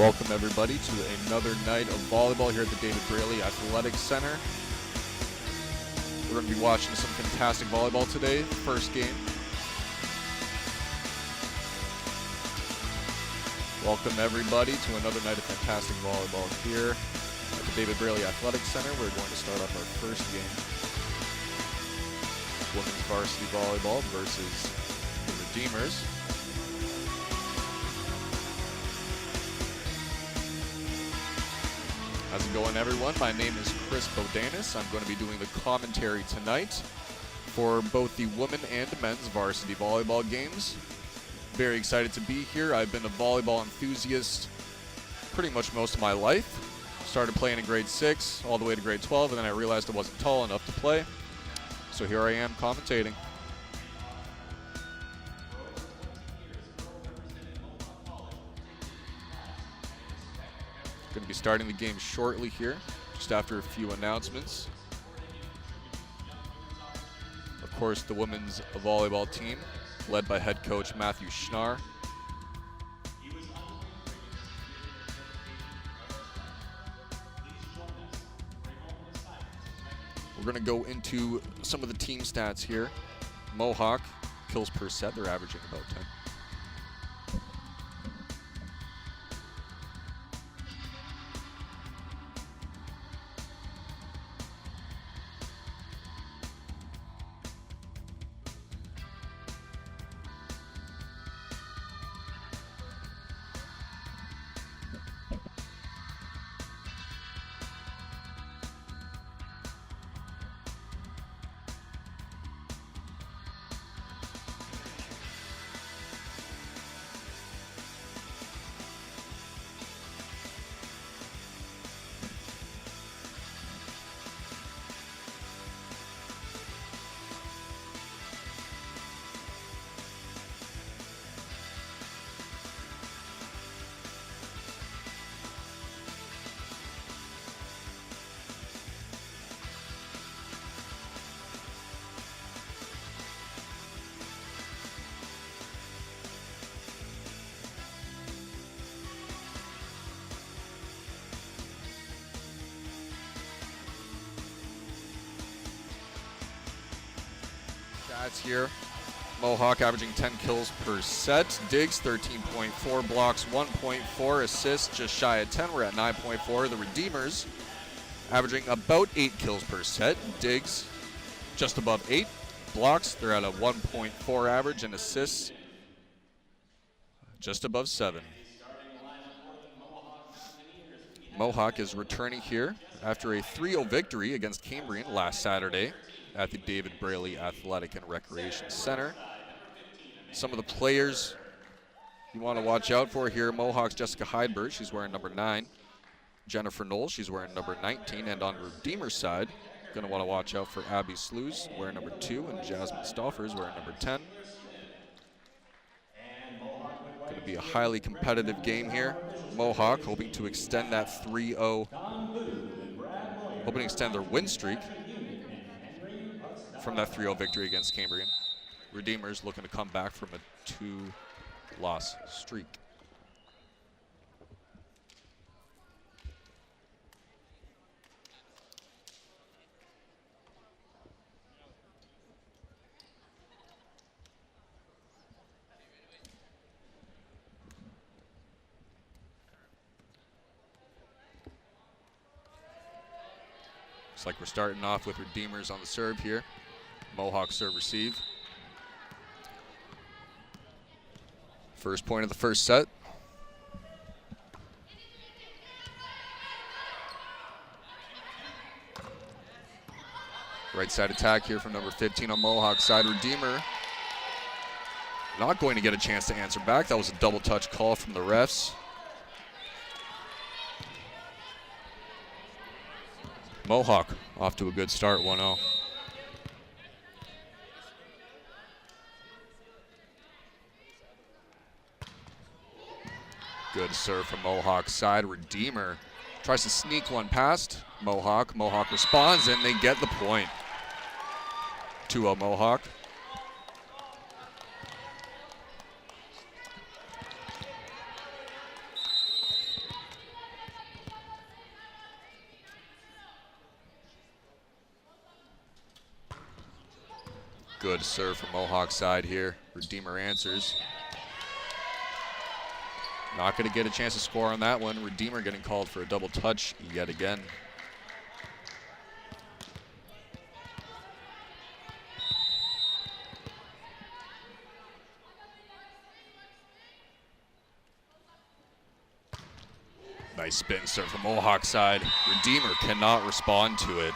Welcome everybody to another night of volleyball here at the David Braley Athletic Center. We're going to be watching some fantastic volleyball today. First game. Welcome everybody to another night of fantastic volleyball here at the David Braley Athletic Center. We're going to start off our first game. Women's varsity volleyball versus the Redeemers. How's it going, everyone? My name is Chris Bodanis. I'm going to be doing the commentary tonight for both the women and men's varsity volleyball games. Very excited to be here. I've been a volleyball enthusiast pretty much most of my life. Started playing in grade 6 all the way to grade 12, and then I realized I wasn't tall enough to play. So here I am commentating. Going to be starting the game shortly here, just after a few announcements. Of course, the women's volleyball team, led by head coach Matthew Schnarr. We're going to go into some of the team stats here. Mohawk, kills per set, they're averaging about 10. Here, Mohawk averaging 10 kills per set, digs 13.4, blocks 1.4, assists just shy of 10, we're at 9.4. The Redeemers averaging about 8 kills per set, digs just above 8, blocks they're at a 1.4 average, and assists just above 7. Mohawk is returning here after a 3-0 victory against Cambrian last Saturday at the David Braley Athletic and Recreation Center. Some of the players you want to watch out for here: Mohawk's Jessica Heidberg, she's wearing number 9. Jennifer Knoll, she's wearing number 19. And on Redeemer's side, going to want to watch out for Abby Slews, wearing number 2, and Jasmine Stoffers, wearing number 10. Going to be a highly competitive game here. Mohawk hoping to extend that 3-0, hoping to extend their win streak from that 3-0 victory against Cambrian. Redeemers looking to come back from a 2-loss streak. Looks like we're starting off with Redeemers on the serve here. Mohawk serve receive. First point of the first set. Right side attack here from number 15 on Mohawk's side. Redeemer not going to get a chance to answer back. That was a double touch call from the refs. Mohawk off to a good start, 1-0. Good serve from Mohawk's side. Redeemer tries to sneak one past Mohawk. Mohawk responds, and they get the point. 2-0 Mohawk. Good serve from Mohawk side here. Redeemer answers. Not going to get a chance to score on that one. Redeemer getting called for a double touch yet again. Nice spin serve from Mohawk side. Redeemer cannot respond to it.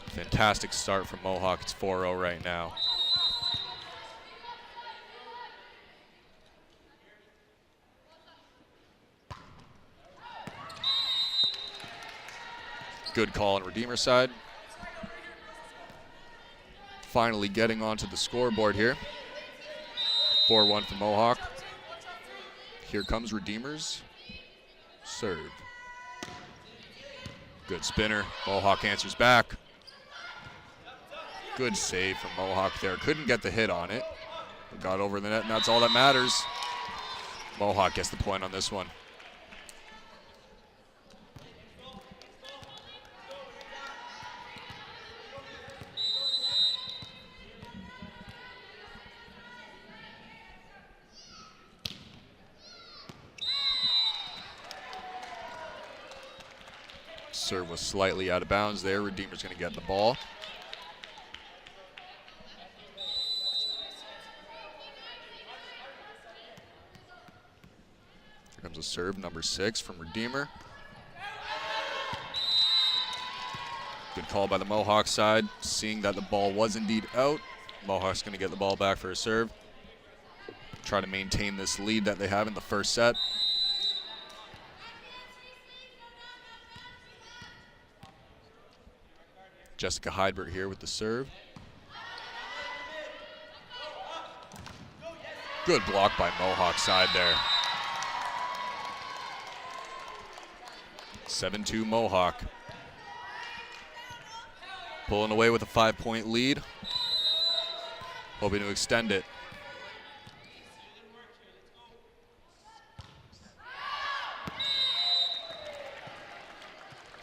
Fantastic start from Mohawk. It's 4-0 right now. Good call on Redeemer side. Finally getting onto the scoreboard here. 4-1 for Mohawk. Here comes Redeemer's serve. Good spinner. Mohawk answers back. Good save from Mohawk there. Couldn't get the hit on it. But got over the net, and that's all that matters. Mohawk gets the point on this one. Serve was slightly out of bounds there. Redeemer's going to get the ball. Here comes a serve, number 6 from Redeemer. Good call by the Mohawk side. Seeing that the ball was indeed out, Mohawk's going to get the ball back for a serve. Try to maintain this lead that they have in the first set. Jessica Heidbert here with the serve. Good block by Mohawk side there. 7-2 Mohawk. Pulling away with a 5-point lead. Hoping to extend it.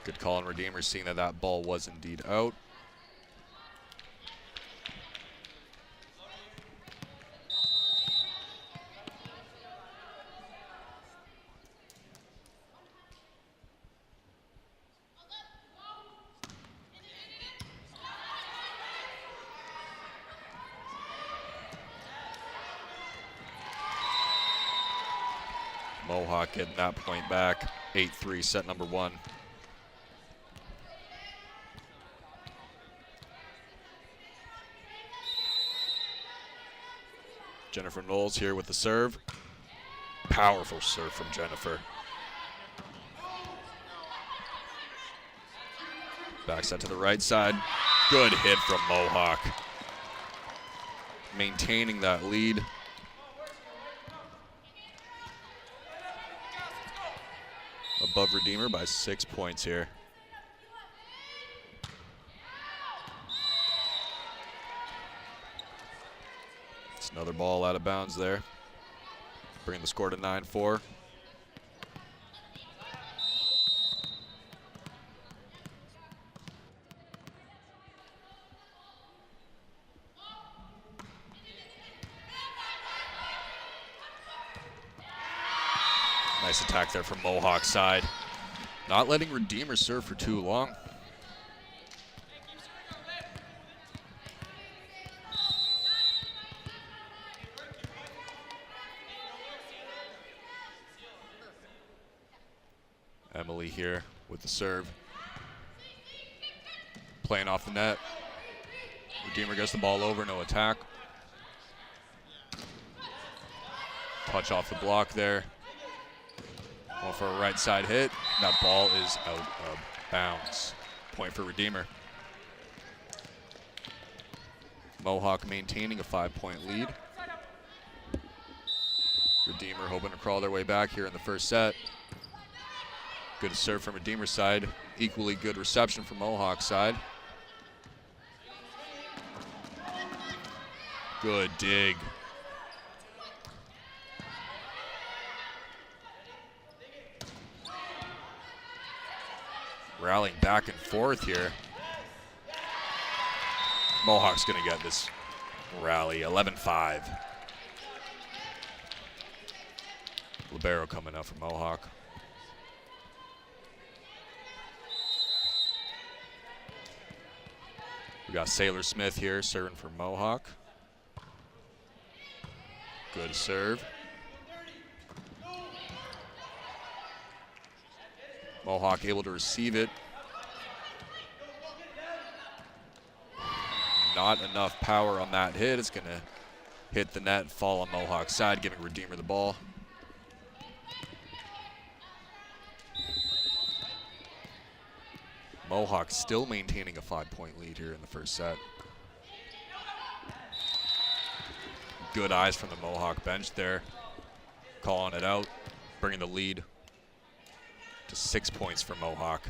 Good call on Redeemer, seeing that that ball was indeed out. Mohawk getting that point back. 8-3, set number 1. Jennifer Knowles here with the serve. Powerful serve from Jennifer. Back set to the right side. Good hit from Mohawk. Maintaining that lead. Above Redeemer by 6 points here. Another ball out of bounds there. Bringing the score to 9-4. Nice attack there from Mohawk side. Not letting Redeemer serve for too long. Emily here with the serve. Playing off the net. Redeemer gets the ball over, no attack. Touch off the block there. Going for a right side hit. That ball is out of bounds. Point for Redeemer. Mohawk maintaining a 5-point lead. Redeemer hoping to crawl their way back here in the first set. Good serve from Redeemer side. Equally good reception from Mohawk side. Good dig. Rallying back and forth here. Mohawk's gonna get this rally, 11-5. Libero coming out for Mohawk. We got Sailor Smith here serving for Mohawk. Good serve. Mohawk able to receive it. Not enough power on that hit. It's going to hit the net, fall on Mohawk's side, giving Redeemer the ball. Mohawk still maintaining a 5-point lead here in the first set. Good eyes from the Mohawk bench there. Calling it out, bringing the lead to 6 points for Mohawk.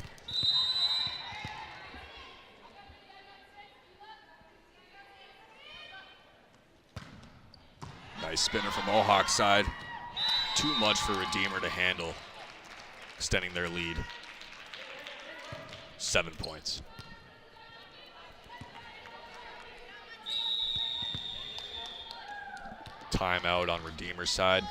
Nice spinner from Mohawk's side. Too much for Redeemer to handle, extending their lead. 7 points. Timeout on Redeemer's side.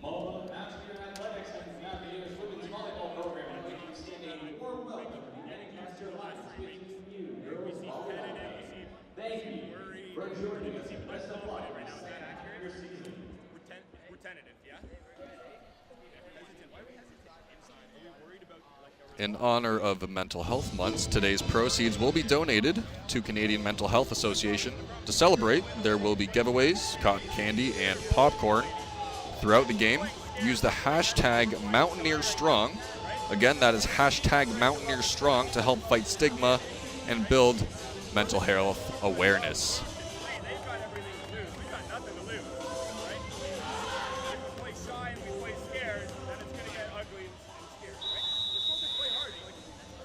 Mohawk Master Athletics and Navigators Women's Volleyball Program would like to extend a warm welcome to the United Carolina switching from you, girls volleyball. Thank you for joining us. Best of luck in the second half of your season. We're tentative, yeah? In honor of Mental Health Month, today's proceeds will be donated to Canadian Mental Health Association. To celebrate, there will be giveaways, cotton candy, and popcorn throughout the game. Use the hashtag MountaineerStrong. Again, that is hashtag MountaineerStrong to help fight stigma and build mental health awareness. They've got everything to lose. We've got nothing to lose, right? If we play shy and we play scared, then it's going to get ugly and scared, right? We're supposed to play hard. Like,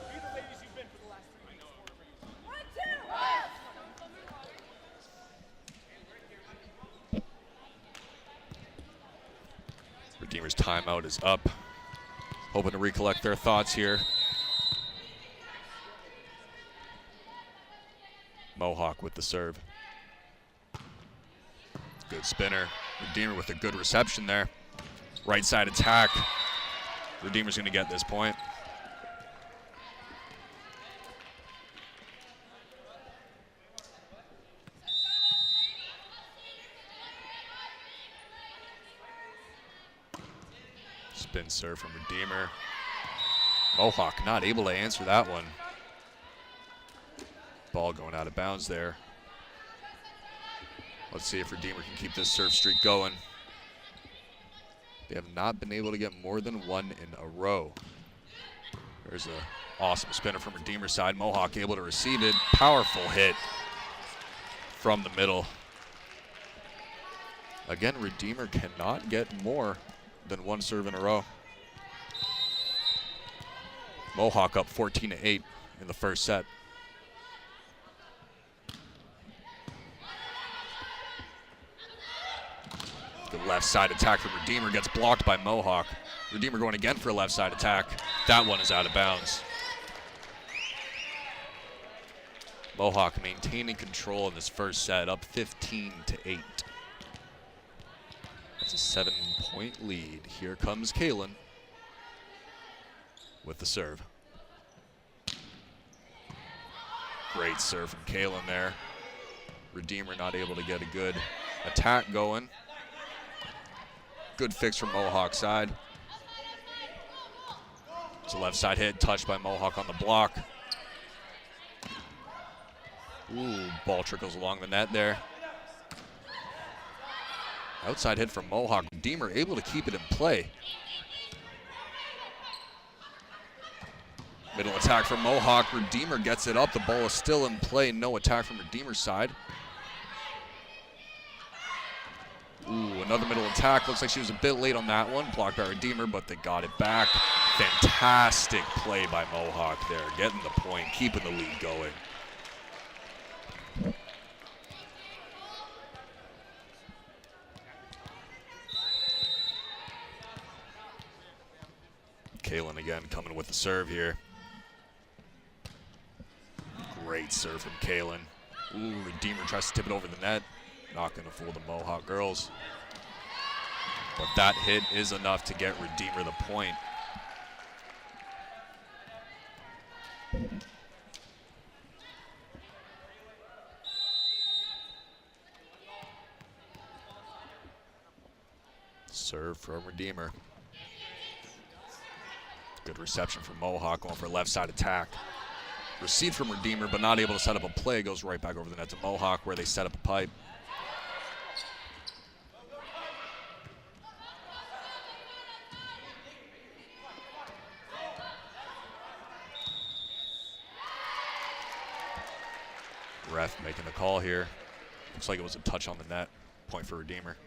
be the ladies you've been for the last 3 weeks. Redeemer's timeout is up. Hoping to recollect their thoughts here. Mohawk with the serve. Good spinner. Redeemer with a good reception there. Right side attack. Redeemer's going to get this point. Spin serve from Redeemer. Mohawk not able to answer that one. Ball going out of bounds there. Let's see if Redeemer can keep this serve streak going. They have not been able to get more than one in a row. There's an awesome spinner from Redeemer's side. Mohawk able to receive it. Powerful hit from the middle. Again, Redeemer cannot get more than one serve in a row. Mohawk up 14-8 in the first set. Good left side attack from Redeemer, gets blocked by Mohawk. Redeemer going again for a left side attack. That one is out of bounds. Mohawk maintaining control in this first set, up 15-8. That's a 7-point lead. Here comes Kalen with the serve. Great serve from Kalen there. Redeemer not able to get a good attack going. Good fix from Mohawk's side. It's a left side hit, touched by Mohawk on the block. Ooh, ball trickles along the net there. Outside hit from Mohawk. Redeemer able to keep it in play. Middle attack from Mohawk. Redeemer gets it up. The ball is still in play. No attack from Redeemer's side. Ooh, another middle attack. Looks like she was a bit late on that one. Blocked by Redeemer, but they got it back. Fantastic play by Mohawk there. Getting the point, keeping the lead going. Kalen again coming with the serve here. Great serve from Kalen. Ooh, Redeemer tries to tip it over the net. Not going to fool the Mohawk girls. But that hit is enough to get Redeemer the point. Serve from Redeemer. Good reception from Mohawk, going for a left side attack. Received from Redeemer, but not able to set up a play. Goes right back over the net to Mohawk, where they set up a pipe. Ref making the call here. Looks like it was a touch on the net. Point for Redeemer.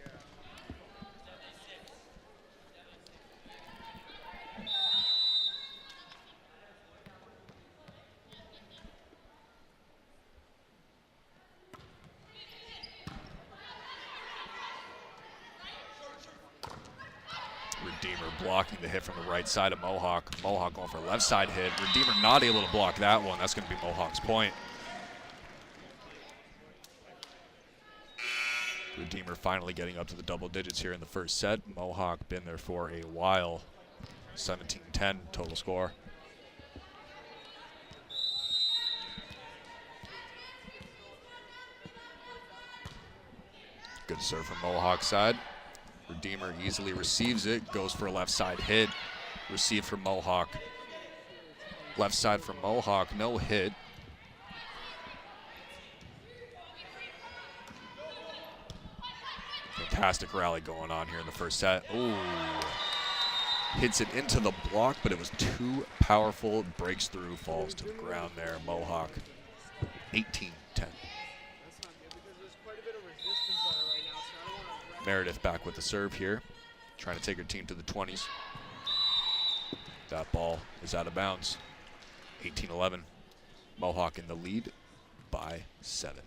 Redeemer blocking the hit from the right side of Mohawk. Mohawk going for a left side hit. Redeemer not able to block that one. That's going to be Mohawk's point. Redeemer finally getting up to the double digits here in the first set. Mohawk been there for a while. 17-10 total score. Good serve from Mohawk's side. Redeemer easily receives it, goes for a left side hit. Received from Mohawk. Left side from Mohawk, no hit. Fantastic rally going on here in the first set. Ooh. Hits it into the block, but it was too powerful. Breaks through, falls to the ground there. Mohawk, 18-10. Meredith back with the serve here, trying to take her team to the 20s. That ball is out of bounds. 18-11. Mohawk in the lead by 7.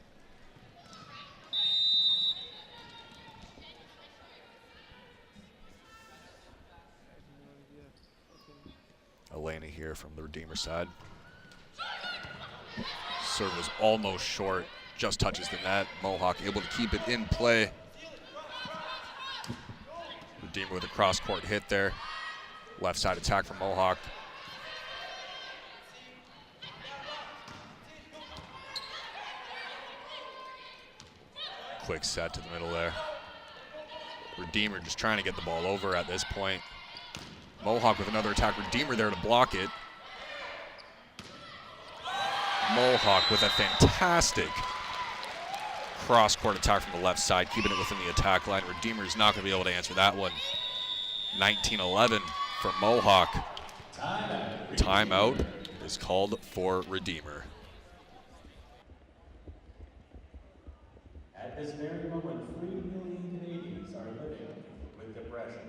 Elena here from the Redeemer side. Serve was almost short, just touches the net. Mohawk able to keep it in play. Redeemer with a cross-court hit there. Left side attack from Mohawk. Quick set to the middle there. Redeemer just trying to get the ball over at this point. Mohawk with another attack. Redeemer there to block it. Mohawk with a fantastic cross-court attack from the left side, keeping it within the attack line. Redeemer is not going to be able to answer that one. 19-11 for Mohawk. Timeout is called for Redeemer. At this very moment, 3 million Canadians are living with depression.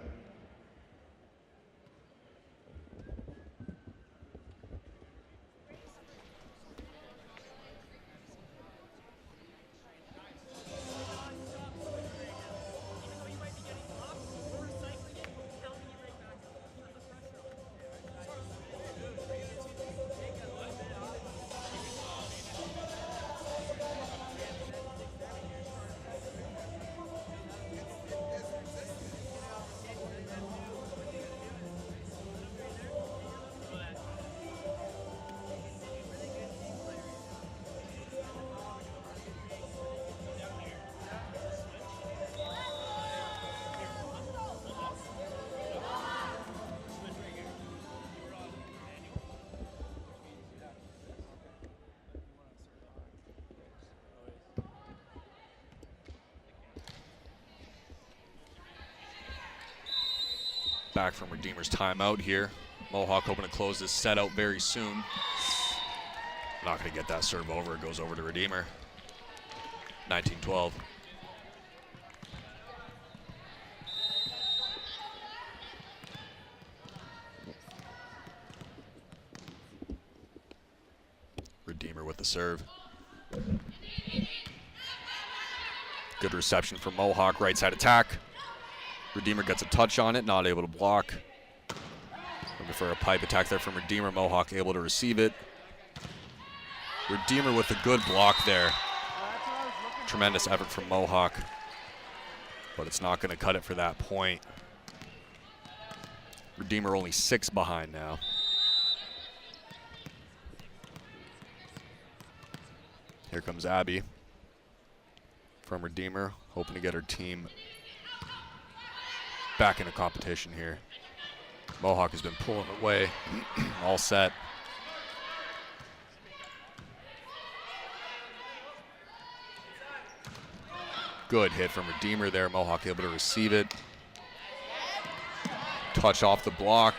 Back from Redeemer's timeout here. Mohawk hoping to close this set out very soon. Not going to get that serve over. It goes over to Redeemer. 19-12. Redeemer with the serve. Good reception from Mohawk. Right side attack. Redeemer gets a touch on it, not able to block. Looking for a pipe attack there from Redeemer. Mohawk able to receive it. Redeemer with a good block there. Tremendous effort from Mohawk, but it's not going to cut it for that point. Redeemer only 6 behind now. Here comes Abby from Redeemer, hoping to get her team back into competition here. Mohawk has been pulling away, all set. Good hit from Redeemer there. Mohawk able to receive it. Touch off the block.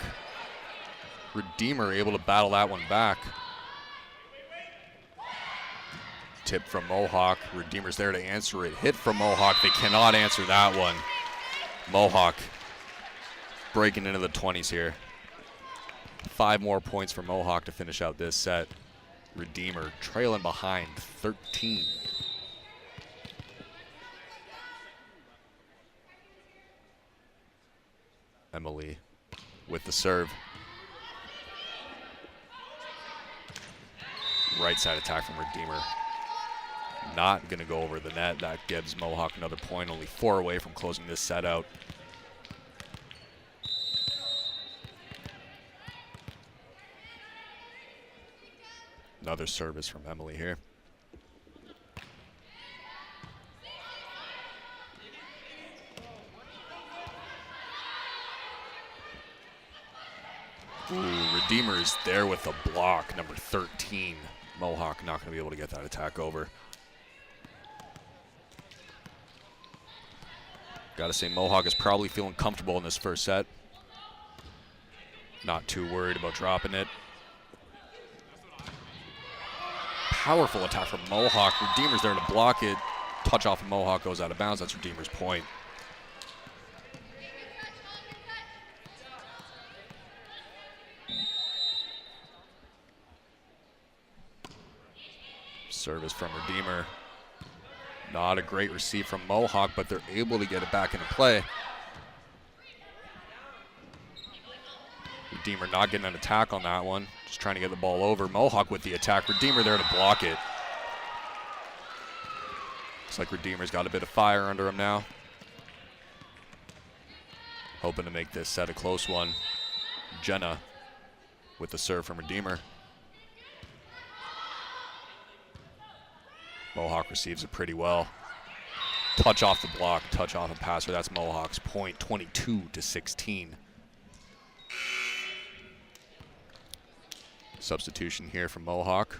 Redeemer able to battle that one back. Tip from Mohawk. Redeemer's there to answer it. Hit from Mohawk. They cannot answer that one. Mohawk breaking into the 20s here. 5 more points for Mohawk to finish out this set. Redeemer trailing behind 13. Emily with the serve. Right side attack from Redeemer. Not going to go over the net. That gives Mohawk another point. Only 4 away from closing this set out. Another service from Emily here. Ooh, Redeemer is there with the block, number 13. Mohawk not going to be able to get that attack over. Got to say, Mohawk is probably feeling comfortable in this first set. Not too worried about dropping it. Powerful attack from Mohawk. Redeemer's there to block it. Touch off of Mohawk goes out of bounds. That's Redeemer's point. Service from Redeemer. Not a great receive from Mohawk, but they're able to get it back into play. Redeemer not getting an attack on that one. Just trying to get the ball over. Mohawk with the attack. Redeemer there to block it. Looks like Redeemer's got a bit of fire under him now. Hoping to make this set a close one. Jenna with the serve from Redeemer. Mohawk receives it pretty well. Touch off the block, touch off a passer. That's Mohawk's point, 22-16. Substitution here from Mohawk.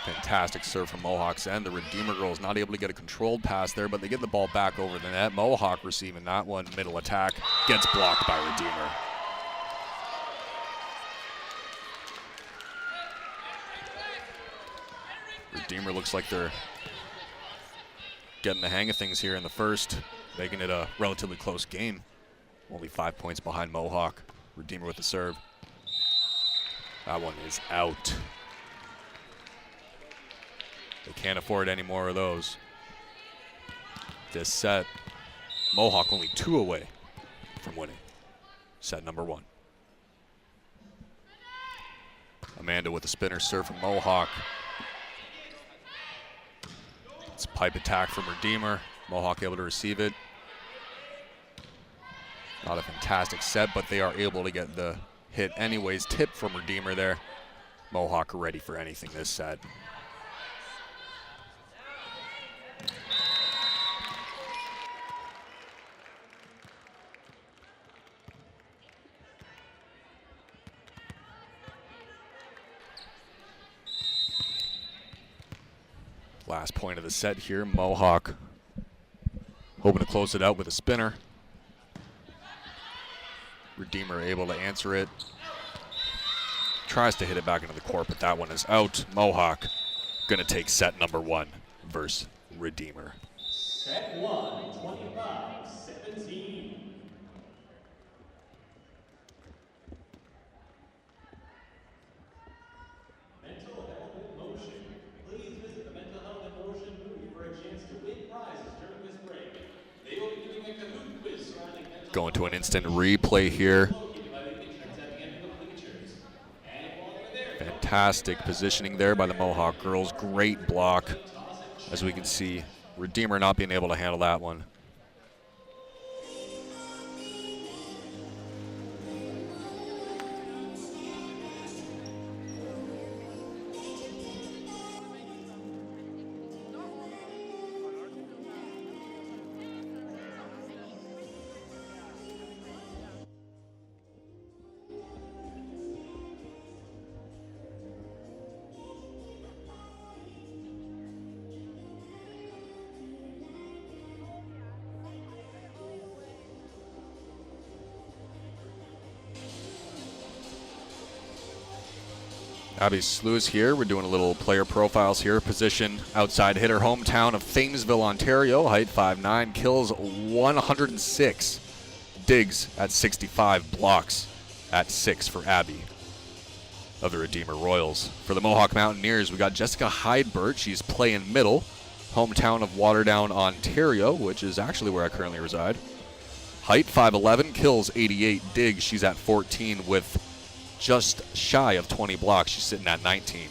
Fantastic serve from Mohawk's end. The Redeemer girls not able to get a controlled pass there, but they get the ball back over the net. Mohawk receiving that one. Middle attack gets blocked by Redeemer. Redeemer looks like they're getting the hang of things here in the first, making it a relatively close game. Only 5 points behind Mohawk. Redeemer with the serve. That one is out. They can't afford any more of those. This set, Mohawk only 2 away from winning. Set number 1. Amanda with the spinner serve from Mohawk. It's a pipe attack from Redeemer. Mohawk able to receive it. Not a fantastic set, but they are able to get the hit anyways. Tip from Redeemer there. Mohawk ready for anything this set. Last point of the set here, Mohawk hoping to close it out with a spinner. Redeemer able to answer it. Tries to hit it back into the court, but that one is out. Mohawk gonna take set number 1 versus Redeemer. Set 1, 25-17. Mental health in motion. Please visit the mental Going to an instant replay here. Fantastic positioning there by the Mohawk girls. Great block, as we can see. Redeemer not being able to handle that one. Abby Sluice here. We're doing a little player profiles here. Position outside hitter, hometown of Thamesville, Ontario. Height 5'9", kills 106. Digs at 65, blocks at 6 for Abby of the Redeemer Royals. For the Mohawk Mountaineers, we got Jessica Heidbert. She's playing middle. Hometown of Waterdown, Ontario, which is actually where I currently reside. Height 5'11", kills 88. Digs, she's at 14 with just shy of 20 blocks. She's sitting at 19.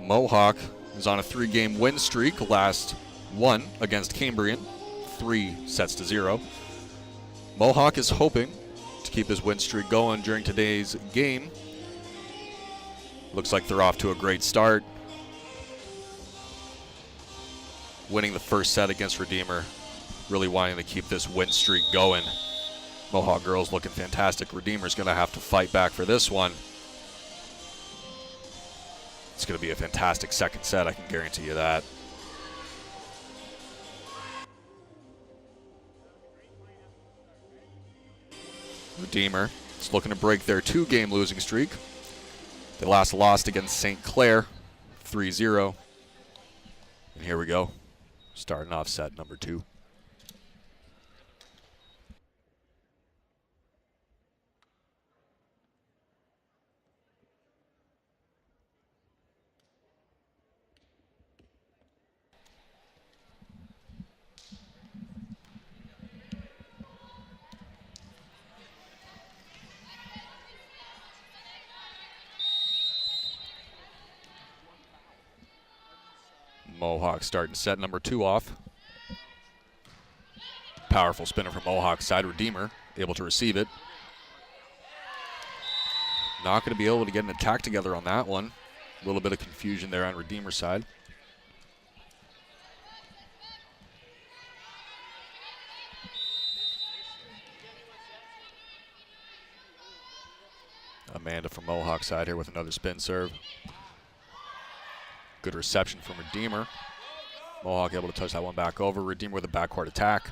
Mohawk is on a 3-game win streak. Last one against Cambrian, 3-0. Mohawk is hoping to keep this win streak going during today's game. Looks like they're off to a great start. Winning the first set against Redeemer, really wanting to keep this win streak going. Mohawk girls looking fantastic. Redeemer's going to have to fight back for this one. It's going to be a fantastic second set, I can guarantee you that. Redeemer is looking to break their 2-game losing streak. They last lost against St. Clair, 3-0. And here we go, starting off set number 2. Mohawk starting set number 2 off. Powerful spinner from Mohawk side. Redeemer able to receive it. Not going to be able to get an attack together on that one. A little bit of confusion there on Redeemer side. Amanda from Mohawk side here with another spin serve. Good reception from Redeemer. Mohawk able to touch that one back over. Redeemer with a backcourt attack.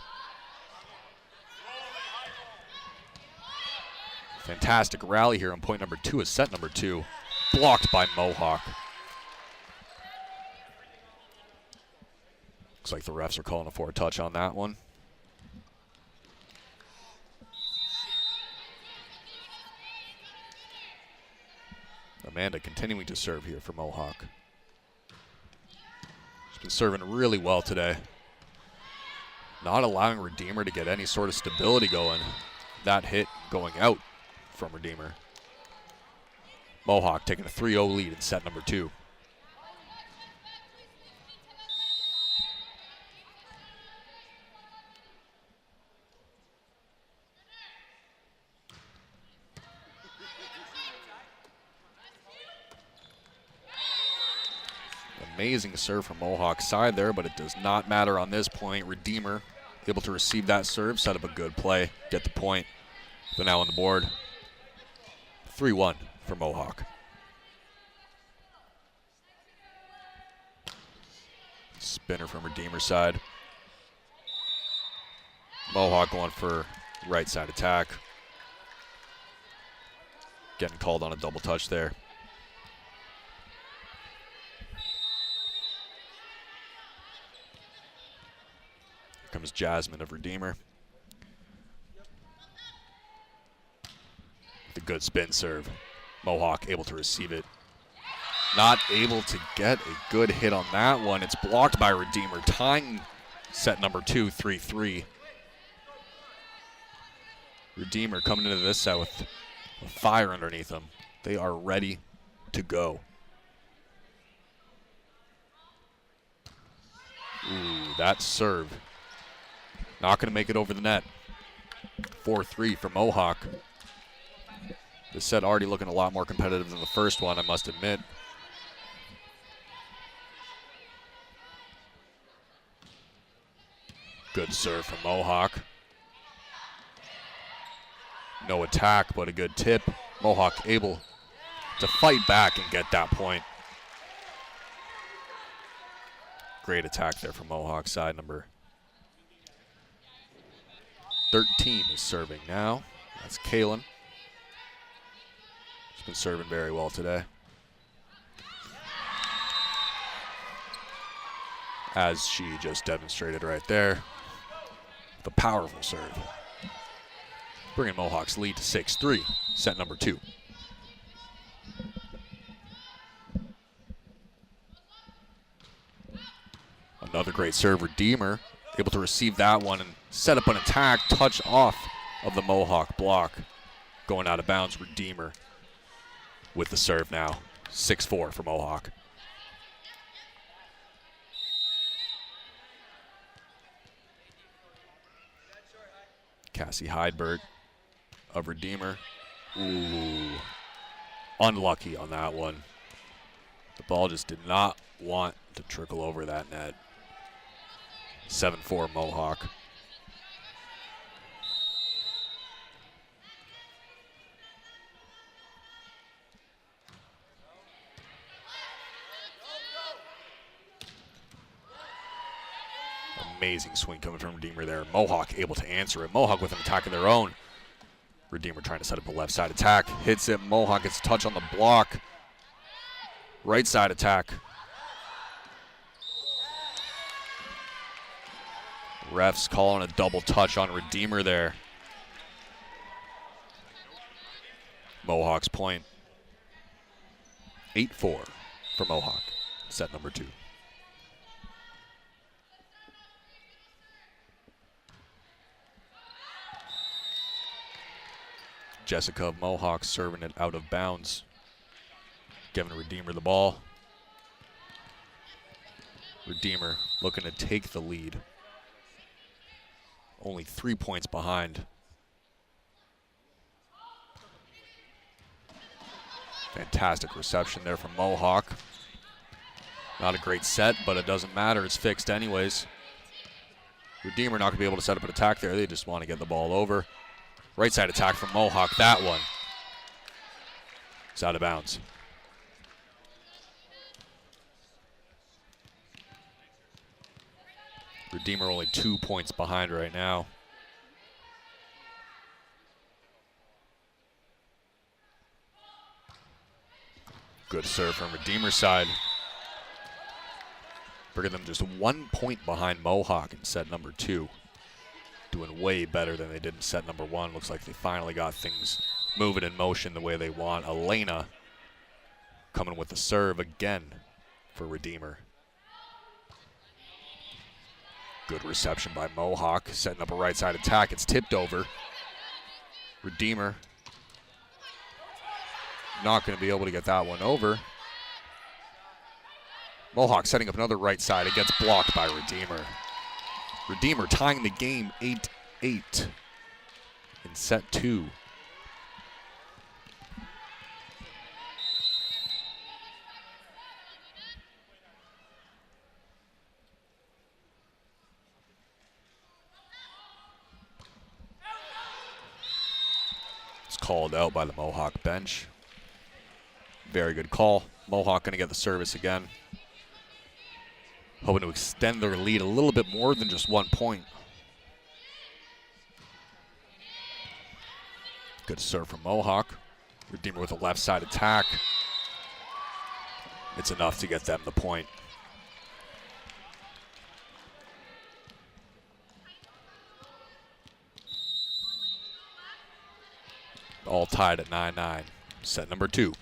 Fantastic rally here on point number 2 is set number 2. Blocked by Mohawk. Looks like the refs are calling a forward touch on that one. Amanda continuing to serve here for Mohawk. She's been serving really well today. Not allowing Redeemer to get any sort of stability going. That hit going out from Redeemer. Mohawk taking a 3-0 lead in set number 2. Amazing serve from Mohawk's side there, but it does not matter on this point. Redeemer able to receive that serve, set up a good play, get the point. They're now on the board. 3-1 for Mohawk. Spinner from Redeemer side. Mohawk going for right side attack. Getting called on a double touch there. Here comes Jasmine of Redeemer. The good spin serve. Mohawk able to receive it. Not able to get a good hit on that one. It's blocked by Redeemer, tying set number 2, 3-3. Redeemer coming into this set with fire underneath them. They are ready to go. Ooh, that serve. Not going to make it over the net. 4-3 for Mohawk. This set already looking a lot more competitive than the first one, I must admit. Good serve from Mohawk. No attack, but a good tip. Mohawk able to fight back and get that point. Great attack there from Mohawk side. Number 13 is serving now. That's Kaylin. She's been serving very well today. As she just demonstrated right there. The powerful serve. Bringing Mohawk's lead to 6-3, set number 2. Another great serve, Redeemer, able to receive that one and set up an attack, touch off of the Mohawk block. Going out of bounds, Redeemer with the serve now. 6-4 for Mohawk. Cassie Heidberg of Redeemer. Ooh, unlucky on that one. The ball just did not want to trickle over that net. 7-4 Mohawk. Amazing swing coming from Redeemer there. Mohawk able to answer it. Mohawk with an attack of their own. Redeemer trying to set up a left side attack. Hits it. Mohawk gets a touch on the block. Right side attack. Refs calling a double touch on Redeemer there. Mohawk's point. 8-4 for Mohawk. Set number 2. Jessica of Mohawk serving it out of bounds. Giving Redeemer the ball. Redeemer looking to take the lead. Only 3 points behind. Fantastic reception there from Mohawk. Not a great set, but it doesn't matter. It's fixed anyways. Redeemer not going to be able to set up an attack there. They just want to get the ball over. Right side attack from Mohawk. That one is out of bounds. Redeemer only 2 points behind right now. Good serve from Redeemer side. Bringing them just 1 point behind Mohawk in set number 2. Doing way better than they did in set number 1. Looks like they finally got things moving in motion the way they want. Elena coming with the serve again for Redeemer. Good reception by Mohawk, setting up a right side attack. It's tipped over. Redeemer not going to be able to get that one over. Mohawk setting up another right side. It gets blocked by Redeemer. Redeemer tying the game 8-8 in set 2. It's called out by the Mohawk bench. Very good call. Mohawk going to get the service again. hoping to extend their lead a little bit more than just 1 point. Good serve from Mohawk. Redeemer with a left side attack. It's enough to get them the point. All tied at 9-9. Set number 2.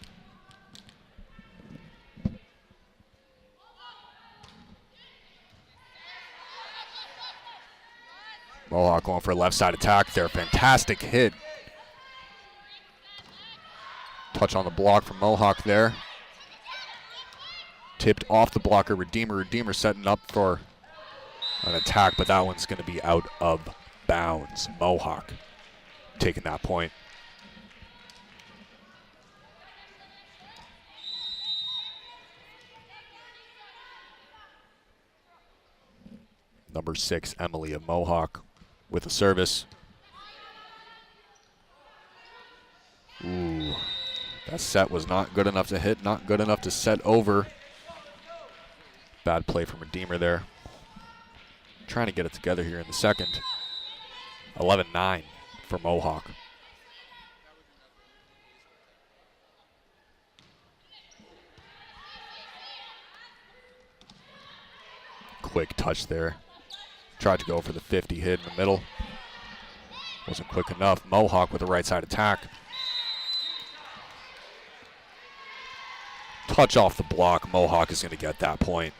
Mohawk going for a left side attack there. Fantastic hit. Touch on the block from Mohawk there. Tipped off the blocker, Redeemer. Redeemer setting up for an attack, but that one's going to be out of bounds. Mohawk taking that point. Number 6, Emily of Mohawk with a service. Ooh, that set was not good enough to hit, not good enough to set over. Bad play from Redeemer there. Trying to get it together here in the second. 11-9 for Mohawk. Quick touch there. Tried to go for the 50 hit in the middle. Wasn't quick enough. Mohawk with the right side attack. Touch off the block. Mohawk is going to get that point.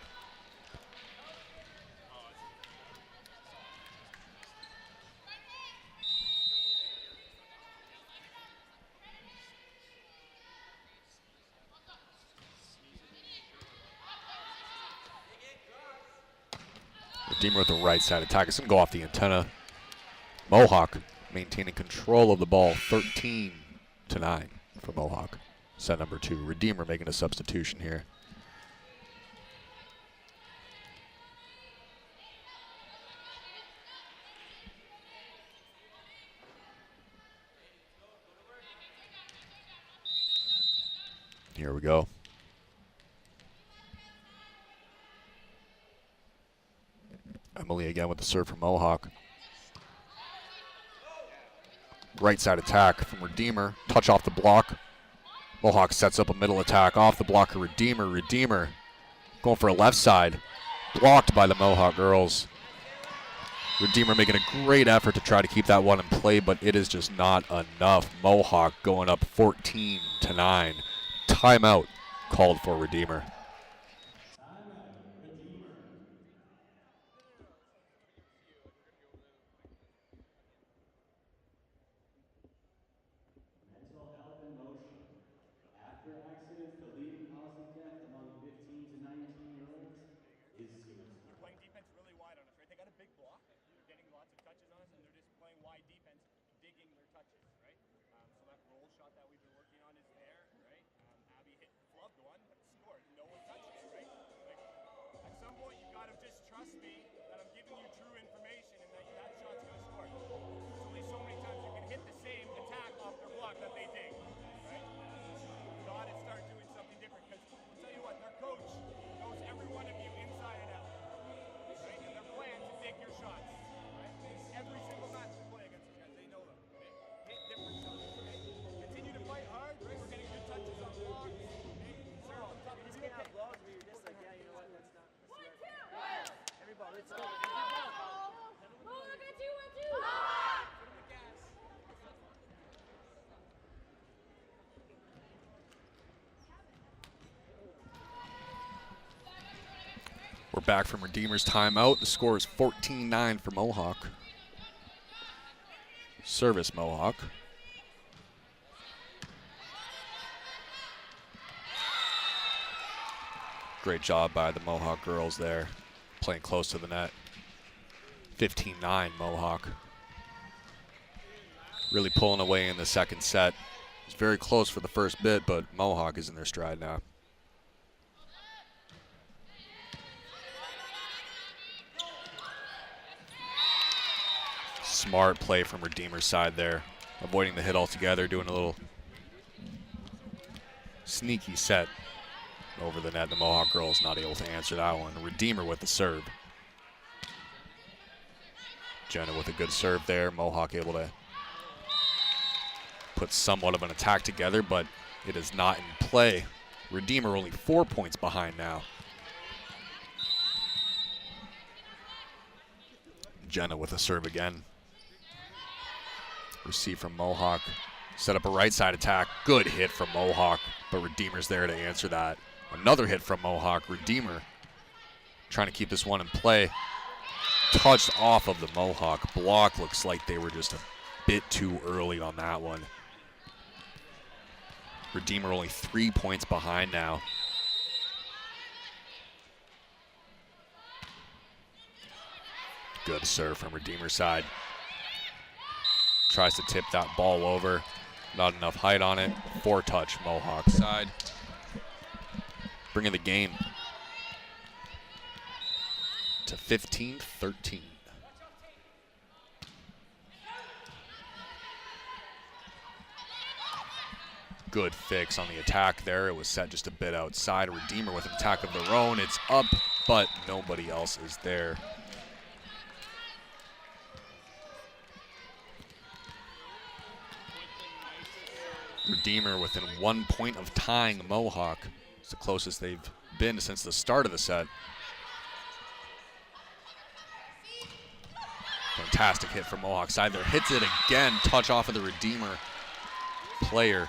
Redeemer with the right side attack. It's going to go off the antenna. Mohawk maintaining control of the ball. 13-9 for Mohawk. Set number 2. Redeemer making a substitution here. Here we go. Emily again with the serve from Mohawk. Right side attack from Redeemer. Touch off the block. Mohawk sets up a middle attack off the blocker. Redeemer. Redeemer going for a left side. Blocked by the Mohawk girls. Redeemer making a great effort to try to keep that one in play, but it is just not enough. Mohawk going up 14-9. Timeout called for Redeemer. We're back from Redeemer's timeout. The score is 14-9 for Mohawk. Service Mohawk. Great job by the Mohawk girls there, playing close to the net. 15-9 Mohawk. Really pulling away in the second set. It's very close for the first bit, but Mohawk is in their stride now. Smart play from Redeemer's side there, avoiding the hit altogether, doing a little sneaky set. Over the net, the Mohawk girls not able to answer that one. Redeemer with the serve. Jenna with a good serve there. Mohawk able to put somewhat of an attack together, but it is not in play. Redeemer only 4 points behind now. Jenna with a serve again. Receive from Mohawk. Set up a right side attack. Good hit from Mohawk, but Redeemer's there to answer that. Another hit from Mohawk. Redeemer trying to keep this one in play. Touched off of the Mohawk block. Looks like they were just a bit too early on that one. Redeemer only 3 points behind now. Good serve from Redeemer's side. Tries to tip that ball over. Not enough height on it. 4-touch Mohawk side. Bringing the game to 15-13. Good fix on the attack there. It was set just a bit outside. Redeemer with an attack of their own. It's up, but nobody else is there. Redeemer within 1 point of tying Mohawk. It's the closest they've been since the start of the set. Fantastic hit from Mohawk side there. Hits it again. Touch off of the Redeemer player.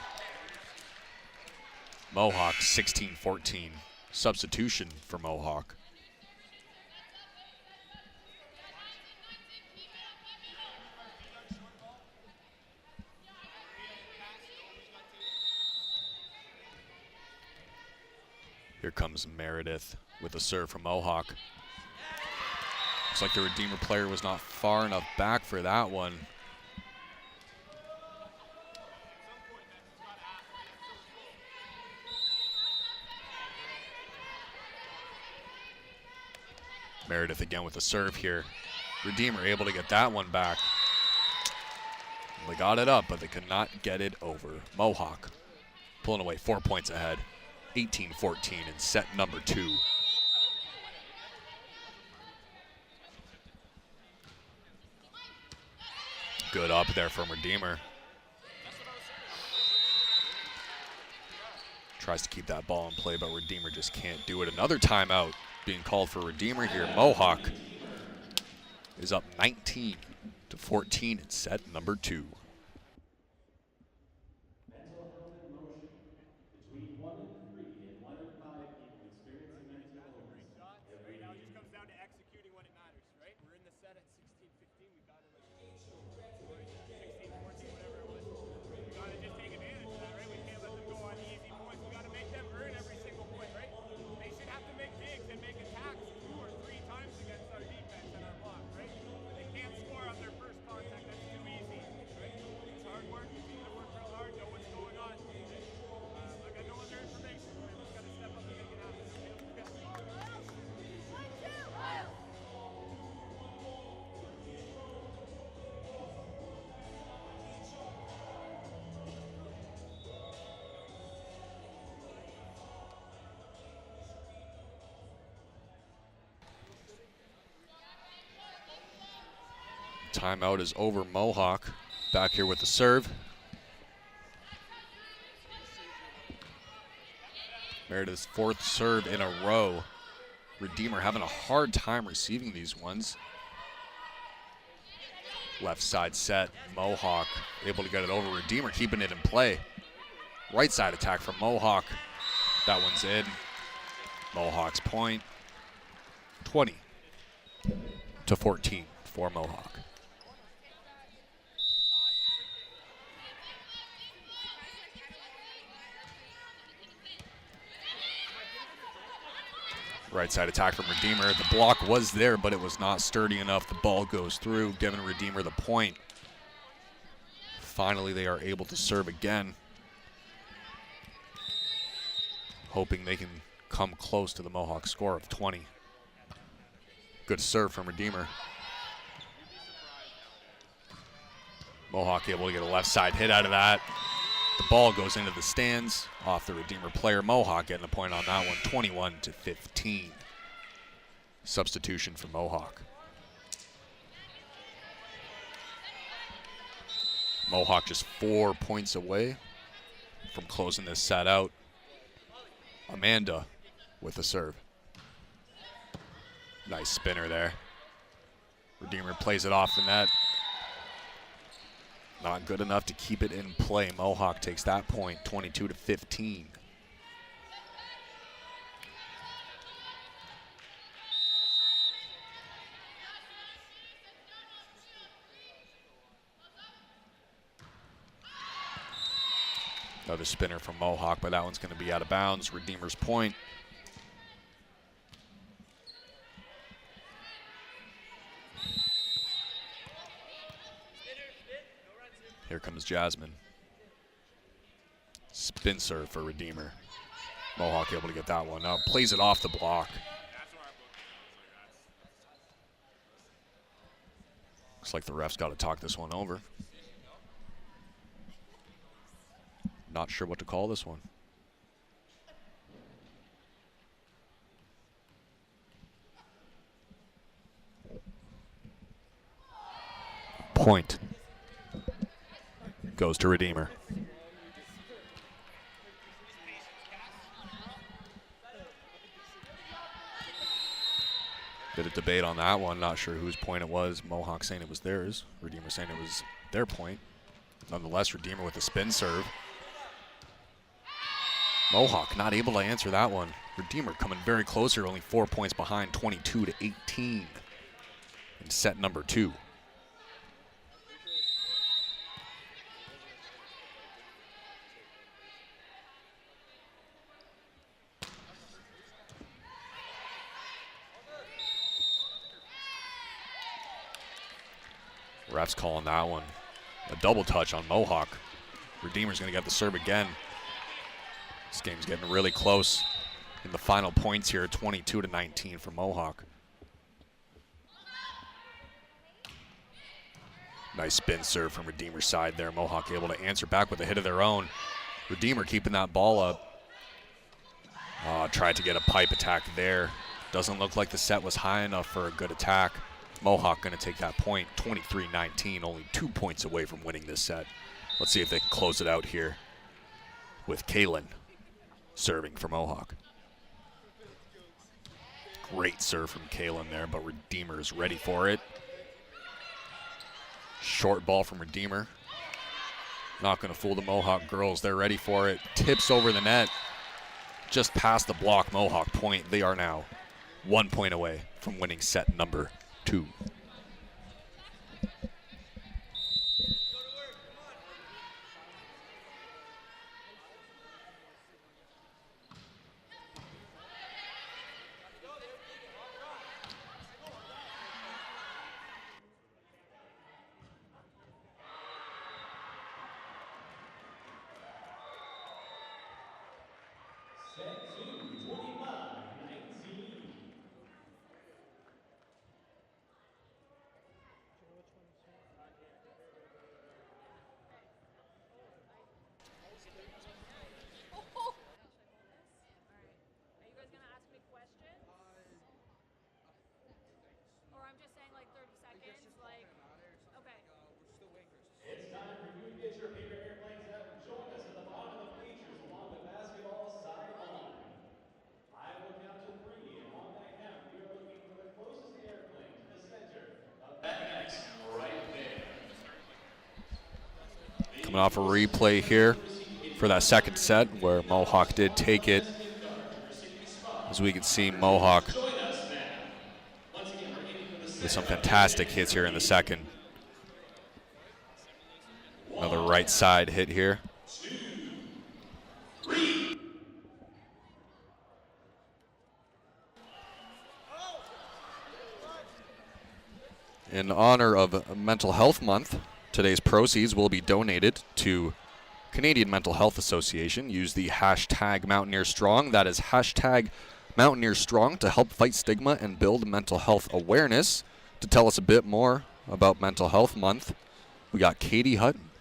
Mohawk 16-14. Substitution for Mohawk. Here comes Meredith with a serve from Mohawk. Looks like the Redeemer player was not far enough back for that one. Meredith again with a serve here. Redeemer able to get that one back. They got it up, but they could not get it over. Mohawk pulling away 4 points ahead. 18-14 in set number 2. Good up there from Redeemer. Tries to keep that ball in play, but Redeemer just can't do it. Another timeout being called for Redeemer here. Mohawk is up 19-14 in set number 2. Timeout is over. Mohawk back here with the serve. Meredith's 4th serve in a row. Redeemer having a hard time receiving these ones. Left side set. Mohawk able to get it over. Redeemer keeping it in play. Right side attack from Mohawk. That one's in. Mohawk's point. 20-14 for Mohawk. Right side attack from Redeemer. The block was there, but it was not sturdy enough. The ball goes through, giving Redeemer the point. Finally, they are able to serve again, hoping they can come close to the Mohawk score of 20. Good serve from Redeemer. Mohawk able to get a left side hit out of that. The ball goes into the stands off the Redeemer player. Mohawk getting the point on that one, 21-15. Substitution for Mohawk. Mohawk just 4 points away from closing this set out. Amanda with the serve. Nice spinner there. Redeemer plays it off the net. Not good enough to keep it in play. Mohawk takes that point, 22-15. Another spinner from Mohawk, but that one's going to be out of bounds. Redeemer's point. Here comes Jasmine. Spin serve for Redeemer. Mohawk able to get that one up. Plays it off the block. Looks like the ref's got to talk this one over. Not sure what to call this one. Point goes to Redeemer. Bit of debate on that one. Not sure whose point it was. Mohawk saying it was theirs. Redeemer saying it was their point. Nonetheless, Redeemer with a spin serve. Mohawk not able to answer that one. Redeemer coming very close here, only 4 points behind, 22-18 in set number 2. Ref's calling that one a double touch on Mohawk. Redeemer's going to get the serve again. This game's getting really close in the final points here, 22-19 for Mohawk. Nice spin serve from Redeemer's side there. Mohawk able to answer back with a hit of their own. Redeemer keeping that ball up. Tried to get a pipe attack there. Doesn't look like the set was high enough for a good attack. Mohawk going to take that point, 23-19, only 2 points away from winning this set. Let's see if they can close it out here with Kaylin serving for Mohawk. Great serve from Kaylin there, but Redeemer is ready for it. Short ball from Redeemer. Not going to fool the Mohawk girls. They're ready for it. Tips over the net. Just past the block. Mohawk point. They are now 1 point away from winning set number 2. Coming off a replay here for that second set where Mohawk did take it. As we can see, Mohawk with some fantastic hits here in the second. Another right side hit here. In honor of Mental Health Month, today's proceeds will be donated to Canadian Mental Health Association. Use the hashtag Mountaineer Strong. That is hashtag Mountaineer Strong to help fight stigma and build mental health awareness. To tell us a bit more about Mental Health Month, we got Katie Hutton.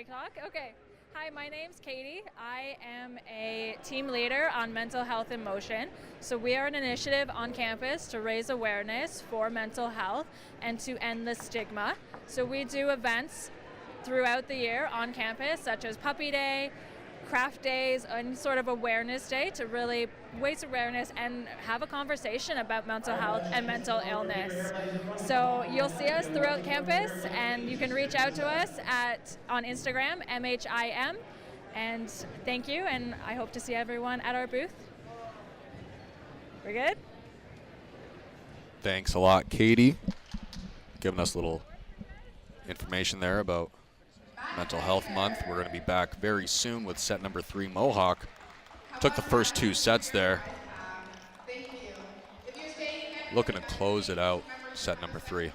mic talk? Okay. Hi, my name's Katie. I am a team leader on Mental Health in Motion. So we are an initiative on campus to raise awareness for mental health and to end the stigma. So we do events throughout the year on campus, such as Puppy Day, craft days, and sort of awareness day to really raise awareness and have a conversation about mental health and mental illness. So you'll see us throughout campus, and you can reach out to us on Instagram, MHIM. And thank you, and I hope to see everyone at our booth. We're good? Thanks a lot, Katie. Giving us a little information there about Mental Health Month. We're going to be back very soon with set number 3, Mohawk. Took the first 2 sets there. Looking to close it out, set number 3.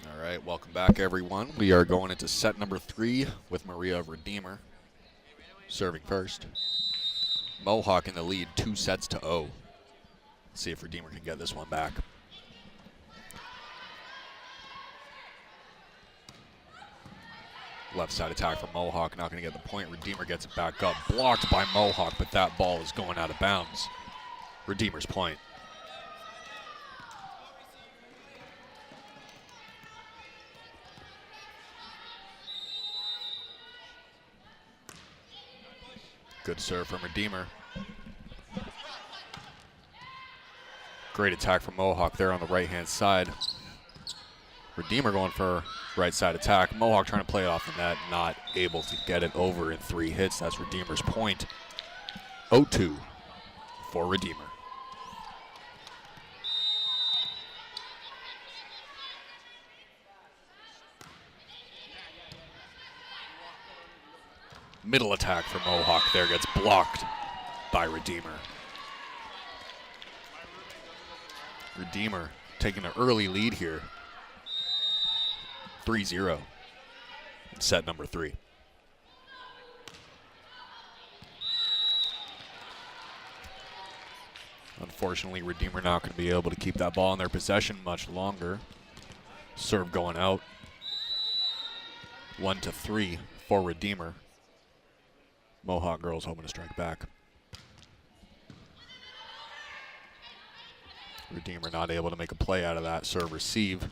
All right, welcome back, everyone. We are going into set number 3 with Maria Redeemer serving first. Mohawk in the lead, 2 sets to 0. Let's see if Redeemer can get this one back. Left side attack from Mohawk, not going to get the point. Redeemer gets it back up, blocked by Mohawk, but that ball is going out of bounds. Redeemer's point. Good serve from Redeemer. Great attack from Mohawk there on the right-hand side. Redeemer going for right side attack. Mohawk trying to play it off the net, not able to get it over in 3 hits. That's Redeemer's point. 0-2 for Redeemer. Middle attack for Mohawk there gets blocked by Redeemer. Redeemer taking an early lead here. 3-0 in set number 3. Unfortunately, Redeemer not going to be able to keep that ball in their possession much longer. Serve going out. 1-3 for Redeemer. Mohawk girls hoping to strike back. Redeemer not able to make a play out of that serve receive.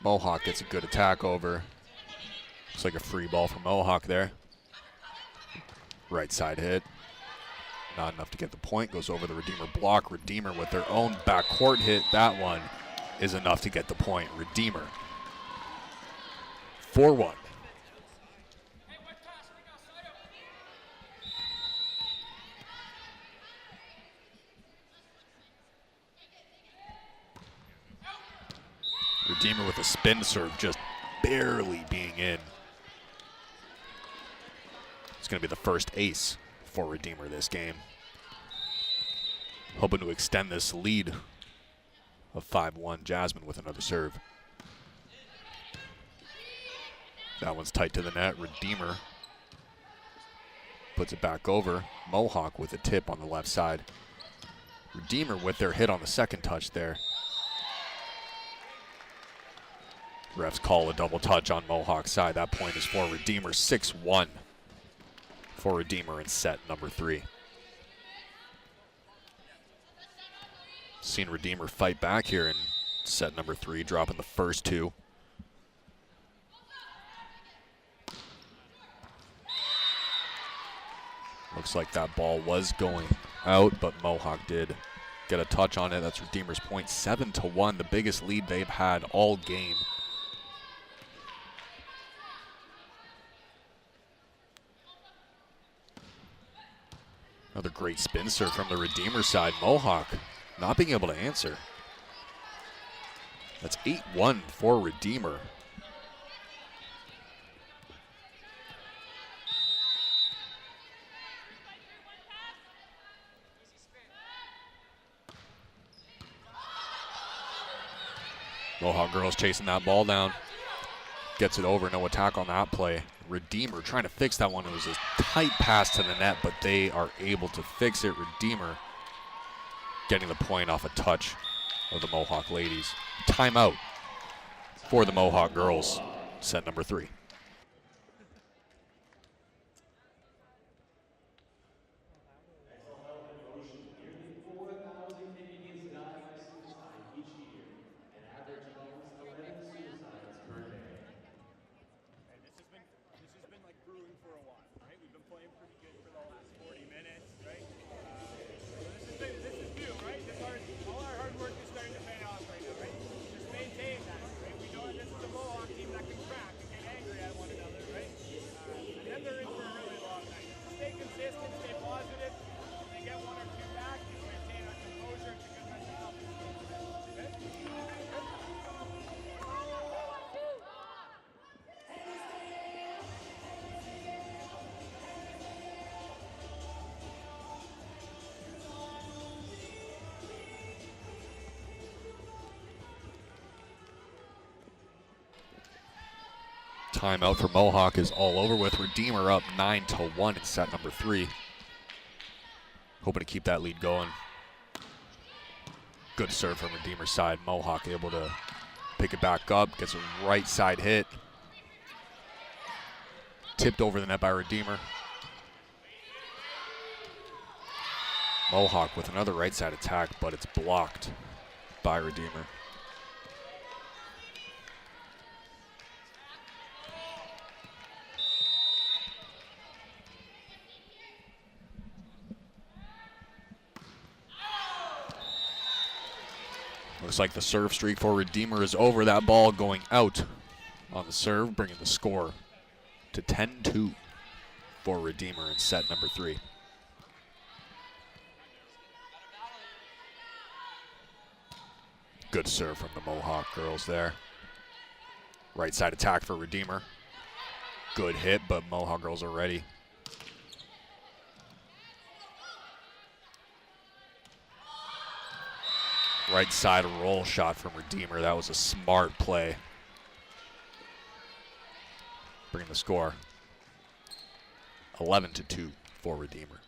Mohawk gets a good attack over. Looks like a free ball for Mohawk there. Right side hit. Not enough to get the point. Goes over the Redeemer block. Redeemer with their own backcourt hit. That one is enough to get the point. Redeemer 4-1. Redeemer with a spin serve just barely being in. It's going to be the first ace for Redeemer this game. Hoping to extend this lead of 5-1. Jasmine with another serve. That one's tight to the net. Redeemer puts it back over. Mohawk with a tip on the left side. Redeemer with their hit on the second touch there. Refs call a double touch on Mohawk's side. That point is for Redeemer. 6-1 for Redeemer in set number 3. Seen Redeemer fight back here in set number 3, dropping the first 2. Looks like that ball was going out, but Mohawk did get a touch on it. That's Redeemer's point. 7-1, the biggest lead they've had all game. Another great spin serve from the Redeemer side. Mohawk not being able to answer. That's 8-1 for Redeemer. Mohawk girls chasing that ball down. Gets it over, no attack on that play. Redeemer trying to fix that one. It was a tight pass to the net, but they are able to fix it. Redeemer getting the point off a touch of the Mohawk ladies. Timeout for the Mohawk girls, set number 3. Timeout for Mohawk is all over with. Redeemer up 9-1 in set number 3. Hoping to keep that lead going. Good serve from Redeemer's side. Mohawk able to pick it back up. Gets a right side hit. Tipped over the net by Redeemer. Mohawk with another right side attack, but it's blocked by Redeemer. Looks like the serve streak for Redeemer is over. That ball going out on the serve, bringing the score to 10-2 for Redeemer in set number 3. Good serve from the Mohawk girls there. Right side attack for Redeemer. Good hit, but Mohawk girls are ready. Right side roll shot from Redeemer. That was a smart play. Bring the score 11-2 for Redeemer.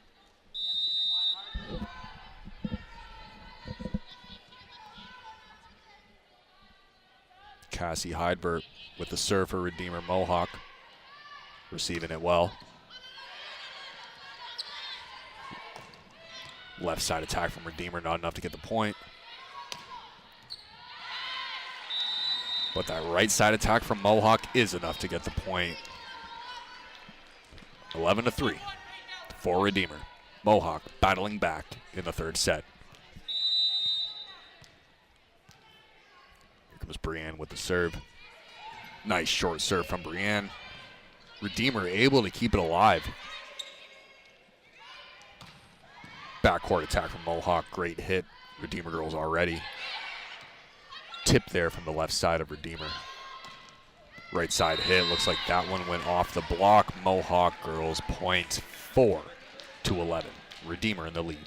Cassie Heidbert with the serve for Redeemer. Mohawk receiving it well. Left side attack from Redeemer, not enough to get the point. But that right side attack from Mohawk is enough to get the point. 11-3 for Redeemer. Mohawk battling back in the third set. Here comes Brienne with the serve. Nice short serve from Brienne. Redeemer able to keep it alive. Backcourt attack from Mohawk. Great hit. Redeemer girls already. Tip there from the left side of Redeemer. Right side hit. Looks like that one went off the block. Mohawk girls point 4-11. Redeemer in the lead.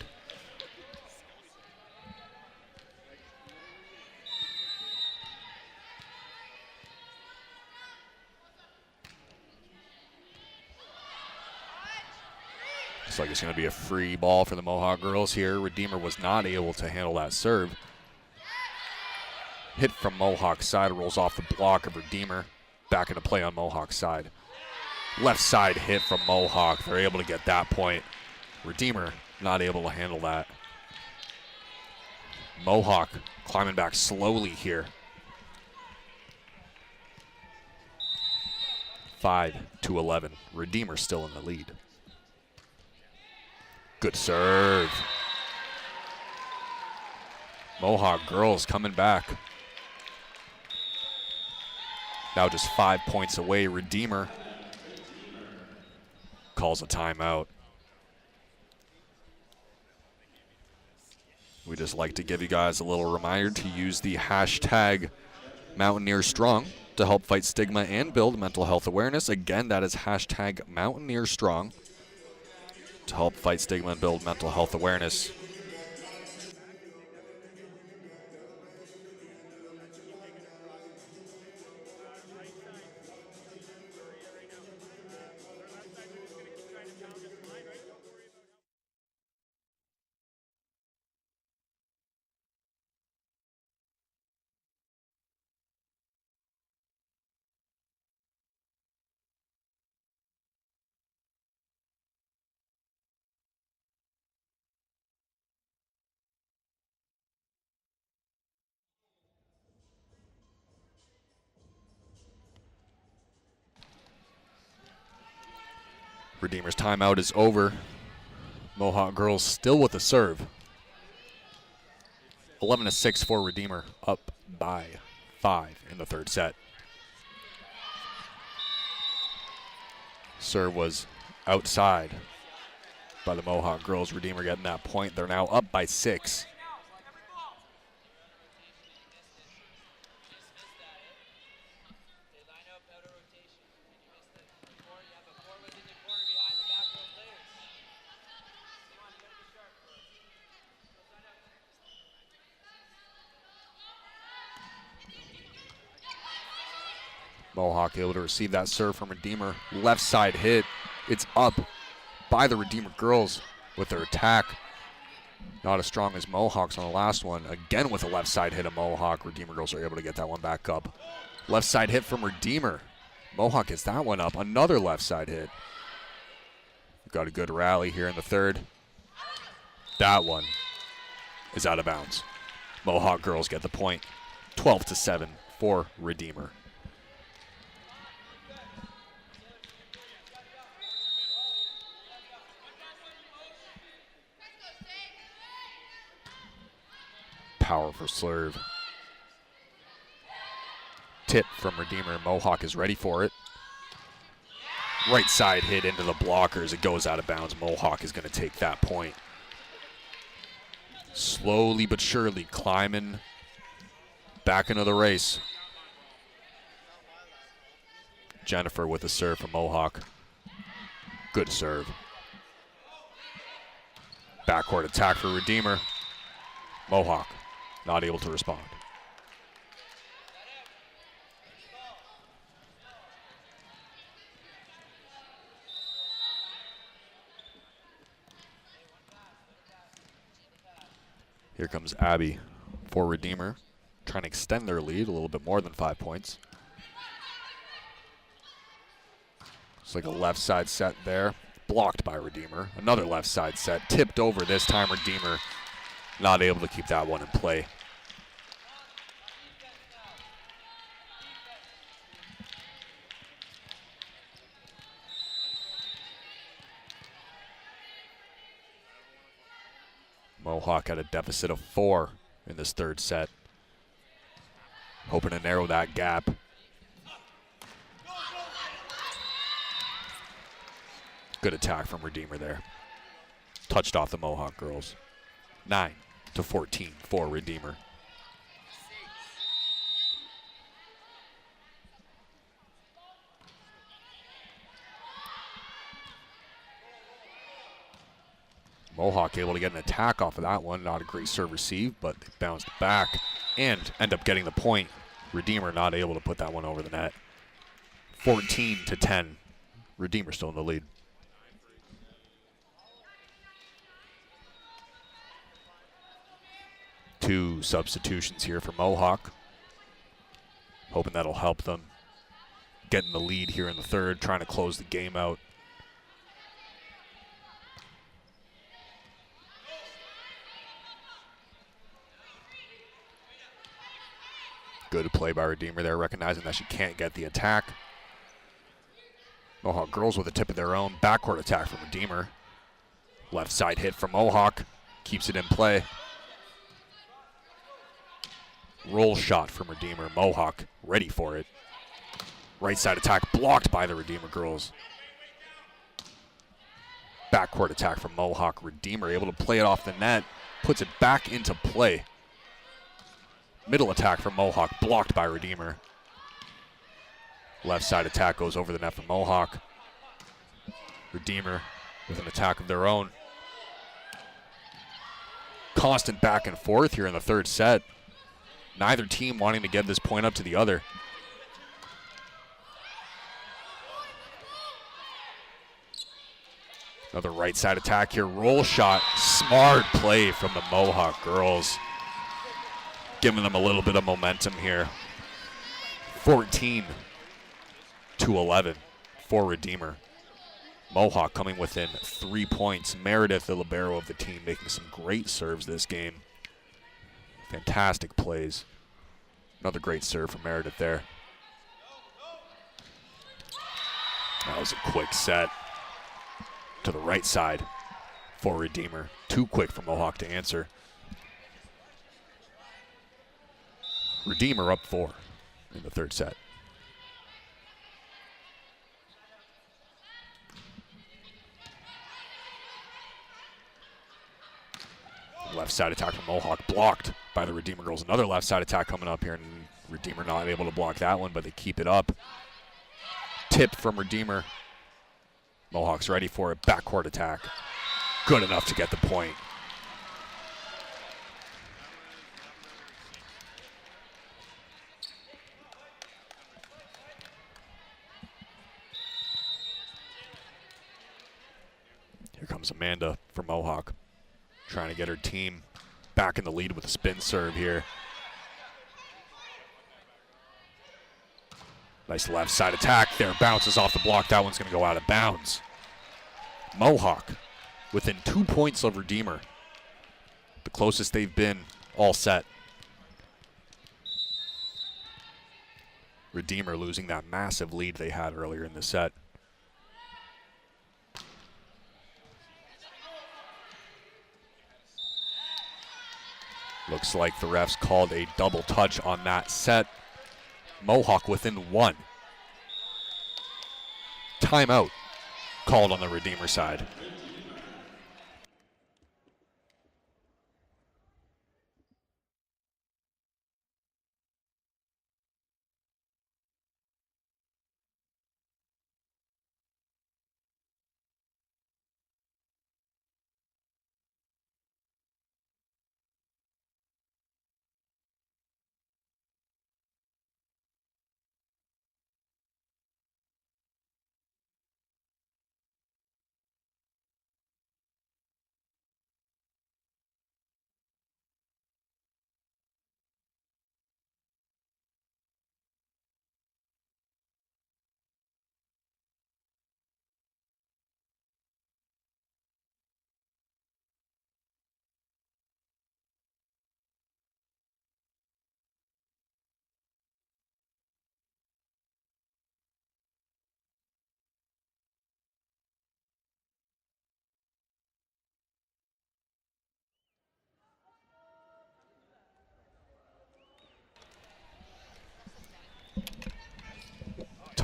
Looks like it's going to be a free ball for the Mohawk girls here. Redeemer was not able to handle that serve. Hit from Mohawk's side, rolls off the block of Redeemer. Back into play on Mohawk's side. Left side hit from Mohawk. They're able to get that point. Redeemer not able to handle that. Mohawk climbing back slowly here. 5-11. Redeemer still in the lead. Good serve. Mohawk girls coming back. Now just 5 points away. Redeemer calls a timeout. We just like to give you guys a little reminder to use the hashtag Mountaineer Strong to help fight stigma and build mental health awareness. Again, that is hashtag Mountaineer Strong to help fight stigma and build mental health awareness. Redeemer's timeout is over. Mohawk girls still with the serve. 11-6 for Redeemer, up by 5 in the third set. Serve was outside by the Mohawk girls. Redeemer getting that point. They're now up by 6. Mohawk able to receive that serve from Redeemer. Left side hit. It's up by the Redeemer girls with their attack. Not as strong as Mohawks on the last one. Again with a left side hit of Mohawk. Redeemer girls are able to get that one back up. Left side hit from Redeemer. Mohawk gets that one up. Another left side hit. We've got a good rally here in the third. That one is out of bounds. Mohawk girls get the point. 12-7 for Redeemer. Powerful serve. Tip from Redeemer. Mohawk is ready for it. Right side hit into the blockers. It goes out of bounds. Mohawk is going to take that point. Slowly but surely climbing back into the race. Jennifer with a serve from Mohawk. Good serve. Backcourt attack for Redeemer. Mohawk not able to respond. Here comes Abby for Redeemer, trying to extend their lead a little bit more than 5 points. It's like a left side set there, blocked by Redeemer. Another left side set, tipped over this time. Redeemer not able to keep that one in play. Mohawk at a deficit of 4 in this third set. Hoping to narrow that gap. Good attack from Redeemer there. Touched off the Mohawk girls. 9-14 for Redeemer. Mohawk able to get an attack off of that one. Not a great serve receive, but they bounced back and end up getting the point. Redeemer not able to put that one over the net. 14-10. Redeemer still in the lead. Two substitutions here for Mohawk. Hoping that'll help them get in the lead here in the third, trying to close the game out. Good play by Redeemer there, recognizing that she can't get the attack. Mohawk girls with a tip of their own. Backcourt attack from Redeemer. Left side hit from Mohawk. Keeps it in play. Roll shot from Redeemer. Mohawk ready for it. Right side attack blocked by the Redeemer girls. Backcourt attack from Mohawk. Redeemer able to play it off the net. Puts it back into play. Middle attack from Mohawk, blocked by Redeemer. Left side attack goes over the net from Mohawk. Redeemer with an attack of their own. Constant back and forth here in the third set. Neither team wanting to get this point up to the other. Another right side attack here, roll shot. Smart play from the Mohawk girls. Giving them a little bit of momentum here. 14-11 for Redeemer. Mohawk coming within 3 points. Meredith, the libero of the team, making some great serves this game. Fantastic plays. Another great serve from Meredith there. That was a quick set to the right side for Redeemer. Too quick for Mohawk to answer. Redeemer up 4 in the third set. Left side attack from Mohawk blocked by the Redeemer girls. Another left side attack coming up here, and Redeemer not able to block that one, but they keep it up. Tip from Redeemer. Mohawk's ready for it. Backcourt attack. Good enough to get the point. Here comes Amanda for Mohawk, trying to get her team back in the lead with a spin serve here. Nice left side attack there, bounces off the block. That one's going to go out of bounds. Mohawk within 2 points of Redeemer. The closest they've been all set. Redeemer losing that massive lead they had earlier in the set. Looks like the refs called a double touch on that set. Mohawk within 1. Timeout called on the Redeemer side.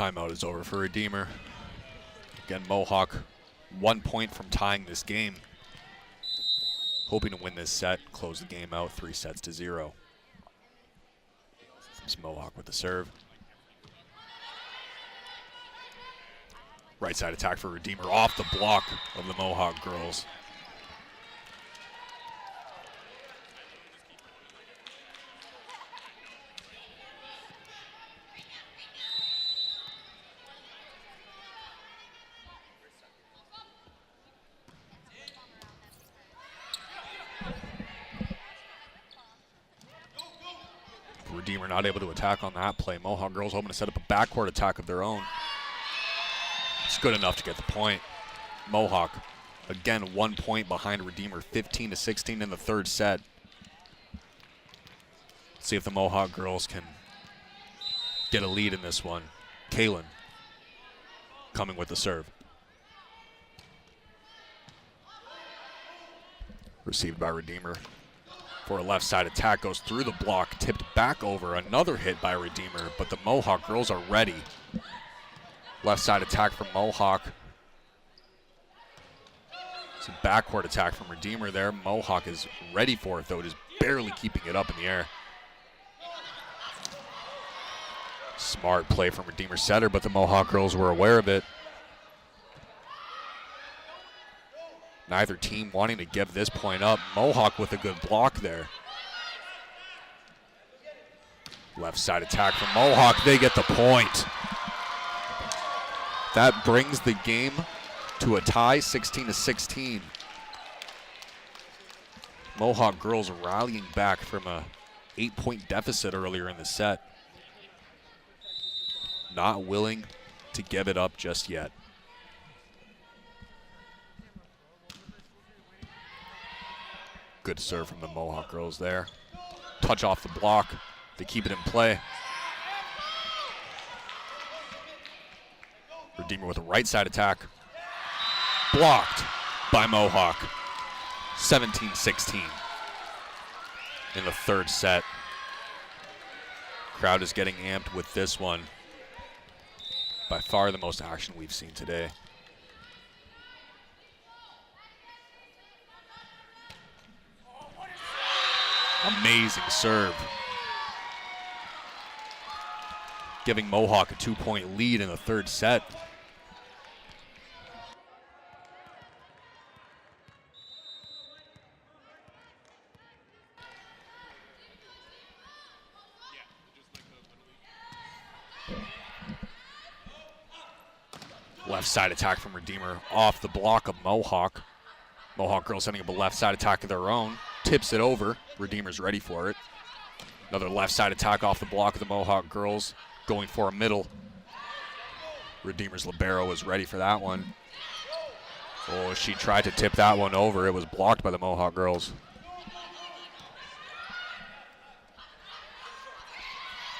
Timeout is over for Redeemer. Again, Mohawk 1 point from tying this game. Hoping to win this set, close the game out 3-0. It's Mohawk with the serve. Right side attack for Redeemer off the block of the Mohawk girls. Redeemer not able to attack on that play. Mohawk girls hoping to set up a backcourt attack of their own. It's good enough to get the point. Mohawk, again, 1 point behind Redeemer, 15-16 in the third set. Let's see if the Mohawk girls can get a lead in this one. Kaylin coming with the serve. Received by Redeemer. For a left side attack, goes through the block, tipped back over. Another hit by Redeemer, but the Mohawk girls are ready. Left side attack from Mohawk. It's a backcourt attack from Redeemer there. Mohawk is ready for it, though. Just barely keeping it up in the air. Smart play from Redeemer setter, but the Mohawk girls were aware of it. Neither team wanting to give this point up. Mohawk with a good block there. Left side attack from Mohawk. They get the point. That brings the game to a tie, 16-16. Mohawk girls rallying back from a 8-point deficit earlier in the set. Not willing to give it up just yet. Good serve from the Mohawk girls there. Touch off the block. They keep it in play. Redeemer with a right side attack. Blocked by Mohawk. 17-16 in the third set. Crowd is getting amped with this one. By far the most action we've seen today. Amazing serve. Giving Mohawk a 2-point lead in the third set. Left side attack from Redeemer off the block of Mohawk. Mohawk girls setting up a left side attack of their own. Tips it over. Redeemer's ready for it. Another left side attack off the block of the Mohawk girls. Going for a middle. Redeemer's libero is ready for that one. Oh, she tried to tip that one over. It was blocked by the Mohawk girls.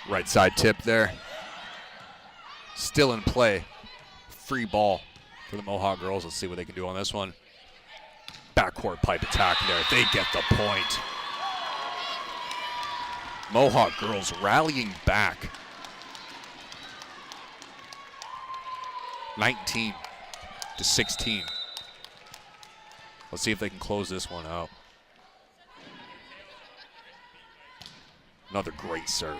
Right side tip there. Still in play. Free ball for the Mohawk girls. Let's see what they can do on this one. Backcourt pipe attack there. They get the point. Mohawk girls rallying back. 19-16. Let's see if they can close this one out. Another great serve.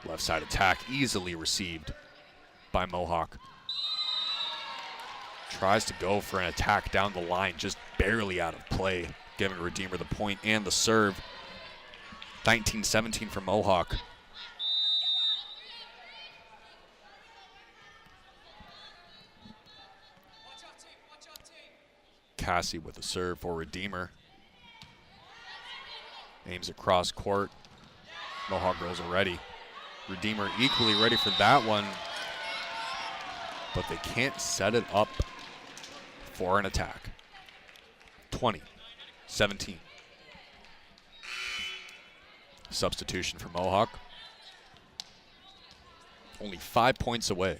Left side attack easily received by Mohawk. Tries to go for an attack down the line, just barely out of play, giving Redeemer the point and the serve. 19-17 for Mohawk. Cassie with the serve for Redeemer. Aims across court. Mohawk girls are ready. Redeemer equally ready for that one, but they can't set it up for an attack. 20-17. Substitution for Mohawk. Only 5 points away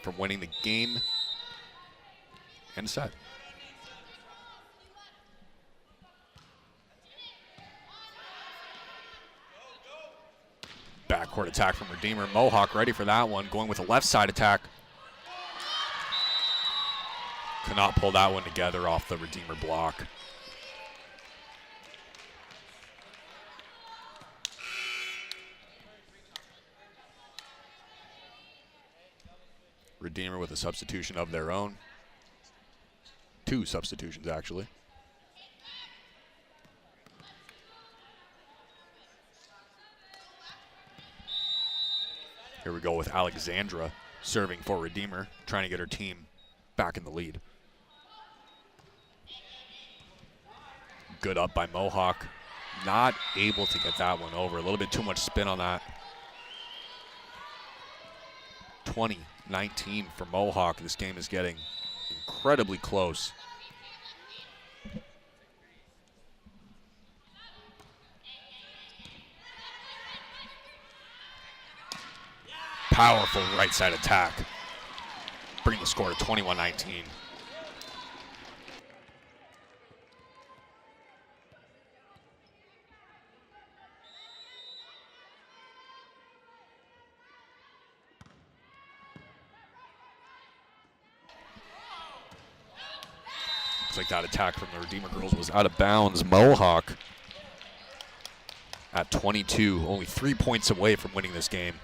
from winning the game and set. Backcourt attack from Redeemer. Mohawk ready for that one, going with a left side attack. Cannot pull that one together off the Redeemer block. Redeemer with a substitution of their own. 2 substitutions, actually. Here we go with Alexandra serving for Redeemer, trying to get her team back in the lead. Good up by Mohawk. Not able to get that one over. A little bit too much spin on that. 20-19 for Mohawk. This game is getting incredibly close. Powerful right side attack. Bringing the score to 21-19. Looks like that attack from the Redeemer girls was out of bounds. Mohawk at 22, only 3 points away from winning this game.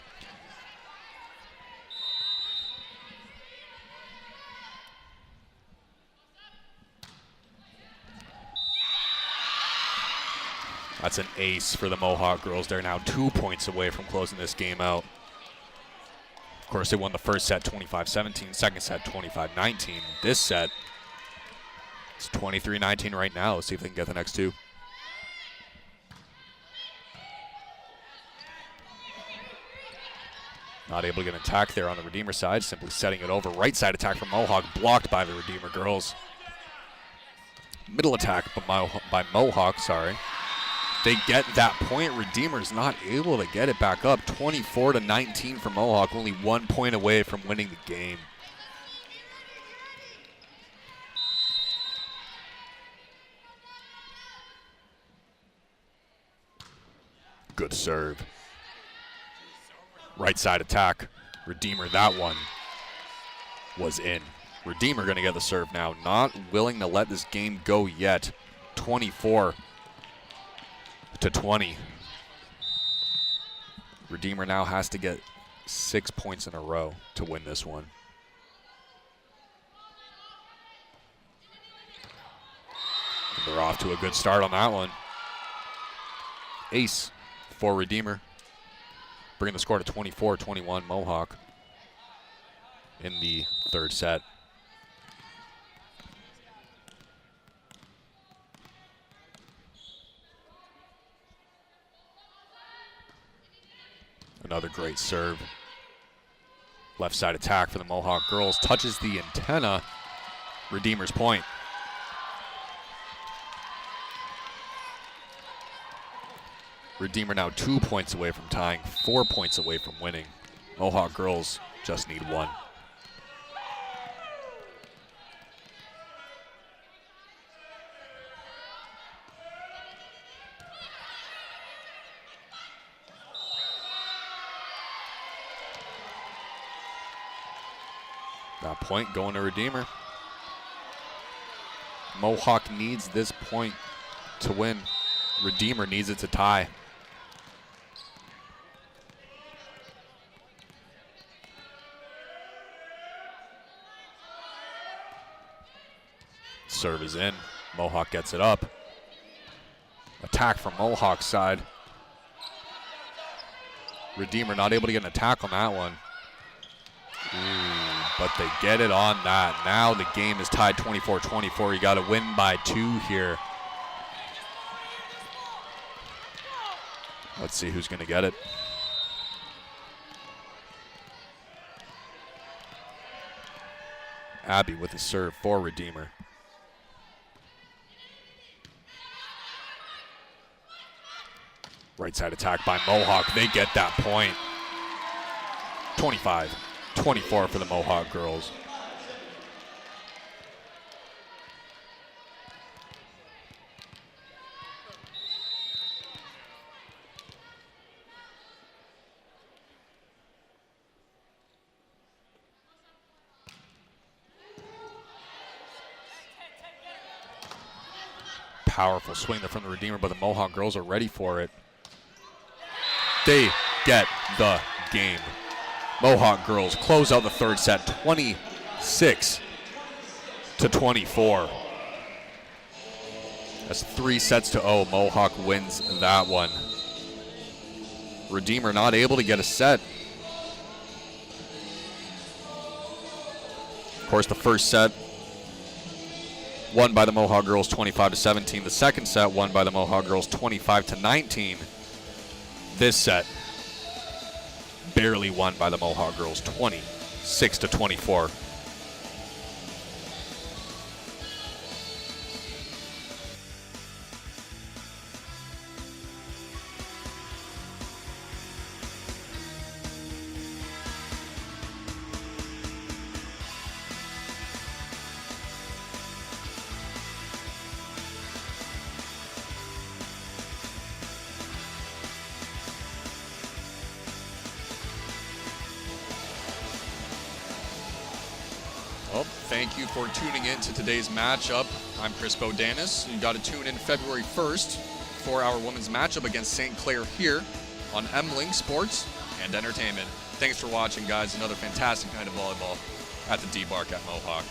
That's an ace for the Mohawk girls. They're now 2 points away from closing this game out. Of course, they won the first set 25-17, second set 25-19. This set, it's 23-19 right now. Let's see if they can get the next 2. Not able to get an attack there on the Redeemer side, simply setting it over. Right side attack from Mohawk, blocked by the Redeemer girls. Middle attack by Mohawk, sorry. They get that point. Redeemer's not able to get it back up. 24-19 for Mohawk, only 1 point away from winning the game. Good serve. Right side attack. Redeemer, that one was in. Redeemer going to get the serve now. Not willing to let this game go yet. 24-20. Redeemer now has to get 6 points in a row to win this one. And they're off to a good start on that one. Ace for Redeemer. Bringing the score to 24-21 Mohawk in the third set. Another great serve. Left side attack for the Mohawk girls. Touches the antenna. Redeemer's point. Redeemer now 2 points away from tying, 4 points away from winning. Mohawk girls just need 1. That point going to Redeemer. Mohawk needs this point to win. Redeemer needs it to tie. Serve is in. Mohawk gets it up. Attack from Mohawk's side. Redeemer not able to get an attack on that one. Ooh, but they get it on that. Now the game is tied 24-24. You got to win by 2 here. Let's see who's going to get it. Abby with a serve for Redeemer. Right side attack by Mohawk. They get that point. 25-24 for the Mohawk girls. powerful swing there from the Redeemer, but the Mohawk girls are ready for it. They get the game. Mohawk girls close out the third set 26-24. That's 3-0. Mohawk wins that one. Redeemer not able to get a set. Of course, the first set won by the Mohawk girls 25-17. The second set won by the Mohawk girls 25-19. This set barely won by the Mohawk girls 26-24. Well, thank you for tuning in to today's matchup. I'm Chris Bodanis. You got to tune in February 1st for our women's matchup against St. Clair here on M-Link Sports and Entertainment. Thanks for watching, guys. Another fantastic night of volleyball at the D-Bark at Mohawk.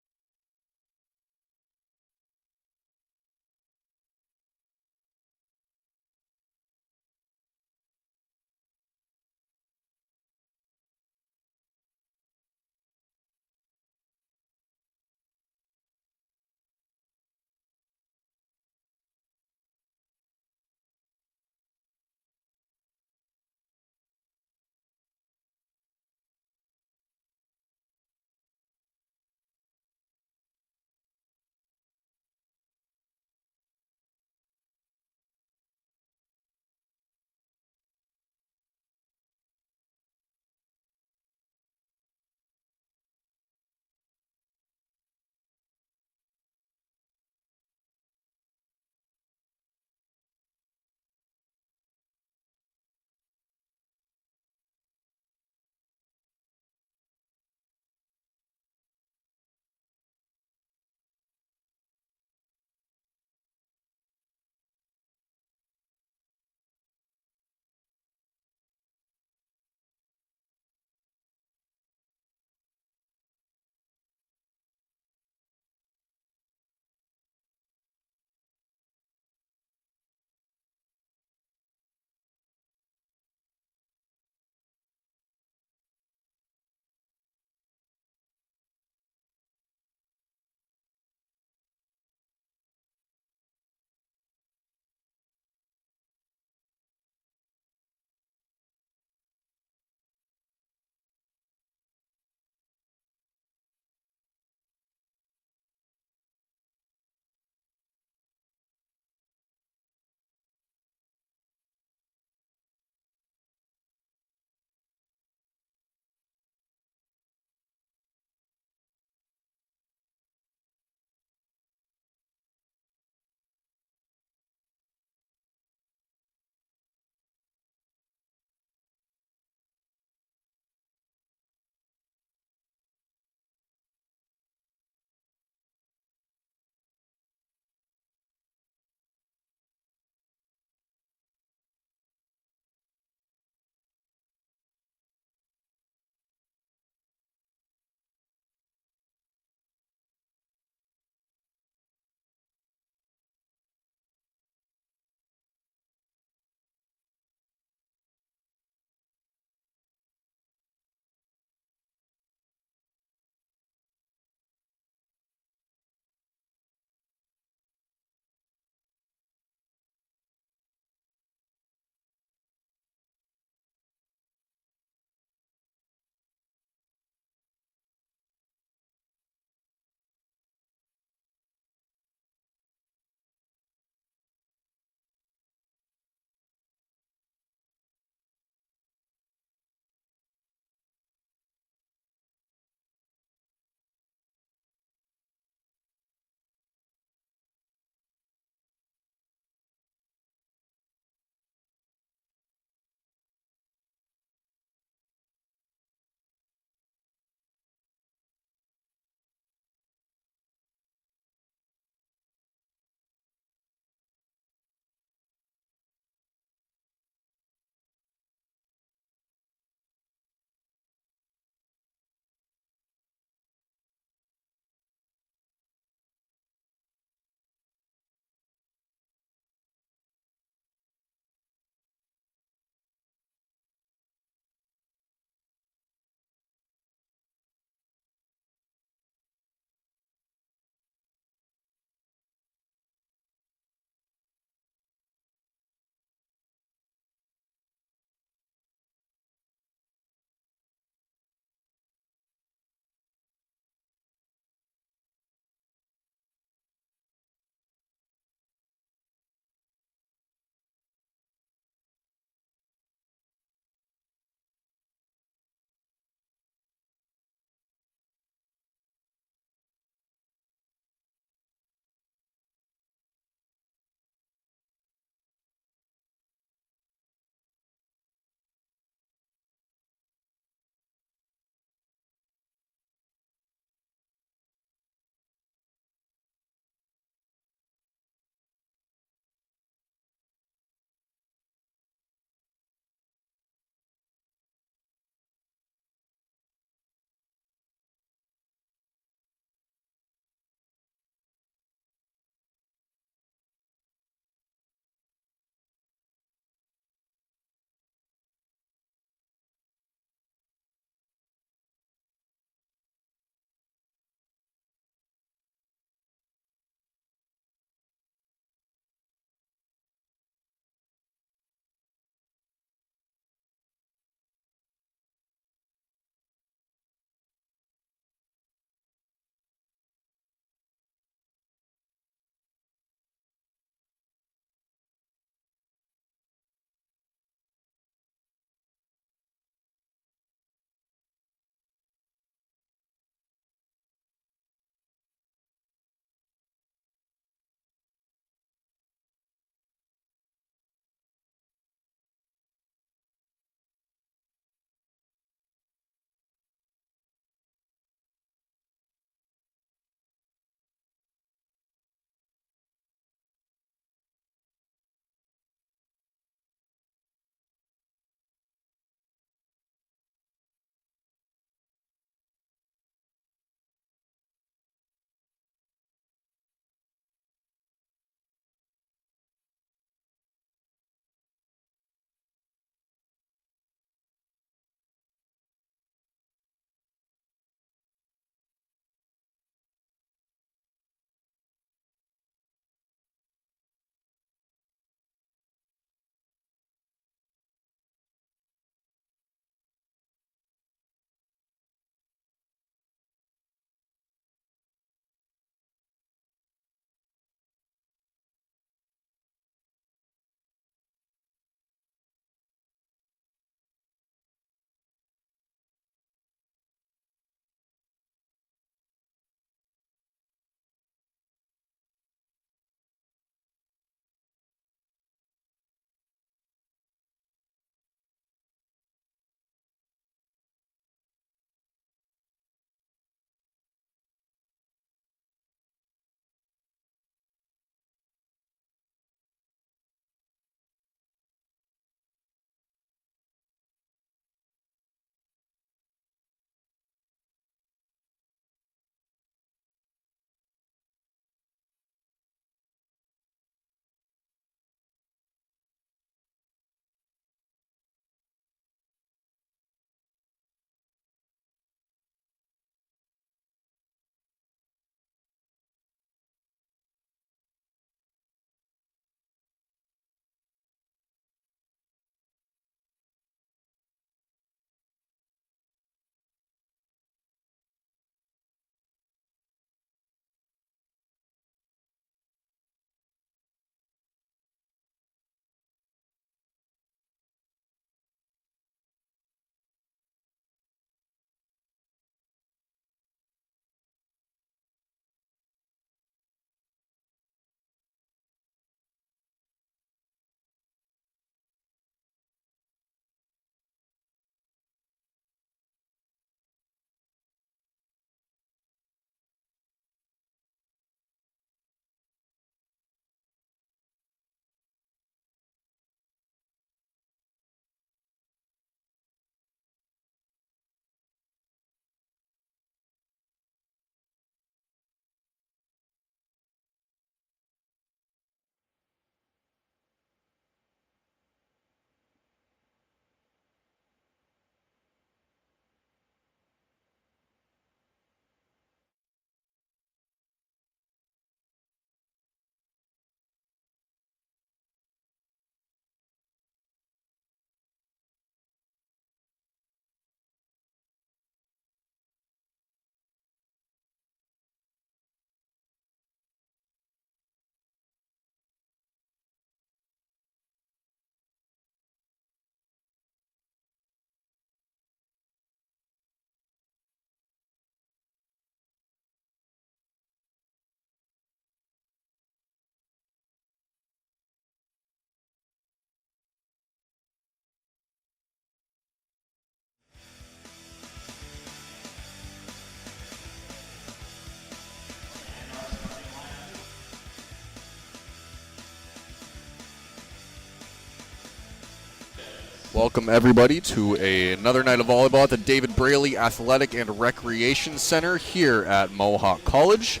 Welcome everybody to another night of volleyball at the David Braley Athletic and Recreation Center here at Mohawk College.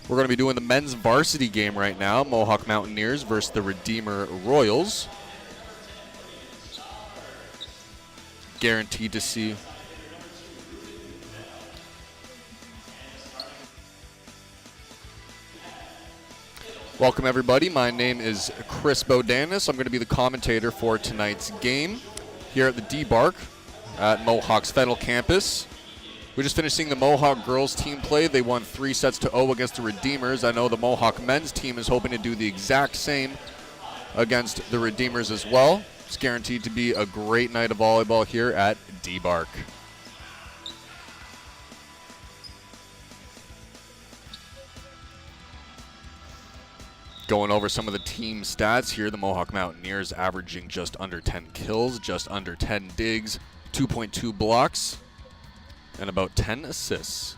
We're going to be doing the men's varsity game right now, Mohawk Mountaineers versus the Redeemer Royals. Guaranteed to see welcome everybody. My name is Chris Bodanis. I'm going to be the commentator for tonight's game here at the D-Bark at Mohawk's Fennel campus. We just finished seeing the Mohawk girls team play. They won 3-0 against the Redeemers. I know the Mohawk men's team is hoping to do the exact same against the Redeemers as well. It's guaranteed to be a great night of volleyball here at D-Bark. Going over some of the team stats here, the Mohawk Mountaineers averaging just under 10 kills, just under 10 digs, 2.2 blocks, and about 10 assists.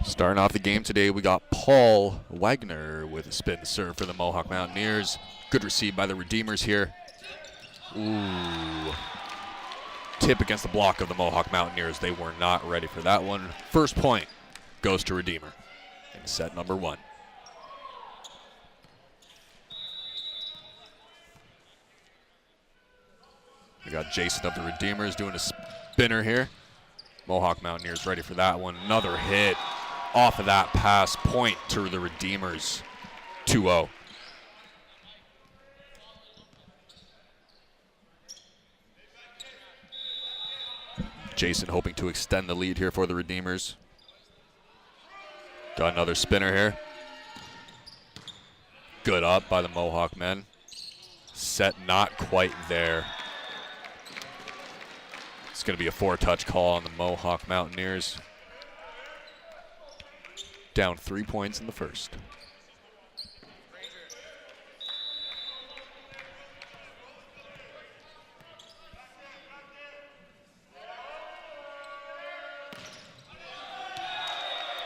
Starting off the game today, we got Paul Wagner with a spin serve for the Mohawk Mountaineers. Good receive by the Redeemers here. Ooh. Tip against the block of the Mohawk Mountaineers. They were not ready for that one. First point goes to Redeemer in set number 1. We got Jason of the Redeemers doing a spinner here. Mohawk Mountaineers ready for that one. Another hit off of that pass, point to the Redeemers, 2-0. Jason hoping to extend the lead here for the Redeemers. Got another spinner here. Good up by the Mohawk men. Set not quite there. It's going to be a 4-touch call on the Mohawk Mountaineers. Down 3 points in the first.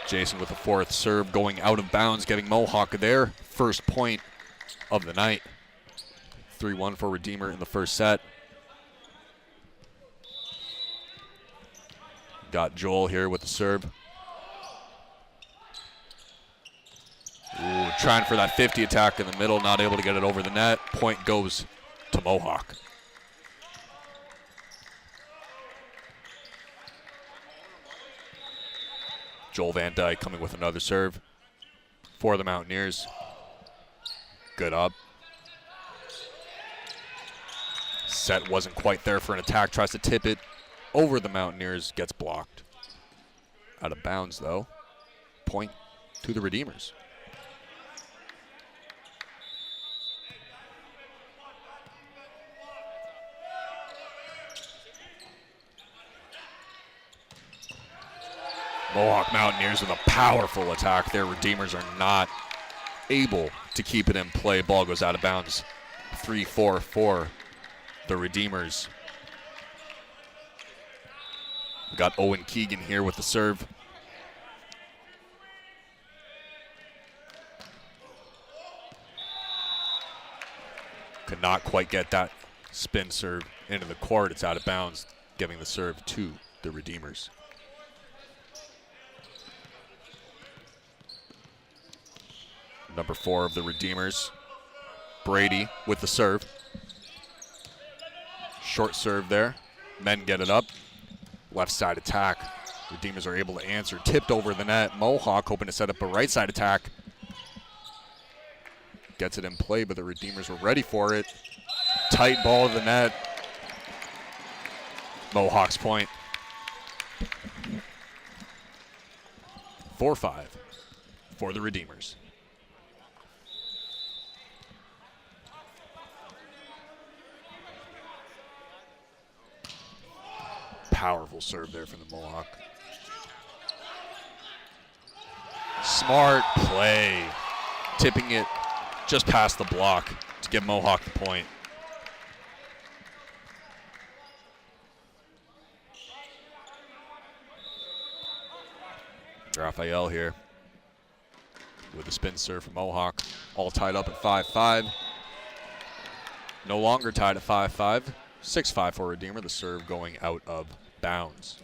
Jason with the 4th serve going out of bounds, getting Mohawk their first point of the night. 3-1 for Redeemer in the first set. Got Joel here with the serve. Ooh, trying for that 50 attack in the middle, not able to get it over the net. Point goes to Mohawk. Joel Van Dyke coming with another serve for the Mountaineers. Good up. Set wasn't quite there for an attack, tries to tip it over the Mountaineers, gets blocked. Out of bounds though. Point to the Redeemers. Mohawk Mountaineers with a powerful attack there. Redeemers are not able to keep it in play. Ball goes out of bounds. 3-4 for the Redeemers. We got Owen Keegan here with the serve. Could not quite get that spin serve into the court. It's out of bounds, giving the serve to the Redeemers. Number 4 of the Redeemers, Brady with the serve. Short serve there. Men get it up. Left side attack. Redeemers are able to answer. Tipped over the net. Mohawk hoping to set up a right side attack. Gets it in play, but the Redeemers were ready for it. Tight ball to the net. Mohawk's point. 4-5 for the Redeemers. Powerful serve there from the Mohawk. Smart play. Tipping it just past the block to give Mohawk the point. Raphael here with a spin serve from Mohawk. All tied up at 5-5. No longer tied at 5-5. 6-5 for Redeemer. The serve going out of bounds.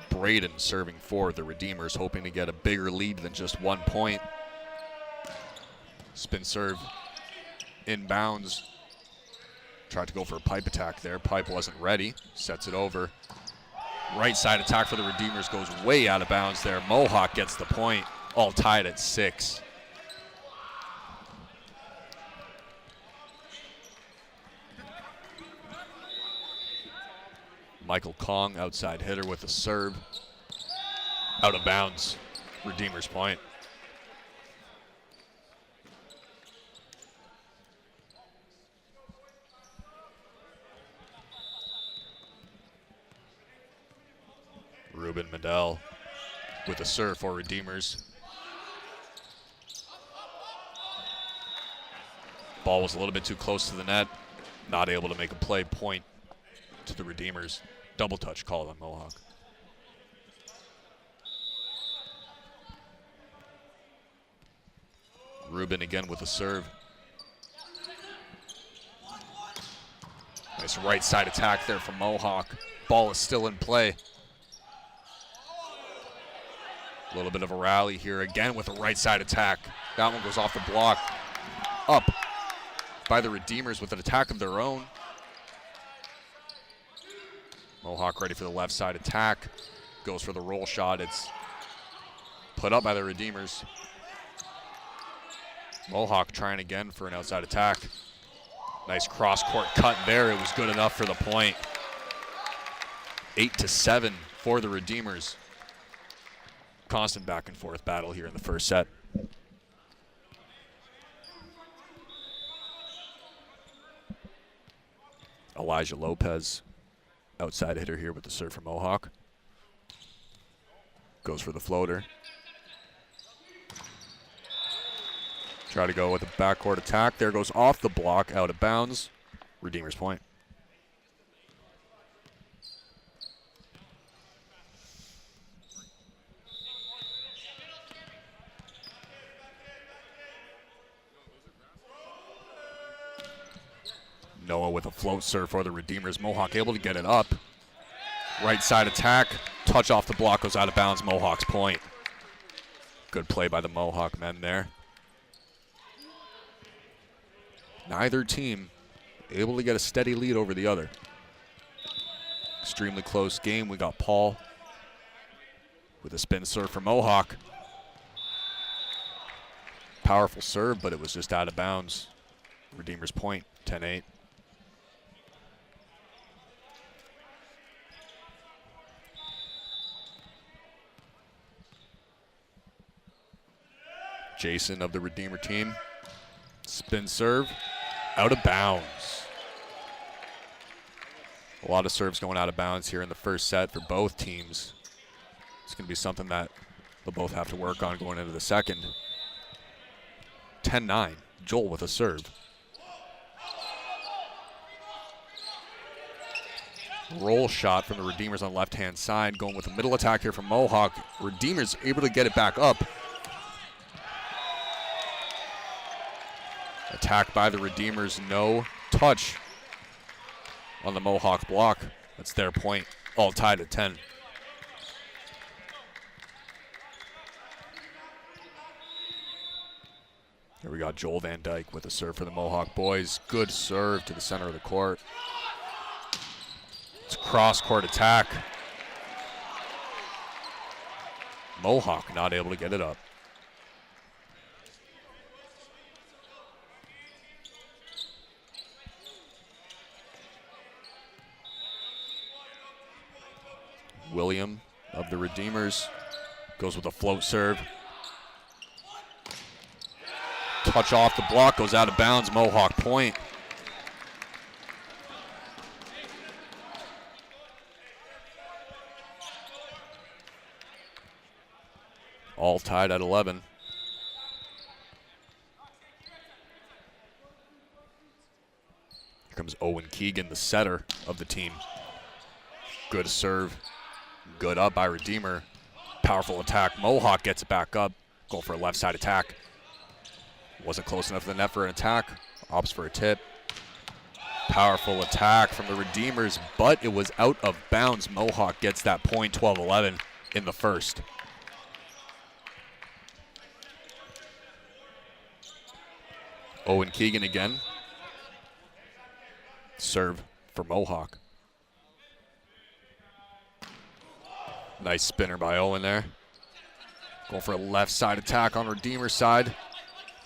Braden serving for the Redeemers, hoping to get a bigger lead than just 1 point. Spin serve inbounds. Tried to go for a pipe attack there. Pipe wasn't ready. Sets it over. Right side attack for the Redeemers goes way out of bounds there. Mohawk gets the point. All tied at 6. Michael Kong, outside hitter with a serve. Out of bounds. Redeemers point. Ruben Medell with a serve for Redeemers. Ball was a little bit too close to the net. Not able to make a play. Point to the Redeemers. Double touch call on Mohawk. Ruben again with a serve. Nice right side attack there from Mohawk. Ball is still in play. A little bit of a rally here again with a right side attack. That one goes off the block. Up by the Redeemers with an attack of their own. Mohawk ready for the left side attack. Goes for the roll shot. It's put up by the Redeemers. Mohawk trying again for an outside attack. Nice cross-court cut there. It was good enough for the point. 8-7 for the Redeemers. Constant back and forth battle here in the first set. Elijah Lopez, outside hitter here with the serve from Mohawk. Goes for the floater. Try to go with a backcourt attack. There goes off the block, out of bounds. Redeemers point. Noah with a float serve for the Redeemers. Mohawk able to get it up. Right side attack. Touch off the block, goes out of bounds. Mohawk's point. Good play by the Mohawk men there. Neither team able to get a steady lead over the other. Extremely close game. We got Paul with a spin serve for Mohawk. Powerful serve, but it was just out of bounds. Redeemers point, 10-8. Jason of the Redeemer team. Spin serve, out of bounds. A lot of serves going out of bounds here in the first set for both teams. It's going to be something that they'll both have to work on going into the second. 10-9, Joel with a serve. Roll shot from the Redeemers on the left-hand side, going with a middle attack here from Mohawk. Redeemers able to get it back up. Attack by the Redeemers, no touch on the Mohawk block. That's their point, all tied at 10. Here we got Joel Van Dyke with a serve for the Mohawk boys. Good serve to the center of the court. It's a cross-court attack. Mohawk not able to get it up. William of the Redeemers goes with a float serve. Touch off the block, goes out of bounds. Mohawk point. All tied at 11. Here comes Owen Keegan, the setter of the team. Good serve. Good up by Redeemer. Powerful attack. Mohawk gets it back up. Go for a left side attack. Wasn't close enough to the net for an attack. Opts for a tip. Powerful attack from the Redeemers, but it was out of bounds. Mohawk gets that point, 12-11 in the first. Owen Keegan again. Serve for Mohawk. Nice spinner by Owen there. Going for a left side attack on Redeemer's side.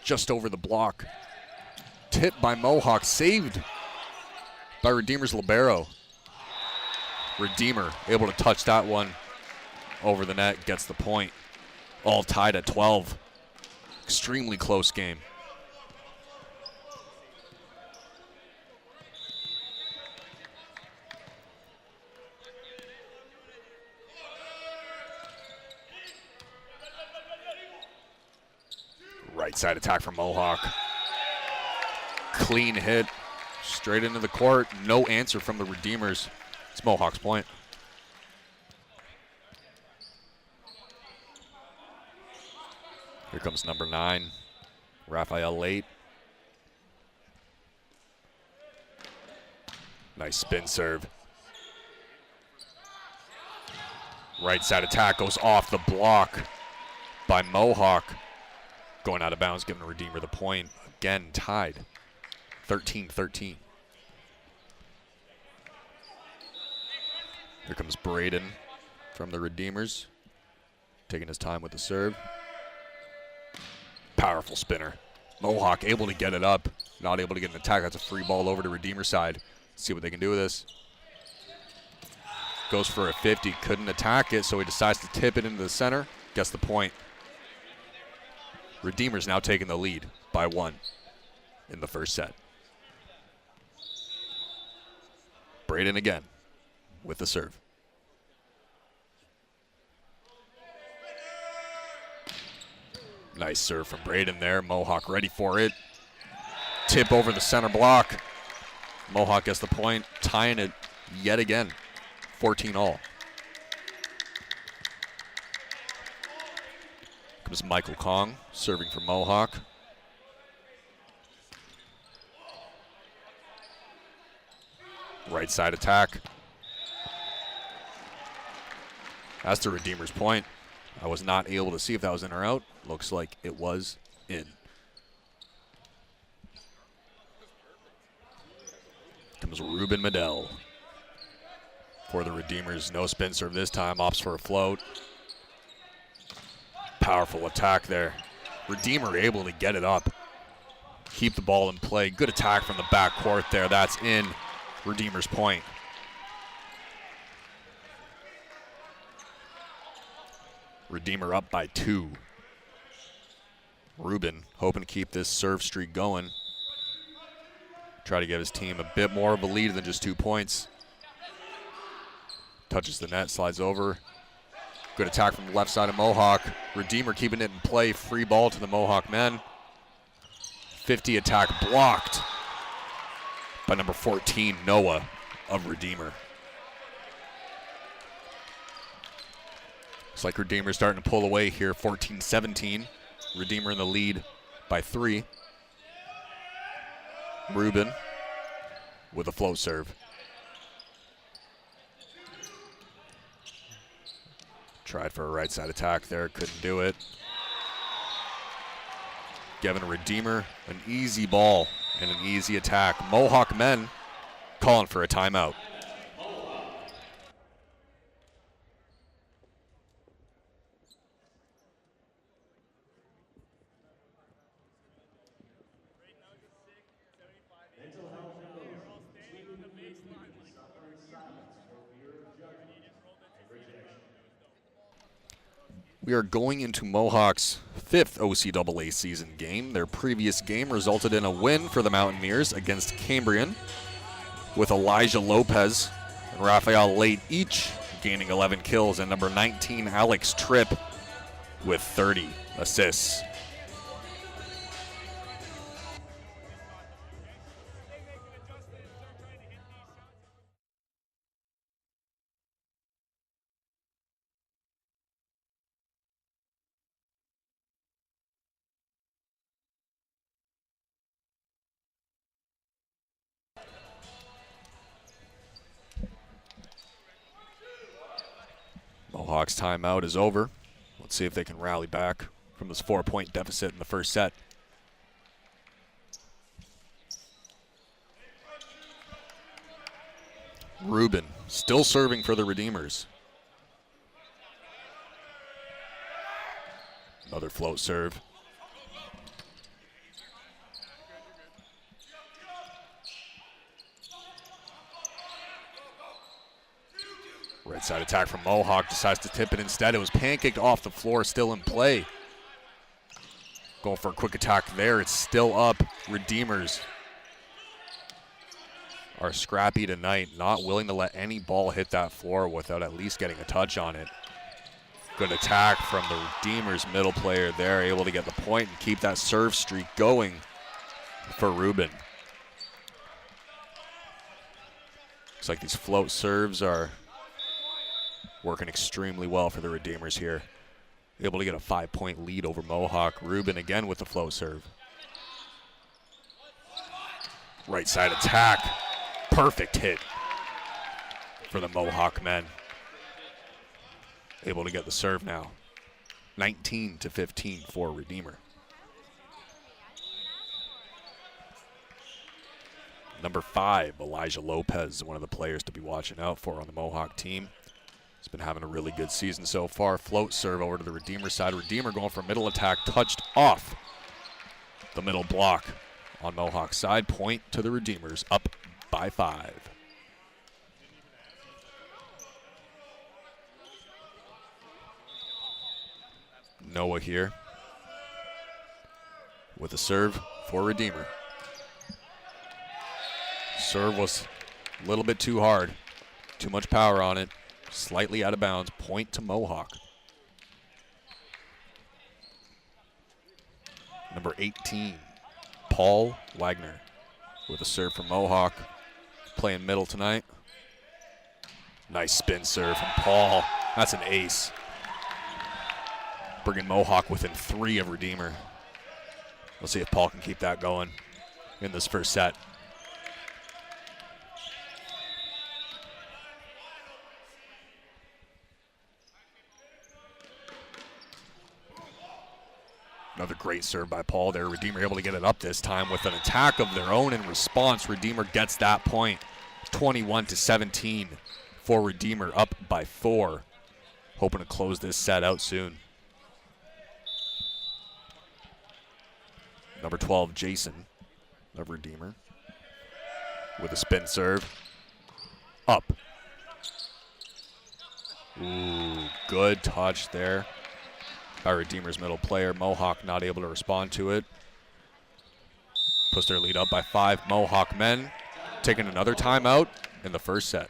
Just over the block. Tipped by Mohawk, saved by Redeemer's libero. Redeemer able to touch that one over the net, gets the point. All tied at 12. Extremely close game. Right side attack from Mohawk. Clean hit, straight into the court. No answer from the Redeemers. It's Mohawk's point. Here comes number 9, Raphael Late. Nice spin serve. Right side attack goes off the block by Mohawk. Going out of bounds, giving the Redeemer the point. Again, tied. 13-13. Here comes Braden from the Redeemers. Taking his time with the serve. Powerful spinner. Mohawk able to get it up. Not able to get an attack. That's a free ball over to Redeemer side. Let's see what they can do with this. Goes for a 50. Couldn't attack it, so he decides to tip it into the center. Gets the point. Redeemer's now taking the lead by 1 in the first set. Braden again with the serve. Nice serve from Braden there. Mohawk ready for it. Tip over the center block. Mohawk gets the point, tying it yet again. 14-all. Comes Michael Kong, serving for Mohawk. Right side attack. That's the Redeemer's point. I was not able to see if that was in or out. Looks like it was in. Comes Ruben Medell for the Redeemers. No spin serve this time, opts for a float. Powerful attack there. Redeemer able to get it up. Keep the ball in play. Good attack from the back court there. That's in. Redeemer's point. Redeemer up by 2. Ruben hoping to keep this serve streak going. Try to give his team a bit more of a lead than just 2 points. Touches the net, slides over. Good attack from the left side of Mohawk. Redeemer keeping it in play. Free ball to the Mohawk men. 50 attack blocked by number 14, Noah of Redeemer. Looks like Redeemer starting to pull away here, 14-17. Redeemer in the lead by 3. Ruben with a float serve. Tried for a right side attack there, couldn't do it. Giving Redeemer an easy ball and an easy attack. Mohawk men calling for a timeout. We are going into Mohawk's 5th OCAA season game. Their previous game resulted in a win for the Mountaineers against Cambrian, with Elijah Lopez and Raphael Late each gaining 11 kills, and number 19, Alex Tripp, with 30 assists. Mohawk's timeout is over. Let's see if they can rally back from this 4-point deficit in the first set. Rubin still serving for the Redeemers. Another float serve. Right side attack from Mohawk, decides to tip it instead. It was pancaked off the floor, still in play. Going for a quick attack there. It's still up. Redeemers are scrappy tonight, not willing to let any ball hit that floor without at least getting a touch on it. Good attack from the Redeemers middle player there, able to get the point and keep that serve streak going for Rubin. Looks like these float serves are working extremely well for the Redeemers here. Able to get a 5-point lead over Mohawk. Rubin again with the float serve. Right side attack. Perfect hit for the Mohawk men. Able to get the serve now. 19-15 for Redeemer. Number 5, Elijah Lopez, one of the players to be watching out for on the Mohawk team. He's been having a really good season so far. Float serve over to the Redeemer side. Redeemer going for a middle attack, touched off the middle block on Mohawk side. Point to the Redeemers, up by 5. Noah here with a serve for Redeemer. Serve was a little bit too hard. Too much power on it. Slightly out of bounds. Point to Mohawk. Number 18, Paul Wagner with a serve from Mohawk. Playing middle tonight. Nice spin serve from Paul. That's an ace. Bringing Mohawk within 3 of Redeemer. We'll see if Paul can keep that going in this first set. Another great serve by Paul there. Redeemer able to get it up this time with an attack of their own in response. Redeemer gets that point. 21-17 for Redeemer, up by 4. Hoping to close this set out soon. Number 12, Jason of Redeemer with a spin serve. Up. Ooh, good touch there by Redeemer's middle player. Mohawk not able to respond to it. Puts their lead up by 5. Mohawk men taking another timeout in the first set.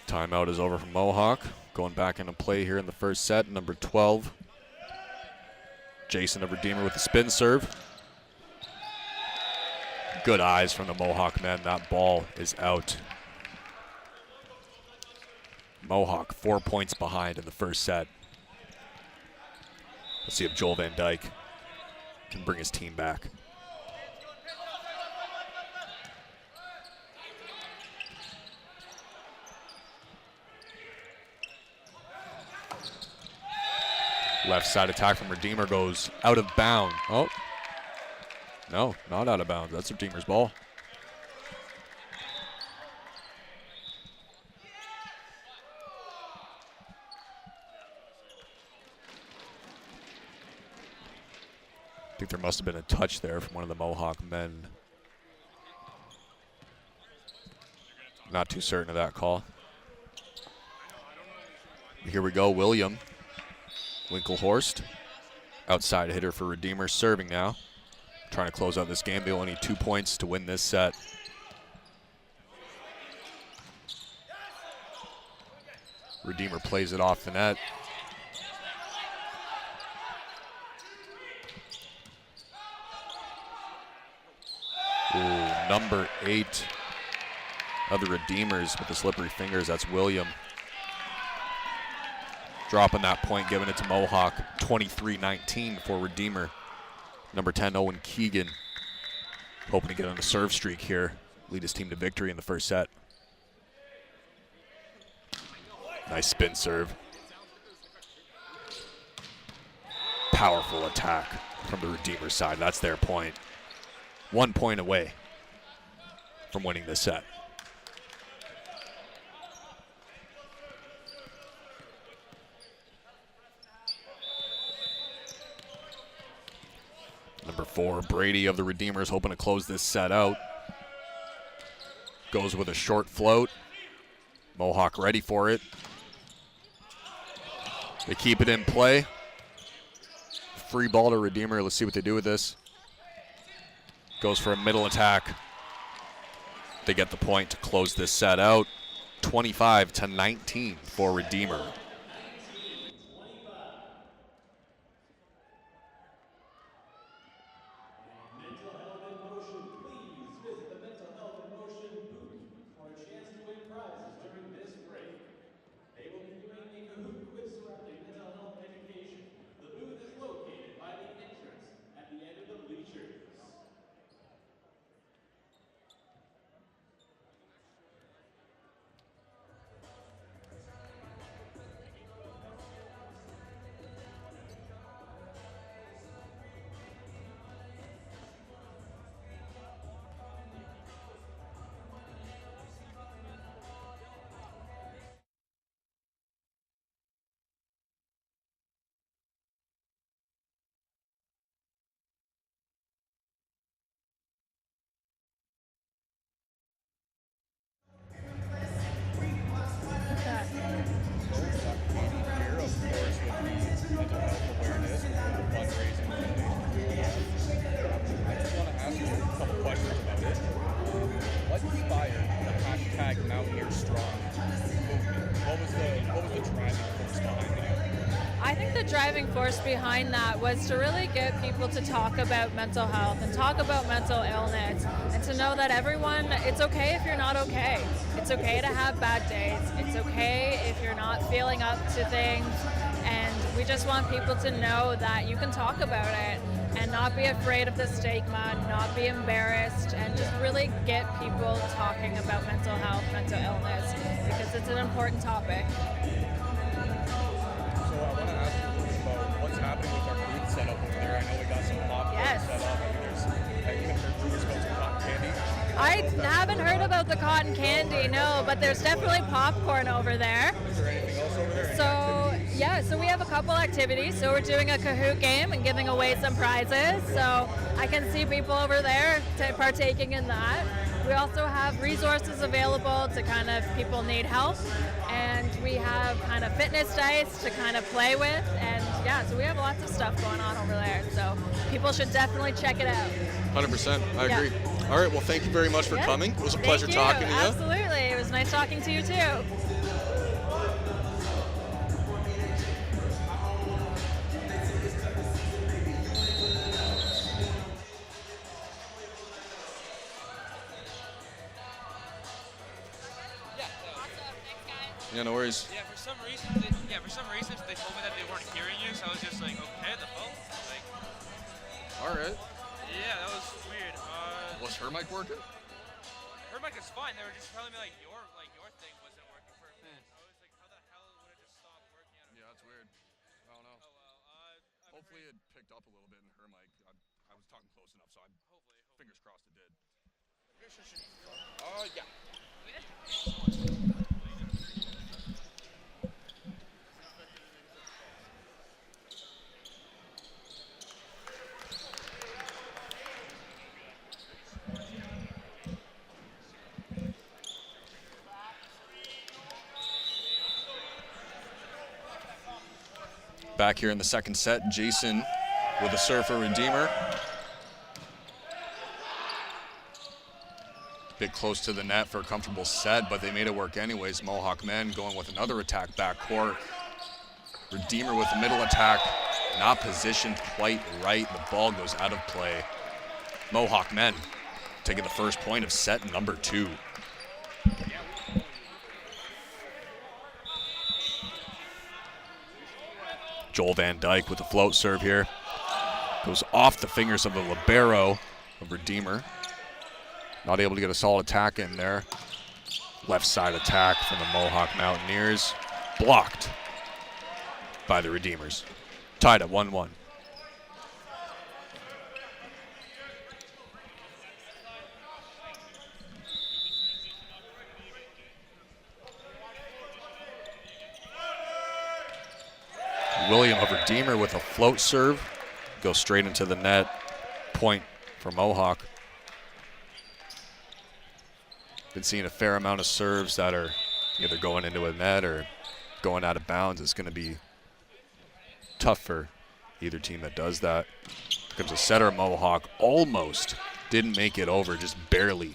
Timeout is over from Mohawk. Going back into play here in the first set. Number 12, Jason of Redeemer with the spin serve. Good eyes from the Mohawk men. That ball is out. Mohawk 4 points behind in the first set. Let's see if Joel Van Dyke can bring his team back. Left side attack from Redeemer goes out of bounds. Oh, no, not out of bounds. That's Redeemer's ball. I think there must have been a touch there from one of the Mohawk men. Not too certain of that call. Here we go, William. Winklehorst, outside hitter for Redeemer, serving now. Trying to close out this game. They only need 2 points to win this set. Redeemer plays it off the net. Ooh, number 8 of the Redeemers with the slippery fingers. That's William. Dropping that point, giving it to Mohawk. 23-19 for Redeemer. Number 10, Owen Keegan, hoping to get on a serve streak here. Lead his team to victory in the first set. Nice spin serve. Powerful attack from the Redeemer side. That's their point. 1 point away from winning this set. Number 4, Brady of the Redeemers, hoping to close this set out. Goes with a short float. Mohawk ready for it. They keep it in play. Free ball to Redeemer. Let's see what they do with this. Goes for a middle attack. They get the point to close this set out. 25-19 for Redeemer. Driving force behind that was to really get people to talk about mental health and talk about mental illness, and to know that everyone, it's okay if you're not okay. It's okay to have bad days. It's okay if you're not feeling up to things, and we just want people to know that you can talk about it and not be afraid of the stigma, not be embarrassed, and just really get people talking about mental health, mental illness, because it's an important topic. Happening with our food setup over there. I know we got some popcorn set up. I even heard rumors about some cotton candy. I haven't heard about the cotton candy, no, but there's definitely popcorn over there. Is there anything else over there? So we have a couple activities. So we're doing a Kahoot game and giving away some prizes. So I can see people over there partaking in that. We also have resources available to kind of people need help. And we have kind of fitness dice to kind of play with. And yeah, so we have lots of stuff going on over there. So people should definitely check it out. 100%. I agree. All right. Well, thank you very much for coming. It was a pleasure talking to you. Absolutely. It was nice talking to you too. Yeah, no worries. Yeah, for some reason, they told me that they weren't hearing you, so I was just like, okay, the hell? Like, All right. yeah, that was weird. Was her mic working? Her mic is fine. They were just telling me like your thing wasn't working for a minute. I was like, how the hell would it just stop working? I don't know. Yeah, that's weird. I don't know. Oh well. Hopefully it picked up a little bit in her mic. I was talking close enough, so I'm fingers crossed it did. Yeah. Back here in the second set, Jason with a serve for Redeemer. Bit close to the net for a comfortable set, but they made it work anyways. Mohawk men going with another attack back court. Redeemer with the middle attack, not positioned quite right. The ball goes out of play. Mohawk men taking the first point of set number 2. Joel Van Dyke with the float serve here. Goes off the fingers of the libero of Redeemer. Not able to get a solid attack in there. Left side attack from the Mohawk Mountaineers. Blocked by the Redeemers. Tied at 1-1. William of Redeemer with a float serve. Goes straight into the net. Point for Mohawk. Been seeing a fair amount of serves that are either going into a net or going out of bounds. It's going to be tough for either team that does that. Here comes a setter. Mohawk almost didn't make it over, just barely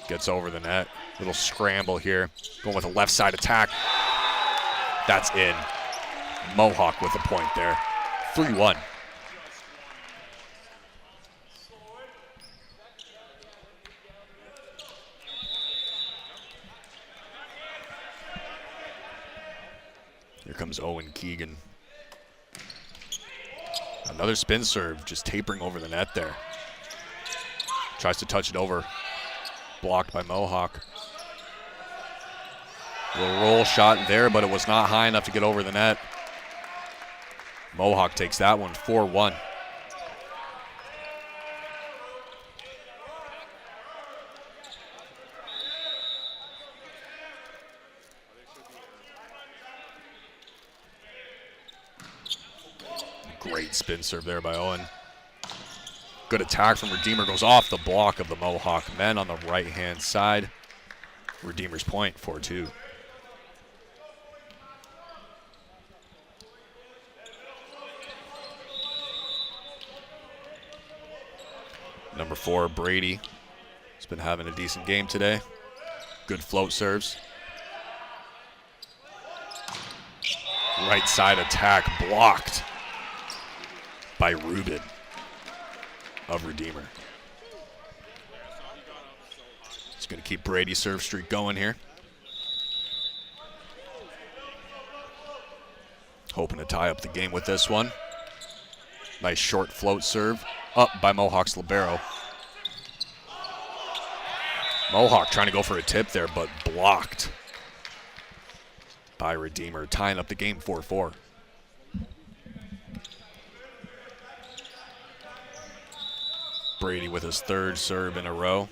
gets over the net. Little scramble here. Going with a left side attack. That's in. Mohawk with a point there. 3-1. Here comes Owen Keegan. Another spin serve, just tapering over the net there. Tries to touch it over. Blocked by Mohawk. A little roll shot there, but it was not high enough to get over the net. Mohawk takes that one, 4-1. Great spin serve there by Owen. Good attack from Redeemer, goes off the block of the Mohawk men on the right-hand side. Redeemer's point, 4-2. Number 4, Brady. He's been having a decent game today. Good float serves. Right side attack blocked by Rubin of Redeemer. He's going to keep Brady's serve streak going here. Hoping to tie up the game with this one. Nice short float serve. Up by Mohawk's libero. Mohawk trying to go for a tip there, but blocked by Redeemer, tying up the game 4-4. Brady with his third serve in a row.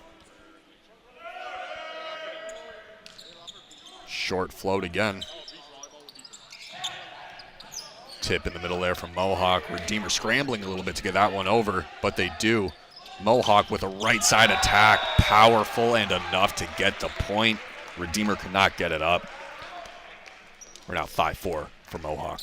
Short float again. Tip in the middle there from Mohawk. Redeemer scrambling a little bit to get that one over, but they do. Mohawk with a right side attack, powerful and enough to get the point. Redeemer could not get it up. We're now 5-4 for Mohawk.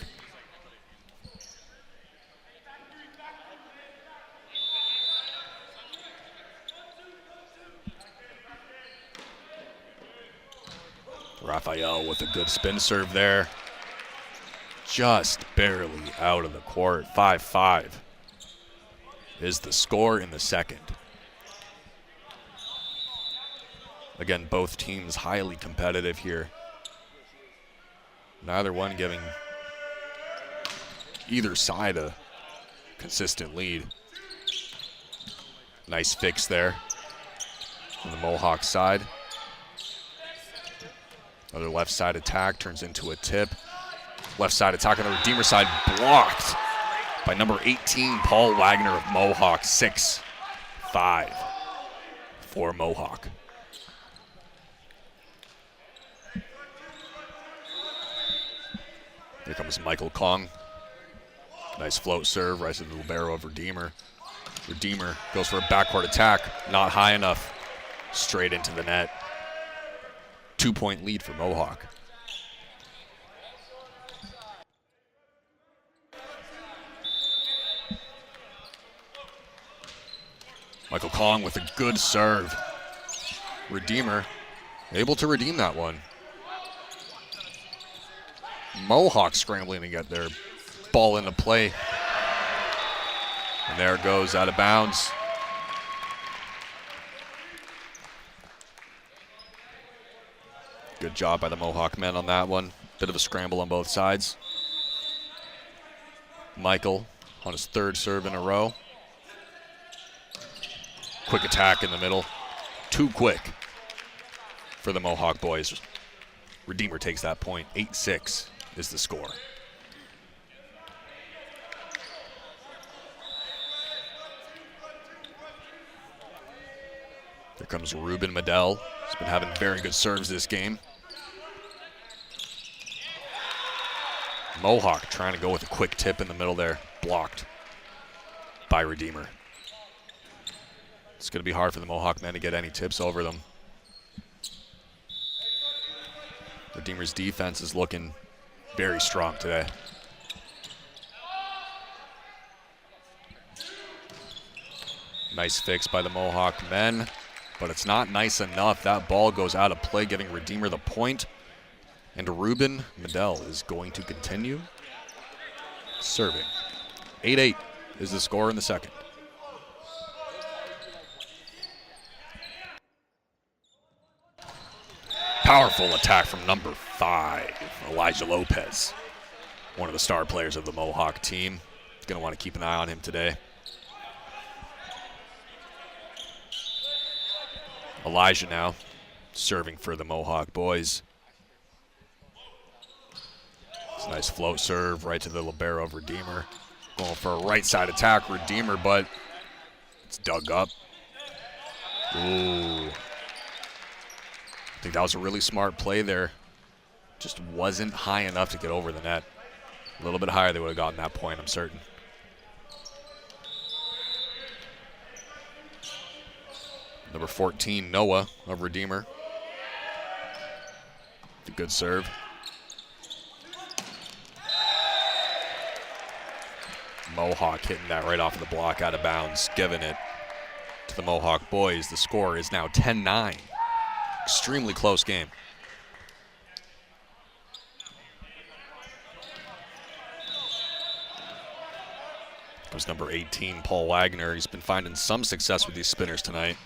Raphael with a good spin serve there. Just barely out of the court. 5-5 is the score in the second. Again, both teams highly competitive here. Neither one giving either side a consistent lead. Nice fix there on the Mohawk side. Another left side attack turns into a tip. Left side attack on the Redeemer side blocked by number 18, Paul Wagner of Mohawk. 6-5 for Mohawk. Here comes Michael Kong. Nice float serve, right to the libero of Redeemer. Redeemer goes for a backcourt attack, not high enough. Straight into the net. 2-point lead for Mohawk. Michael Kong with a good serve. Redeemer able to redeem that one. Mohawk scrambling to get their ball into play. And there it goes, out of bounds. Good job by the Mohawk men on that one. Bit of a scramble on both sides. Michael on his third serve in a row. Quick attack in the middle. Too quick for the Mohawk boys. Redeemer takes that point. 8-6 is the score. Here comes Ruben Medell. He's been having very good serves this game. Mohawk trying to go with a quick tip in the middle there. Blocked by Redeemer. It's going to be hard for the Mohawk men to get any tips over them. Redeemer's defense is looking very strong today. Nice fix by the Mohawk men, but it's not nice enough. That ball goes out of play, giving Redeemer the point. And Ruben Medell is going to continue serving. 8-8 is the score in the second. Powerful attack from number 5, Elijah Lopez. One of the star players of the Mohawk team. Going to want to keep an eye on him today. Elijah now serving for the Mohawk boys. It's a nice float serve right to the libero of Redeemer. Going for a right side attack, Redeemer, but it's dug up. Ooh. I think that was a really smart play there. Just wasn't high enough to get over the net. A little bit higher, they would have gotten that point, I'm certain. Number 14, Noah of Redeemer. A good serve. Mohawk hitting that right off of the block out of bounds, giving it to the Mohawk boys. The score is now 10-9. Extremely close game. Comes number 18, Paul Wagner. He's been finding some success with these spinners tonight.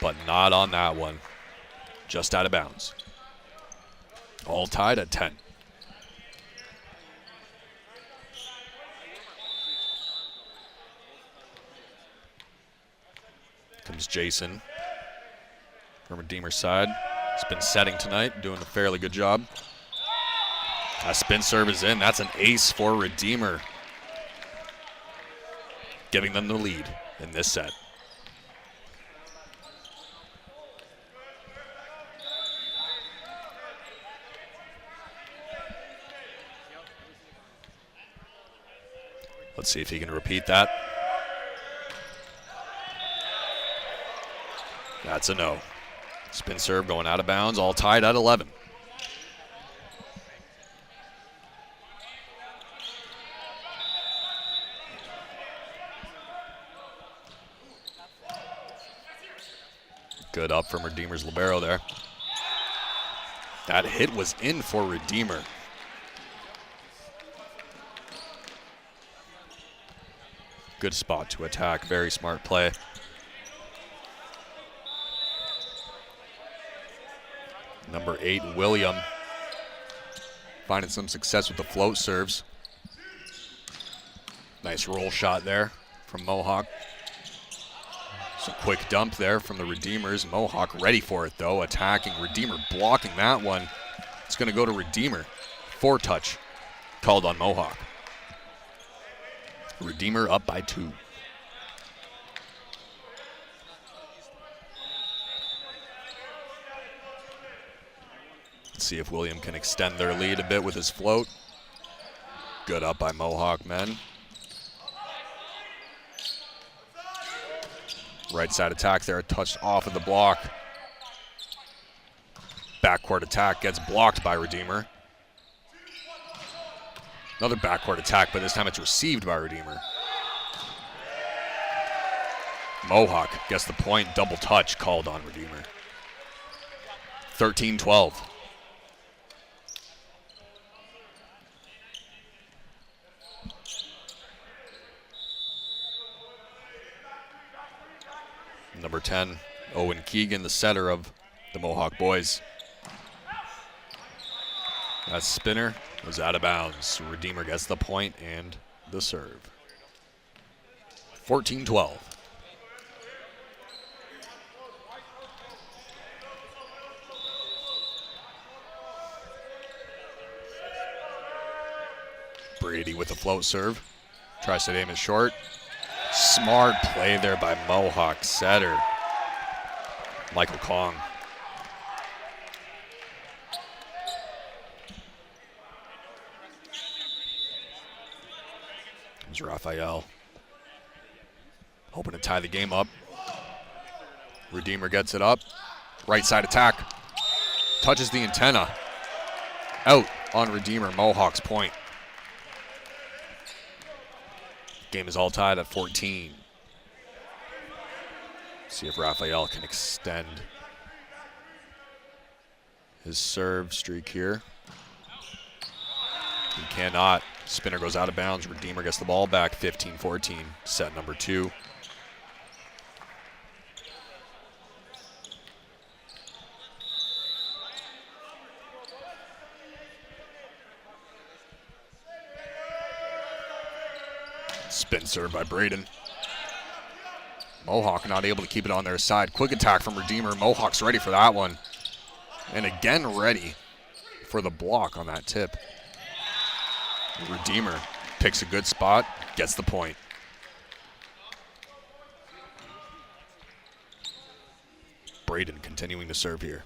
But not on that one. Just out of bounds. All tied at 10. Comes Jason from Redeemer's side. He's been setting tonight, doing a fairly good job. That spin serve is in. That's an ace for Redeemer, giving them the lead in this set. Let's see if he can repeat that. That's a no. Spin serve going out of bounds, all tied at 11. Good up from Redeemer's libero there. That hit was in for Redeemer. Good spot to attack, very smart play. Number 8, William, finding some success with the float serves. Nice roll shot there from Mohawk. Some quick dump there from the Redeemers. Mohawk ready for it though, attacking. Redeemer blocking that one. It's gonna go to Redeemer. Foretouch called on Mohawk. Redeemer up by 2. Let's see if William can extend their lead a bit with his float. Good up by Mohawk men. Right side attack there, touched off of the block. Backcourt attack gets blocked by Redeemer. Another backcourt attack, but this time it's received by Redeemer. Mohawk gets the point, double touch called on Redeemer. 13-12. Number 10, Owen Keegan, the setter of the Mohawk boys. That spinner was out of bounds. Redeemer gets the point and the serve. 14-12. Brady with the float serve. Tries to aim it short. Smart play there by Mohawk setter Michael Kong. Here's Raphael. Hoping to tie the game up. Redeemer gets it up. Right side attack. Touches the antenna. Out on Redeemer. Mohawk's point. Game is all tied at 14. See if Raphael can extend his serve streak here. He cannot. Spinner goes out of bounds. Redeemer gets the ball back. 15-14. Set number 2. Spin serve by Braden. Mohawk not able to keep it on their side. Quick attack from Redeemer. Mohawk's ready for that one. And again ready for the block on that tip. Redeemer picks a good spot, gets the point. Braden continuing to serve here.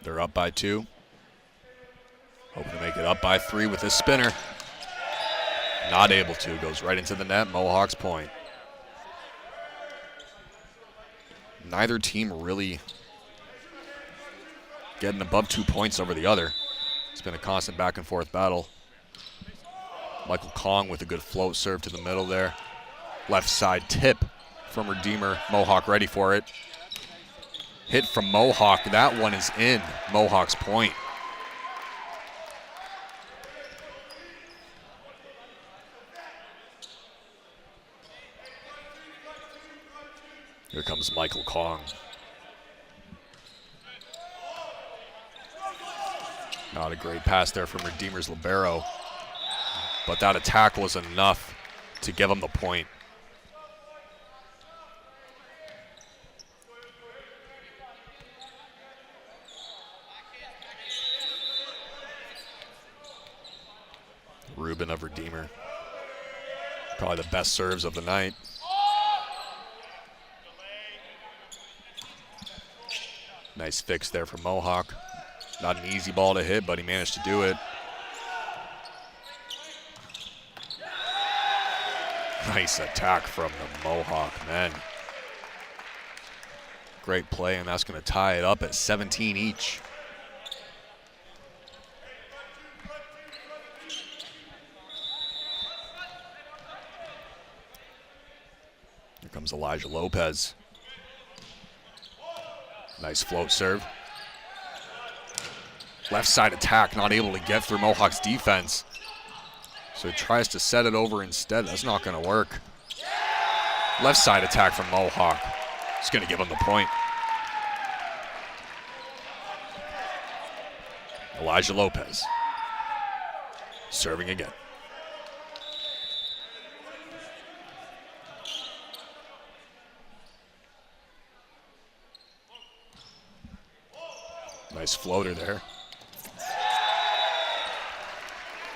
They're up by 2. Hoping to make it up by 3 with this spinner. Not able to. Goes right into the net. Mohawk's point. Neither team really getting above 2 points over the other. It's been a constant back and forth battle. Michael Kong with a good float serve to the middle there. Left side tip from Redeemer. Mohawk ready for it. Hit from Mohawk. That one is in. Mohawk's point. Here comes Michael Kong. Not a great pass there from Redeemer's libero, but that attack was enough to give him the point. Ruben of Redeemer. Probably the best serves of the night. Nice fix there from Mohawk. Not an easy ball to hit, but he managed to do it. Nice attack from the Mohawk men. Great play, and that's going to tie it up at 17 each. Here comes Elijah Lopez. Nice float serve. Left side attack, not able to get through Mohawk's defense. So he tries to set it over instead. That's not going to work. Left side attack from Mohawk. It's going to give him the point. Elijah Lopez serving again. Nice floater there.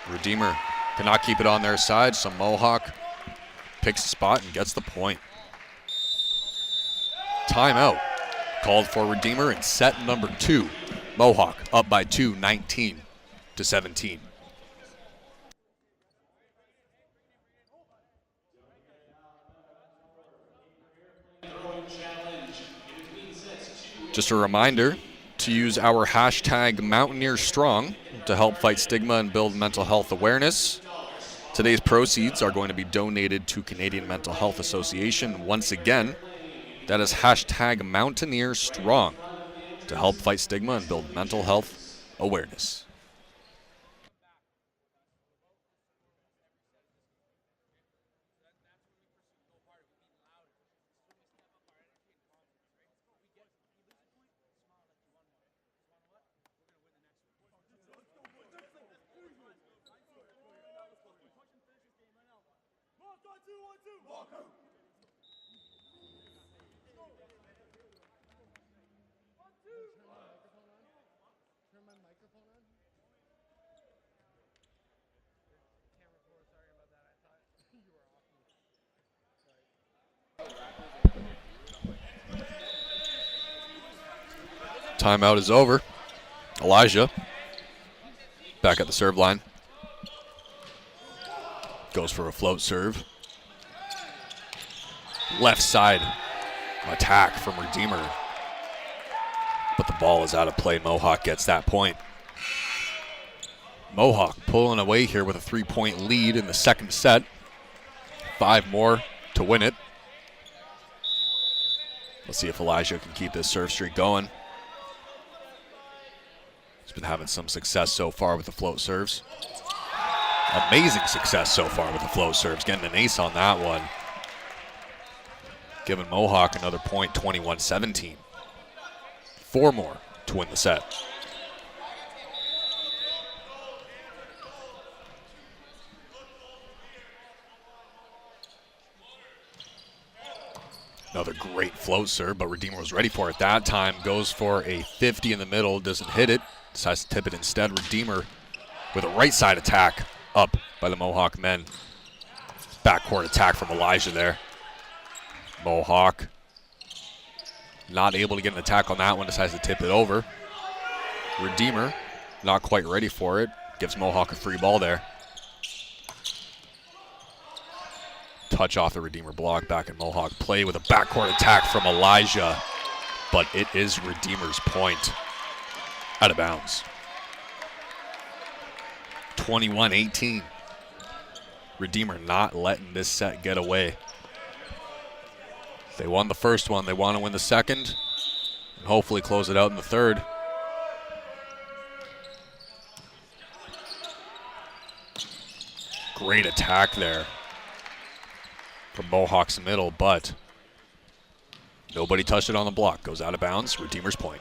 Redeemer cannot keep it on their side, so Mohawk picks the spot and gets the point. Timeout called for Redeemer in set number 2. Mohawk up by 2, 19-17. Just a reminder to use our hashtag #MountaineerStrong to help fight stigma and build mental health awareness. Today's proceeds are going to be donated to Canadian Mental Health Association. Once again, that is hashtag #MountaineerStrong to help fight stigma and build mental health awareness. Timeout is over. Elijah back at the serve line. Goes for a float serve. Left side attack from Redeemer. But the ball is out of play. Mohawk gets that point. Mohawk pulling away here with a 3-point lead in the second set. 5 more to win it. Let's see if Elijah can keep this serve streak going. He's been having some success so far with the float serves. Amazing success so far with the float serves. Getting an ace on that one. Giving Mohawk another point, 21-17. 4 more to win the set. Another great float serve, but Redeemer was ready for it that time. Goes for a 50 in the middle, doesn't hit it. Decides to tip it instead. Redeemer with a right side attack up by the Mohawk men. Backcourt attack from Elijah there. Mohawk not able to get an attack on that one, decides to tip it over. Redeemer not quite ready for it. Gives Mohawk a free ball there. Touch off the Redeemer block, back in Mohawk play with a backcourt attack from Elijah. But it is Redeemer's point. Out of bounds. 21-18. Redeemer not letting this set get away. They won the first one. They want to win the second and hopefully close it out in the third. Great attack there from Mohawk's middle, but nobody touched it on the block. Goes out of bounds. Redeemer's point.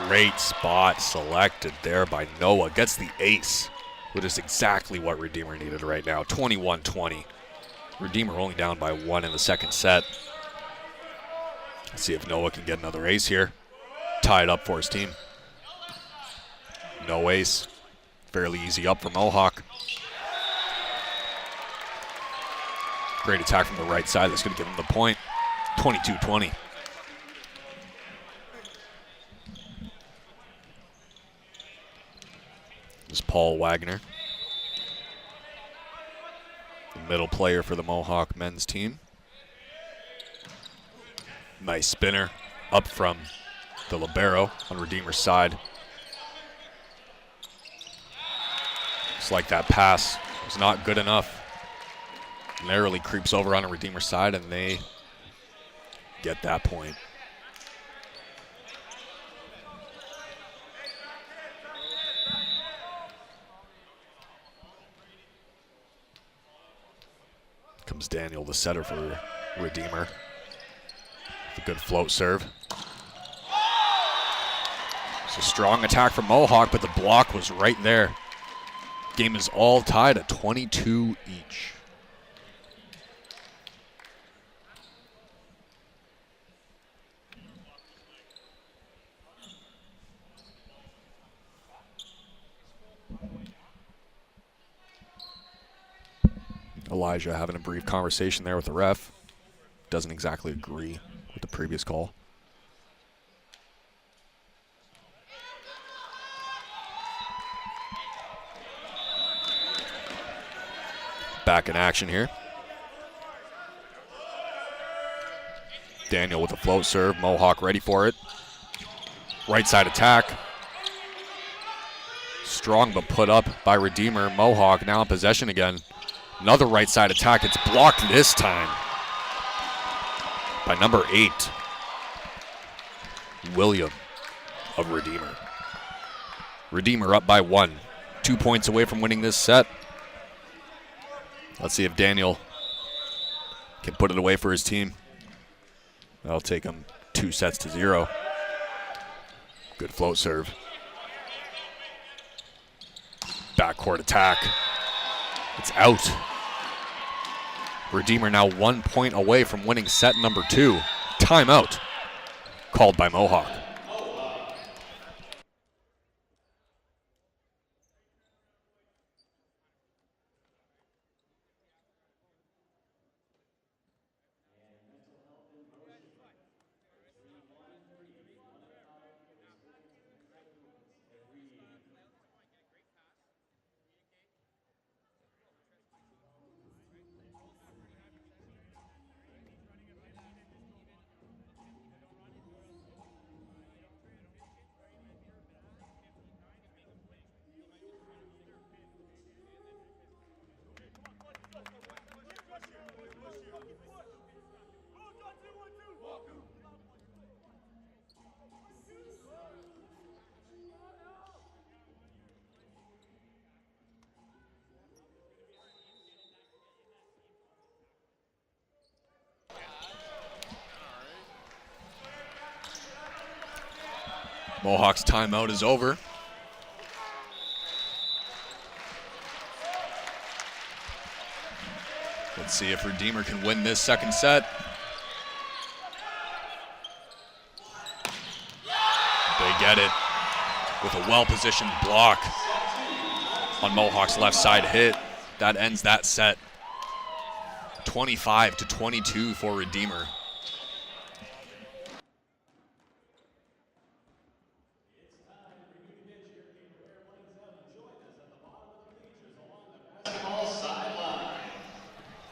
Great spot selected there by Noah. Gets the ace, which is exactly what Redeemer needed right now. 21-20. Redeemer only down by 1 in the second set. Let's see if Noah can get another ace here. Tie it up for his team. No ace. Fairly easy up for Mohawk. Great attack from the right side. That's going to give him the point. 22-20. This is Paul Wagner, the middle player for the Mohawk men's team. Nice spinner up from the libero on Redeemer's side. Looks like that pass was not good enough. Narrowly creeps over on a Redeemer side, and they get that point. comes Daniel, the setter for Redeemer. A good float serve. It's a strong attack from Mohawk, but the block was right there. Game is all tied at 22 each. Elijah having a brief conversation there with the ref. Doesn't exactly agree with the previous call. Back in action here. Daniel with a float serve. Mohawk ready for it. Right side attack. Strong but put up by Redeemer. Mohawk now in possession again. Another right side attack. It's blocked this time by number 8, William of Redeemer. Redeemer up by 1. 2 points away from winning this set. Let's see if Daniel can put it away for his team. That'll take him 2-0. Good float serve. Backcourt attack. It's out. Redeemer now 1 point away from winning set number 2. Timeout called by Mohawk. Mohawk's timeout is over. Let's see if Redeemer can win this second set. They get it with a well-positioned block on Mohawk's left side hit. That ends that set. 25-22 for Redeemer.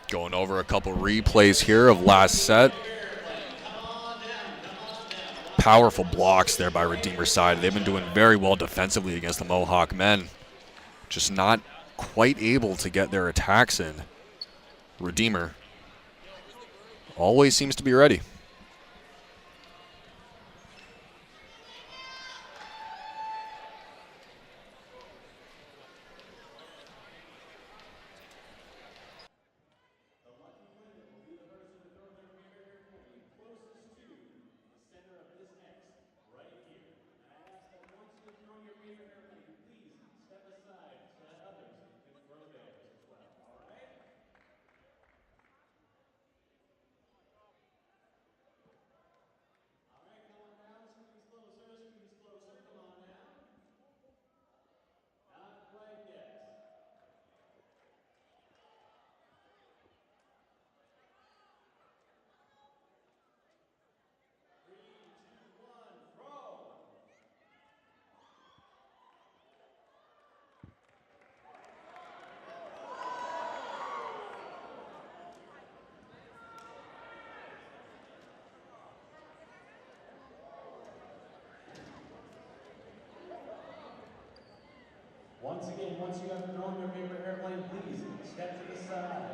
Going over a couple replays here of last set. Powerful blocks there by Redeemer's side. They've been doing very well defensively against the Mohawk men. Just not quite able to get their attacks in. Redeemer always seems to be ready. Once again, once you have thrown your favorite airplane, please step to the side.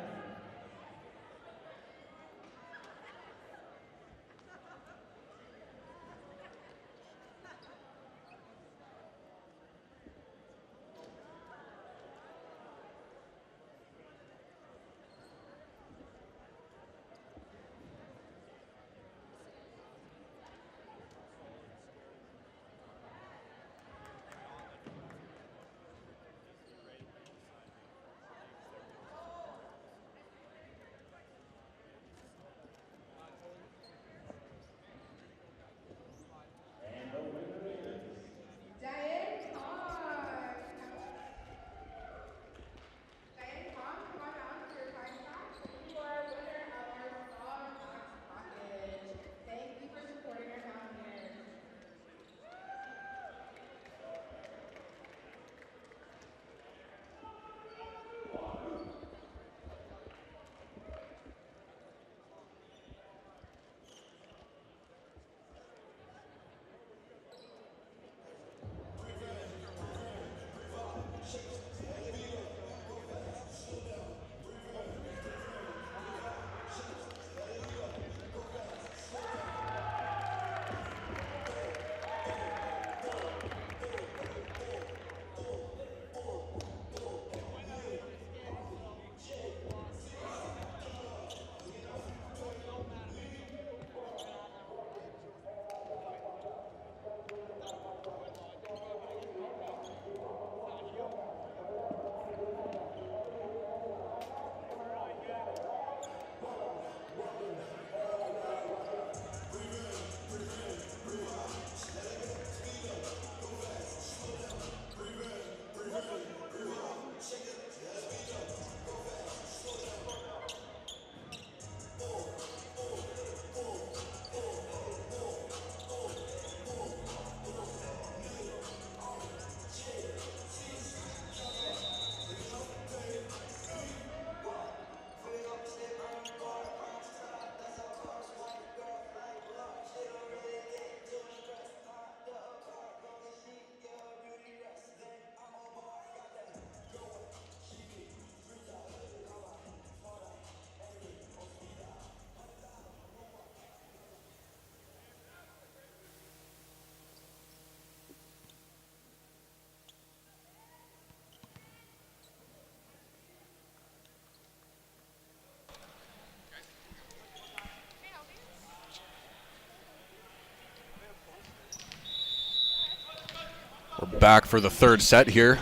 We're back for the third set here.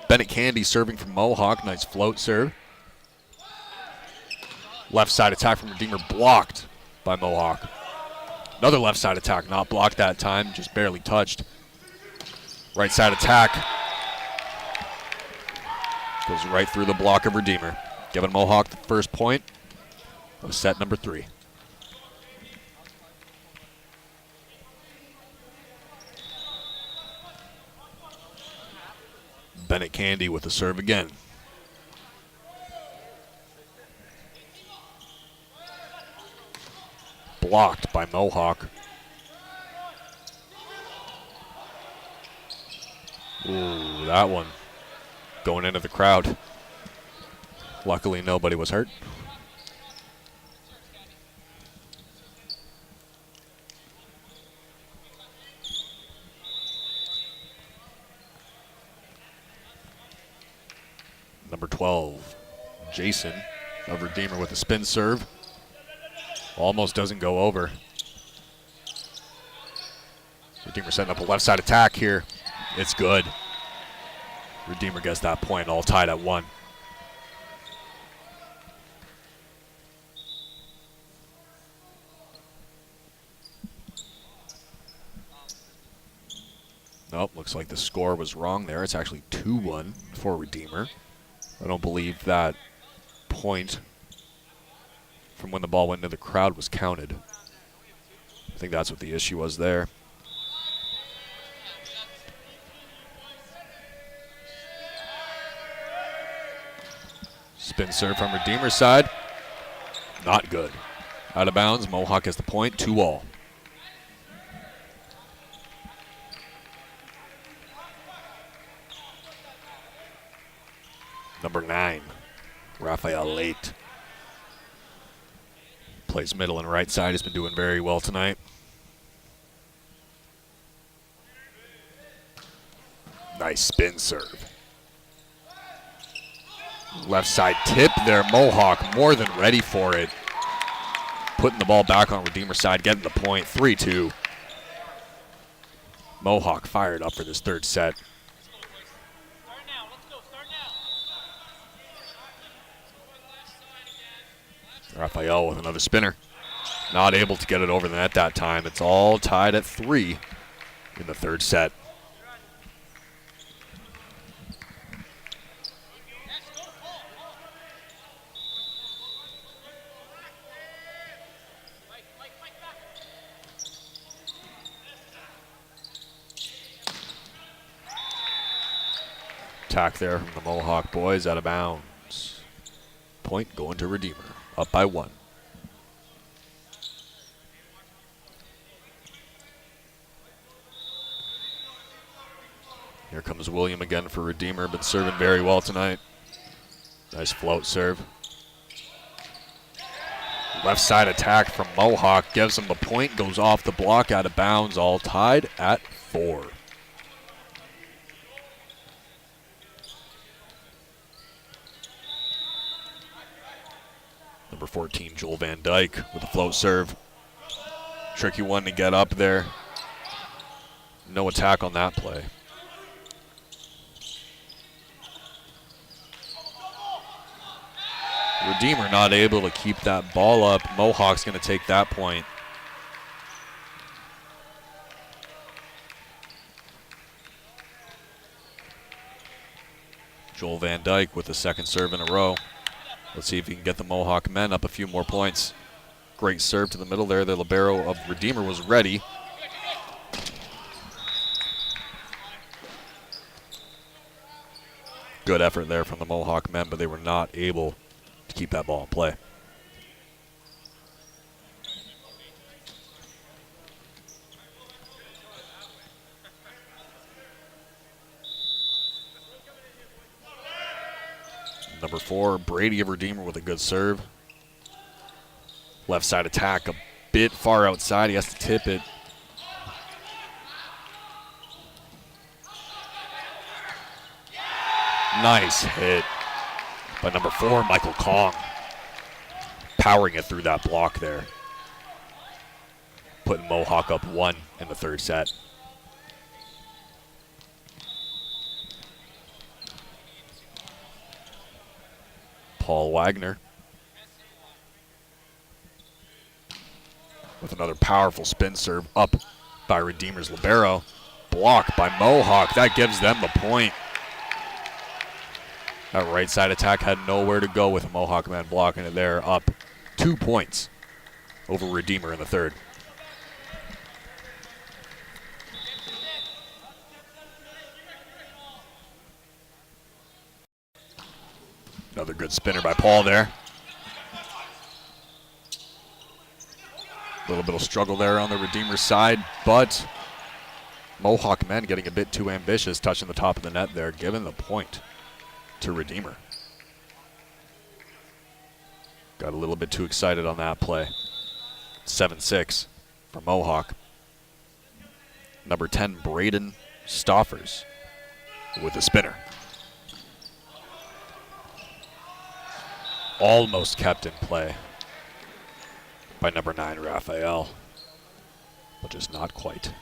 Bennett Candy serving from Mohawk. Nice float serve. Left side attack from Redeemer blocked by Mohawk. Another left side attack, not blocked that time, just barely touched. Right side attack. Goes right through the block of Redeemer. Giving Mohawk the first point of set number 3. Bennett Candy with the serve again. Blocked by Mohawk. Ooh, that one going into the crowd. Luckily, nobody was hurt. Number 12, Jason of Redeemer with a spin serve. Almost doesn't go over. Redeemer setting up a left side attack here. It's good. Redeemer gets that point, all tied at 1. Nope, looks like the score was wrong there. It's actually 2-1 for Redeemer. I don't believe that point from when the ball went into the crowd was counted. I think that's what the issue was there. Spin serve from Redeemer's side. Not good. Out of bounds. Mohawk has the point. 2-all. Number 9, Raphael Late. Plays middle and right side. Has been doing very well tonight. Nice spin serve. Left side tip there. Mohawk more than ready for it. Putting the ball back on Redeemer side, getting the point. 3-2. Mohawk fired up for this third set. Raphael with another spinner. Not able to get it over the net that time. It's all tied at 3 in the third set. Attack there from the Mohawk boys, out of bounds. Point going to Redeemer, up by 1. Here comes William again for Redeemer, been serving very well tonight. Nice float serve. Left side attack from Mohawk, gives him the point, goes off the block, out of bounds, all tied at 4. Number 14, Joel Van Dyke with a float serve. Tricky one to get up there. No attack on that play. Redeemer not able to keep that ball up. Mohawk's going to take that point. Joel Van Dyke with the second serve in a row. Let's see if he can get the Mohawk men up a few more points. Great serve to the middle there. The libero of Redeemer was ready. Good effort there from the Mohawk men, but they were not able to keep that ball in play. Number 4, Brady of Redeemer with a good serve. Left side attack a bit far outside. He has to tip it. Nice hit by number 4, Michael Kong. Powering it through that block there. Putting Mohawk up 1 in the third set. Paul Wagner with another powerful spin serve up by Redeemer's libero. Blocked by Mohawk. That gives them the point. That right side attack had nowhere to go with a Mohawk man blocking it there. Up 2 points over Redeemer in the third. Another good spinner by Paul there. A little bit of struggle there on the Redeemer side, but Mohawk men getting a bit too ambitious, touching the top of the net there, giving the point to Redeemer. Got a little bit too excited on that play. 7-6 for Mohawk. Number 10, Braden Stoffers with a spinner. Almost kept in play by number 9, Raphael, but just not quite.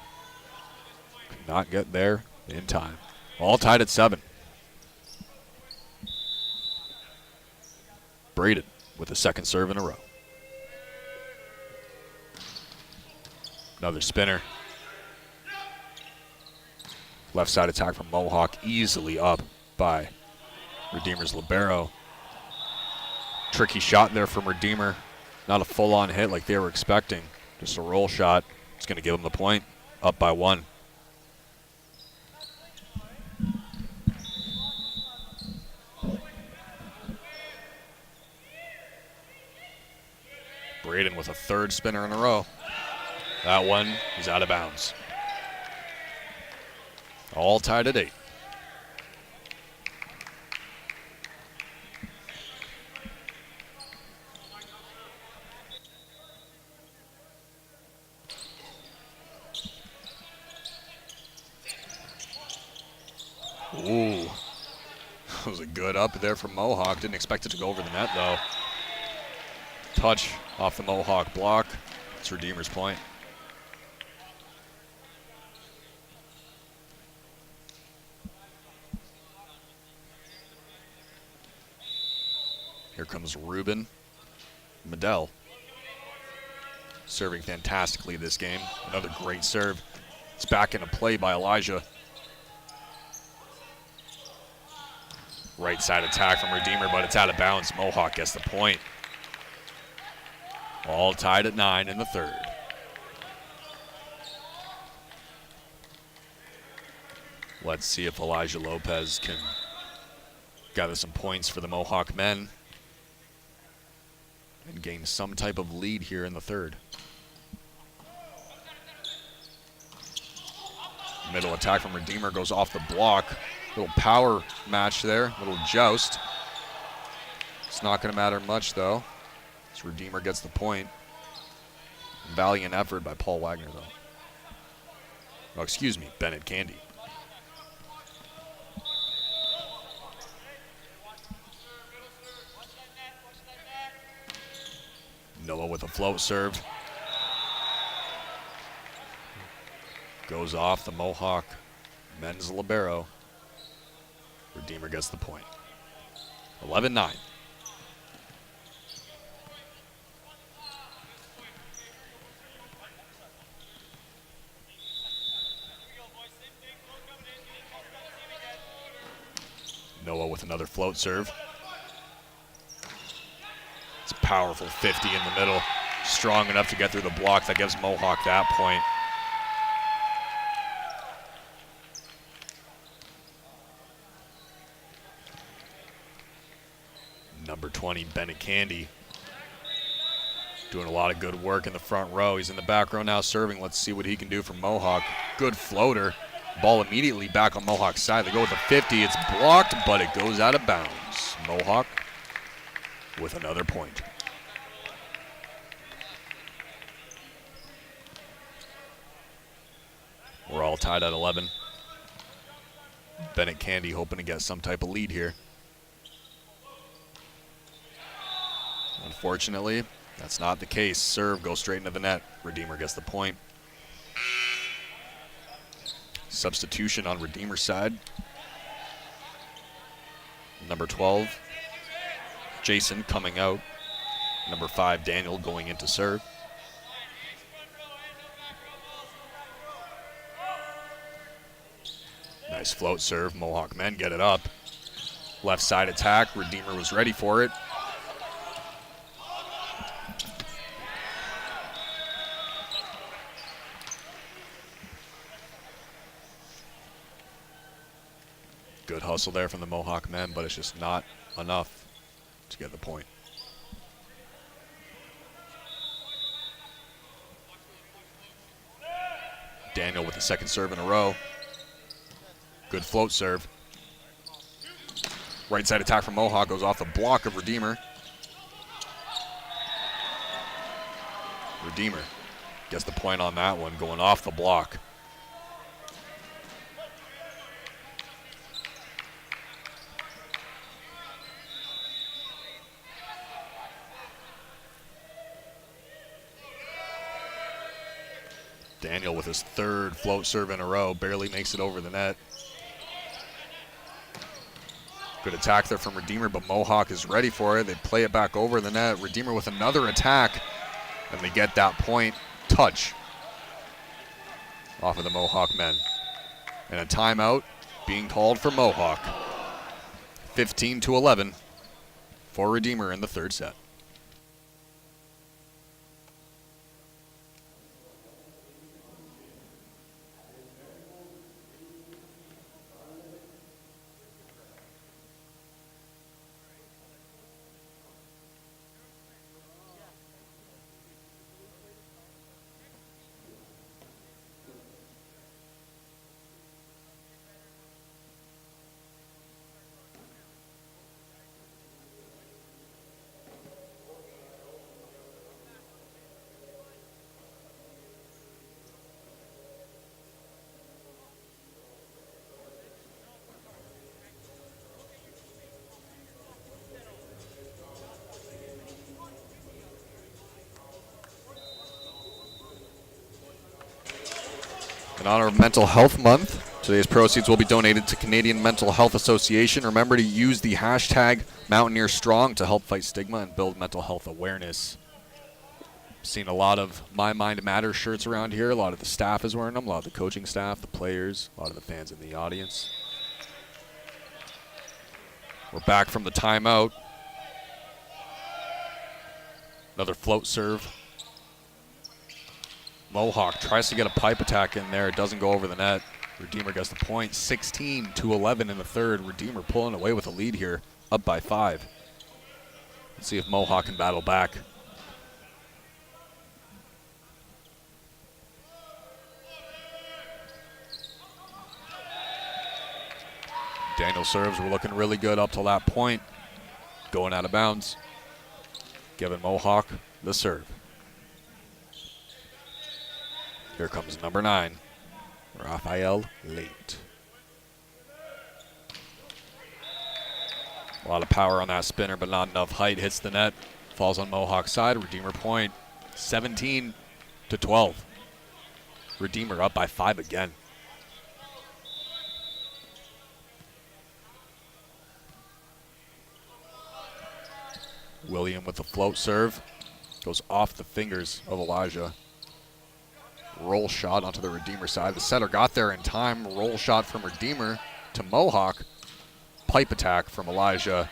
Could not get there in time. All tied at 7. Braden with a second serve in a row. Another spinner. Left side attack from Mohawk, easily up by Redeemer's libero. Tricky shot there from Redeemer. Not a full-on hit like they were expecting. Just a roll shot. It's going to give them the point. Up by 1. Braden with a third spinner in a row. That one is out of bounds. All tied at 8. Ooh, that was a good up there from Mohawk. Didn't expect it to go over the net, though. Touch off the Mohawk block. It's Redeemer's point. Here comes Ruben Medell. Serving fantastically this game. Another great serve. It's back into play by Elijah. Right side attack from Redeemer, but it's out of bounds. Mohawk gets the point. All tied at 9 in the third. Let's see if Elijah Lopez can gather some points for the Mohawk men and gain some type of lead here in the third. Middle attack from Redeemer goes off the block. Little power match there, little joust. It's not going to matter much, though, as Redeemer gets the point. Valiant effort by Paul Wagner, though. Oh, excuse me, Bennett Candy. Noah with a float serve. Goes off the Mohawk men's libero. Redeemer gets the point. 11-9. Noah with another float serve. It's a powerful 50 in the middle. Strong enough to get through the block. That gives Mohawk that point. Number 20, Bennett Candy, doing a lot of good work in the front row. He's in the back row now serving. Let's see what he can do for Mohawk. Good floater. Ball immediately back on Mohawk's side. They go with the 50. It's blocked, but it goes out of bounds. Mohawk with another point. We're all tied at 11. Bennett Candy hoping to get some type of lead here. Unfortunately, that's not the case. Serve goes straight into the net. Redeemer gets the point. Substitution on Redeemer's side. Number 12, Jason coming out. Number 5, Daniel, going in to serve. Nice float serve. Mohawk men get it up. Left side attack. Redeemer was ready for it. Good hustle there from the Mohawk men, but it's just not enough to get the point. Daniel with the second serve in a row. Good float serve. Right side attack from Mohawk goes off the block of Redeemer. Redeemer gets the point on that one, going off the block. Daniel with his third float serve in a row, barely makes it over the net. Good attack there from Redeemer, but Mohawk is ready for it. They play it back over the net. Redeemer with another attack, and they get that point. Touch off of the Mohawk men. And a timeout being called for Mohawk. 15-11 for Redeemer in the third set. In honor of Mental Health Month, today's proceeds will be donated to Canadian Mental Health Association. Remember to use the hashtag #MountaineerStrong to help fight stigma and build mental health awareness. Seen a lot of My Mind Matters shirts around here. A lot of the staff is wearing them, a lot of the coaching staff, the players, a lot of the fans in the audience. We're back from the timeout. Another float serve. Mohawk tries to get a pipe attack in there. It doesn't go over the net. Redeemer gets the point. 16-11 in the third. Redeemer pulling away with a lead here, up by 5. Let's see if Mohawk can battle back. Daniel serves were looking really good up to that point. Going out of bounds. Giving Mohawk the serve. Here comes number 9, Raphael Late. A lot of power on that spinner, but not enough height. Hits the net, falls on Mohawk's side. Redeemer point, 17-12. Redeemer up by 5 again. William with the float serve. Goes off the fingers of Elijah. Roll shot onto the Redeemer side. The setter got there in time. Roll shot from Redeemer to Mohawk. Pipe attack from Elijah.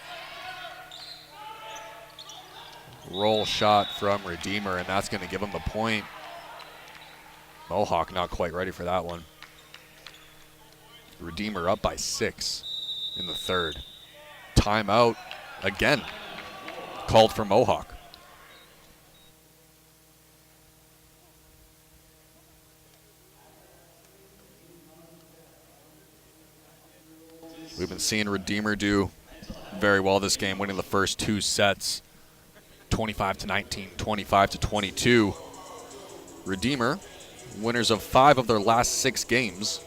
Roll shot from Redeemer, and that's going to give him the point. Mohawk not quite ready for that one. Redeemer up by 6 in the third. Timeout again. Called for Mohawk. We've been seeing Redeemer do very well this game, winning the first 2 sets, 25-19, 25-22. Redeemer, winners of 5 of their last 6 games.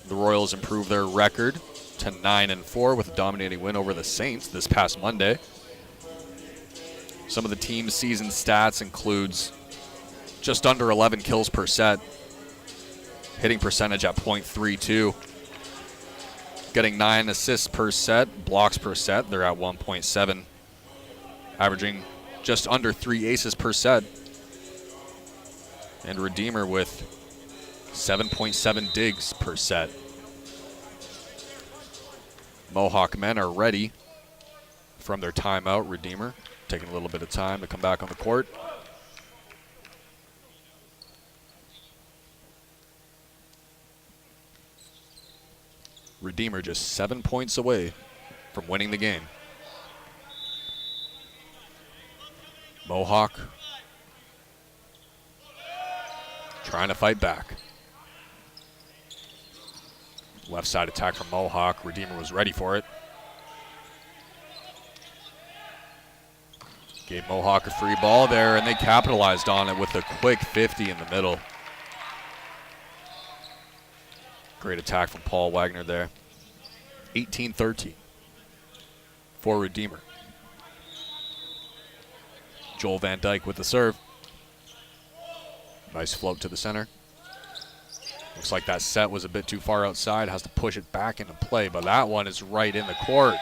The Royals improved their record to 9-4 with a dominating win over the Saints this past Monday. Some of the team's season stats includes just under 11 kills per set, hitting percentage at .32. Getting 9 assists per set, blocks per set, they're at 1.7. averaging just under 3 aces per set. And Redeemer with 7.7 digs per set. Mohawk men are ready from their timeout. Redeemer taking a little bit of time to come back on the court. Redeemer just 7 points away from winning the game. Mohawk trying to fight back. Left side attack from Mohawk. Redeemer was ready for it. Gave Mohawk a free ball there, and they capitalized on it with a quick 50 in the middle. Great attack from Paul Wagner there. 18-13 for Redeemer. Joel Van Dyke with the serve. Nice float to the center. Looks like that set was a bit too far outside. Has to push it back into play, but that one is right in the court.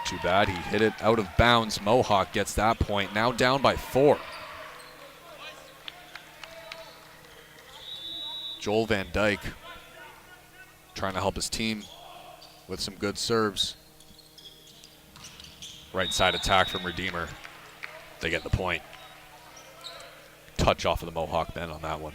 Too bad he hit it out of bounds. Mohawk gets that point. Now down by 4. Joel Van Dyke trying to help his team with some good serves. Right side attack from Redeemer. They get the point. Touch off of the Mohawk men on that one.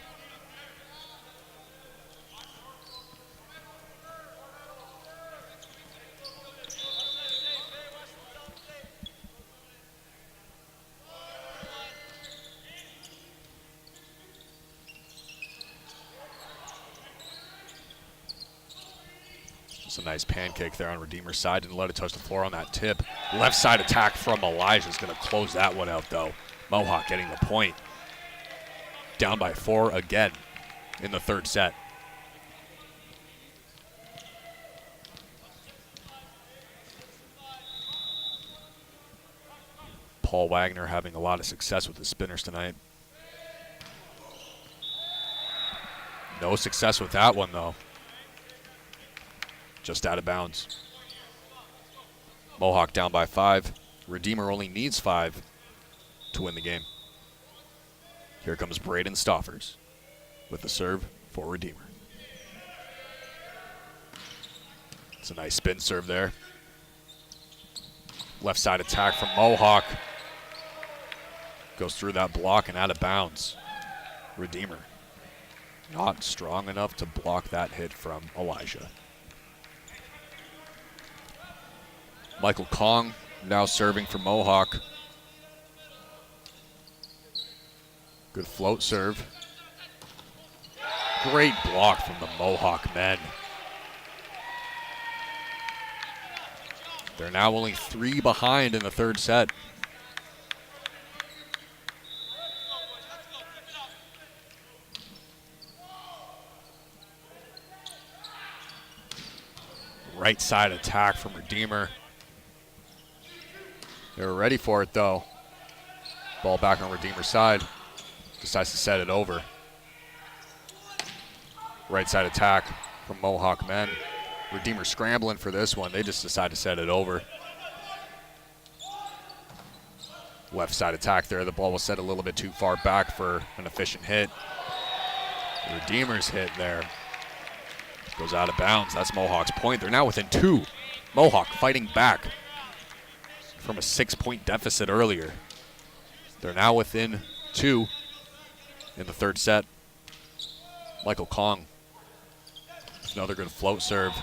Just a nice pancake there on Redeemer's side. Didn't let it touch the floor on that tip. Left side attack from Elijah is going to close that one out, though. Mohawk getting the point. Down by 4 again in the third set. Paul Wagner having a lot of success with the spinners tonight. No success with that one, though. Just out of bounds. Mohawk down by 5. Redeemer only needs 5 to win the game. Here comes Braden Stoffers with the serve for Redeemer. It's a nice spin serve there. Left side attack from Mohawk. Goes through that block and out of bounds. Redeemer not strong enough to block that hit from Elijah. Michael Kong now serving for Mohawk. Good float serve. Great block from the Mohawk men. They're now only 3 behind in the third set. Right side attack from Redeemer. They were ready for it, though. Ball back on Redeemer's side. Decides to set it over. Right side attack from Mohawk men. Redeemer scrambling for this one. They just decide to set it over. Left side attack there. The ball was set a little bit too far back for an efficient hit. Redeemer's hit there goes out of bounds. That's Mohawk's point. They're now within 2. Mohawk fighting back from a 6-point deficit earlier. They're now within 2 in the third set. Michael Kong. Another good float serve.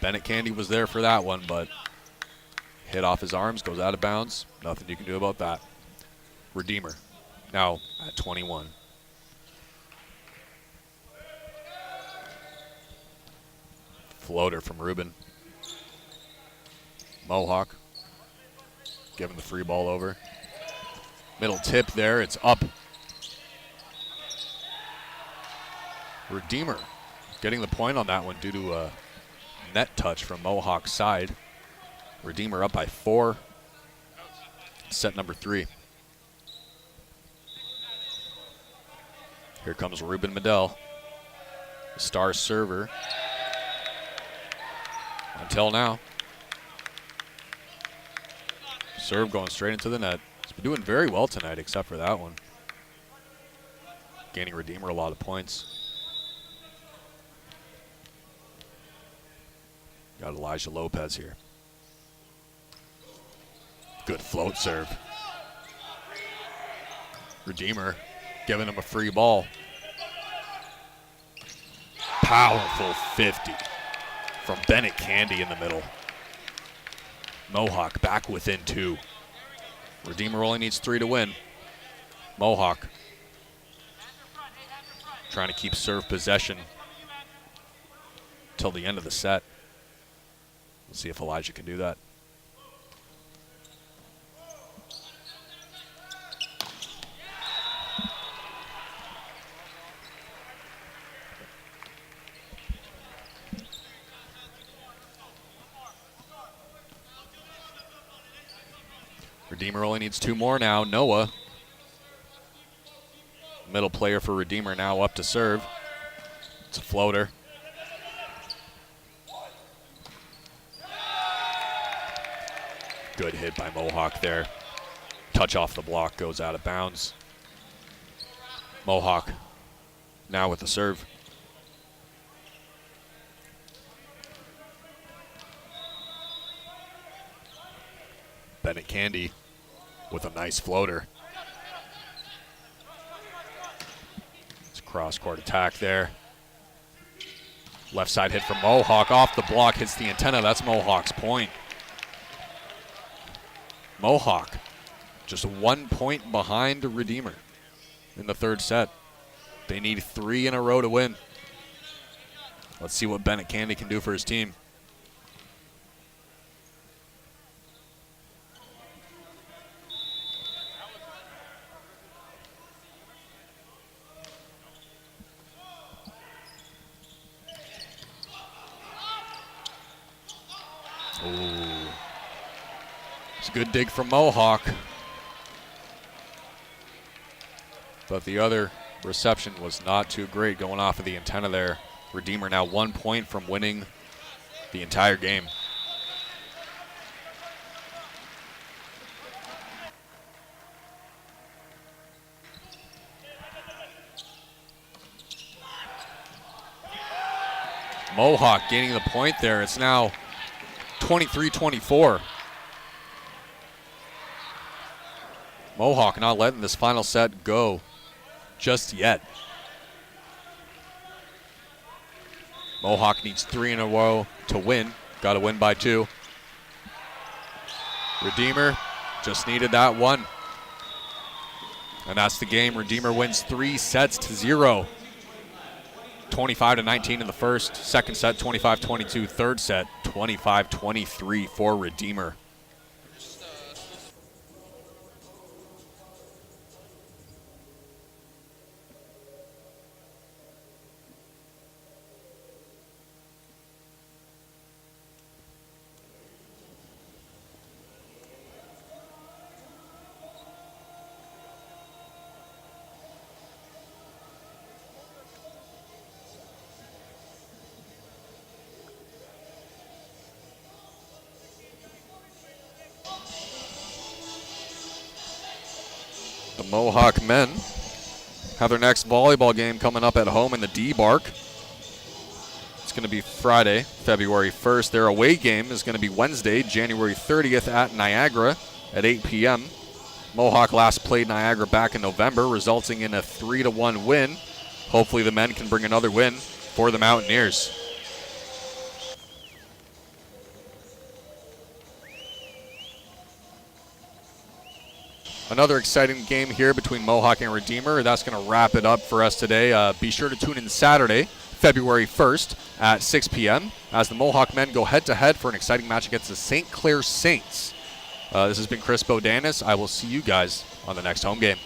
Bennett Candy was there for that one, but hit off his arms, goes out of bounds. Nothing you can do about that. Redeemer now at 21. Floater from Rubin. Mohawk giving the free ball over. Middle tip there, it's up. Redeemer getting the point on that one due to a net touch from Mohawk's side. Redeemer up by 4. Set number 3. Here comes Ruben Medell, the star server Until now. Serve going straight into the net. He's been doing very well tonight except for that one. Gaining Redeemer a lot of points. Got Elijah Lopez here. Good float serve. Redeemer giving him a free ball. Powerful 50 from Bennett Candy in the middle. Mohawk back within 2. Redeemer only needs 3 to win. Mohawk trying to keep serve possession till the end of the set. We'll see if Elijah can do that. Redeemer only needs 2 more now. Noah, middle player for Redeemer, now up to serve. It's a floater. Good hit by Mohawk there. Touch off the block, goes out of bounds. Mohawk now with the serve. Bennett Candy with a nice floater. It's a cross-court attack there. Left side hit from Mohawk, off the block, hits the antenna. That's Mohawk's point. Mohawk just 1 point behind Redeemer in the 3rd set. They need 3 in a row to win. Let's see what Bennett Candy can do for his team. Ooh. It's a good dig from Mohawk. But the other reception was not too great going off of the antenna there. Redeemer now 1 point from winning the entire game. Mohawk gaining the point there. It's now 23-24. Mohawk not letting this final set go just yet. Mohawk needs 3 in a row to win. Got to win by 2. Redeemer just needed that 1. And that's the game. Redeemer wins 3-0. 25-19 in the first. Second set, 25-22. Third set, 25-23 for Redeemer. The Mohawk men have their next volleyball game coming up at home in the D-Bark. It's going to be Friday, February 1st. Their away game is going to be Wednesday, January 30th at Niagara at 8 p.m. Mohawk last played Niagara back in November, resulting in a 3-1 win. Hopefully the men can bring another win for the Mountaineers. Another exciting game here between Mohawk and Redeemer. That's going to wrap it up for us today. Be sure to tune in Saturday, February 1st at 6 p.m. as the Mohawk men go head-to-head for an exciting match against the St. Clair Saints. This has been Chris Bodanis. I will see you guys on the next home game.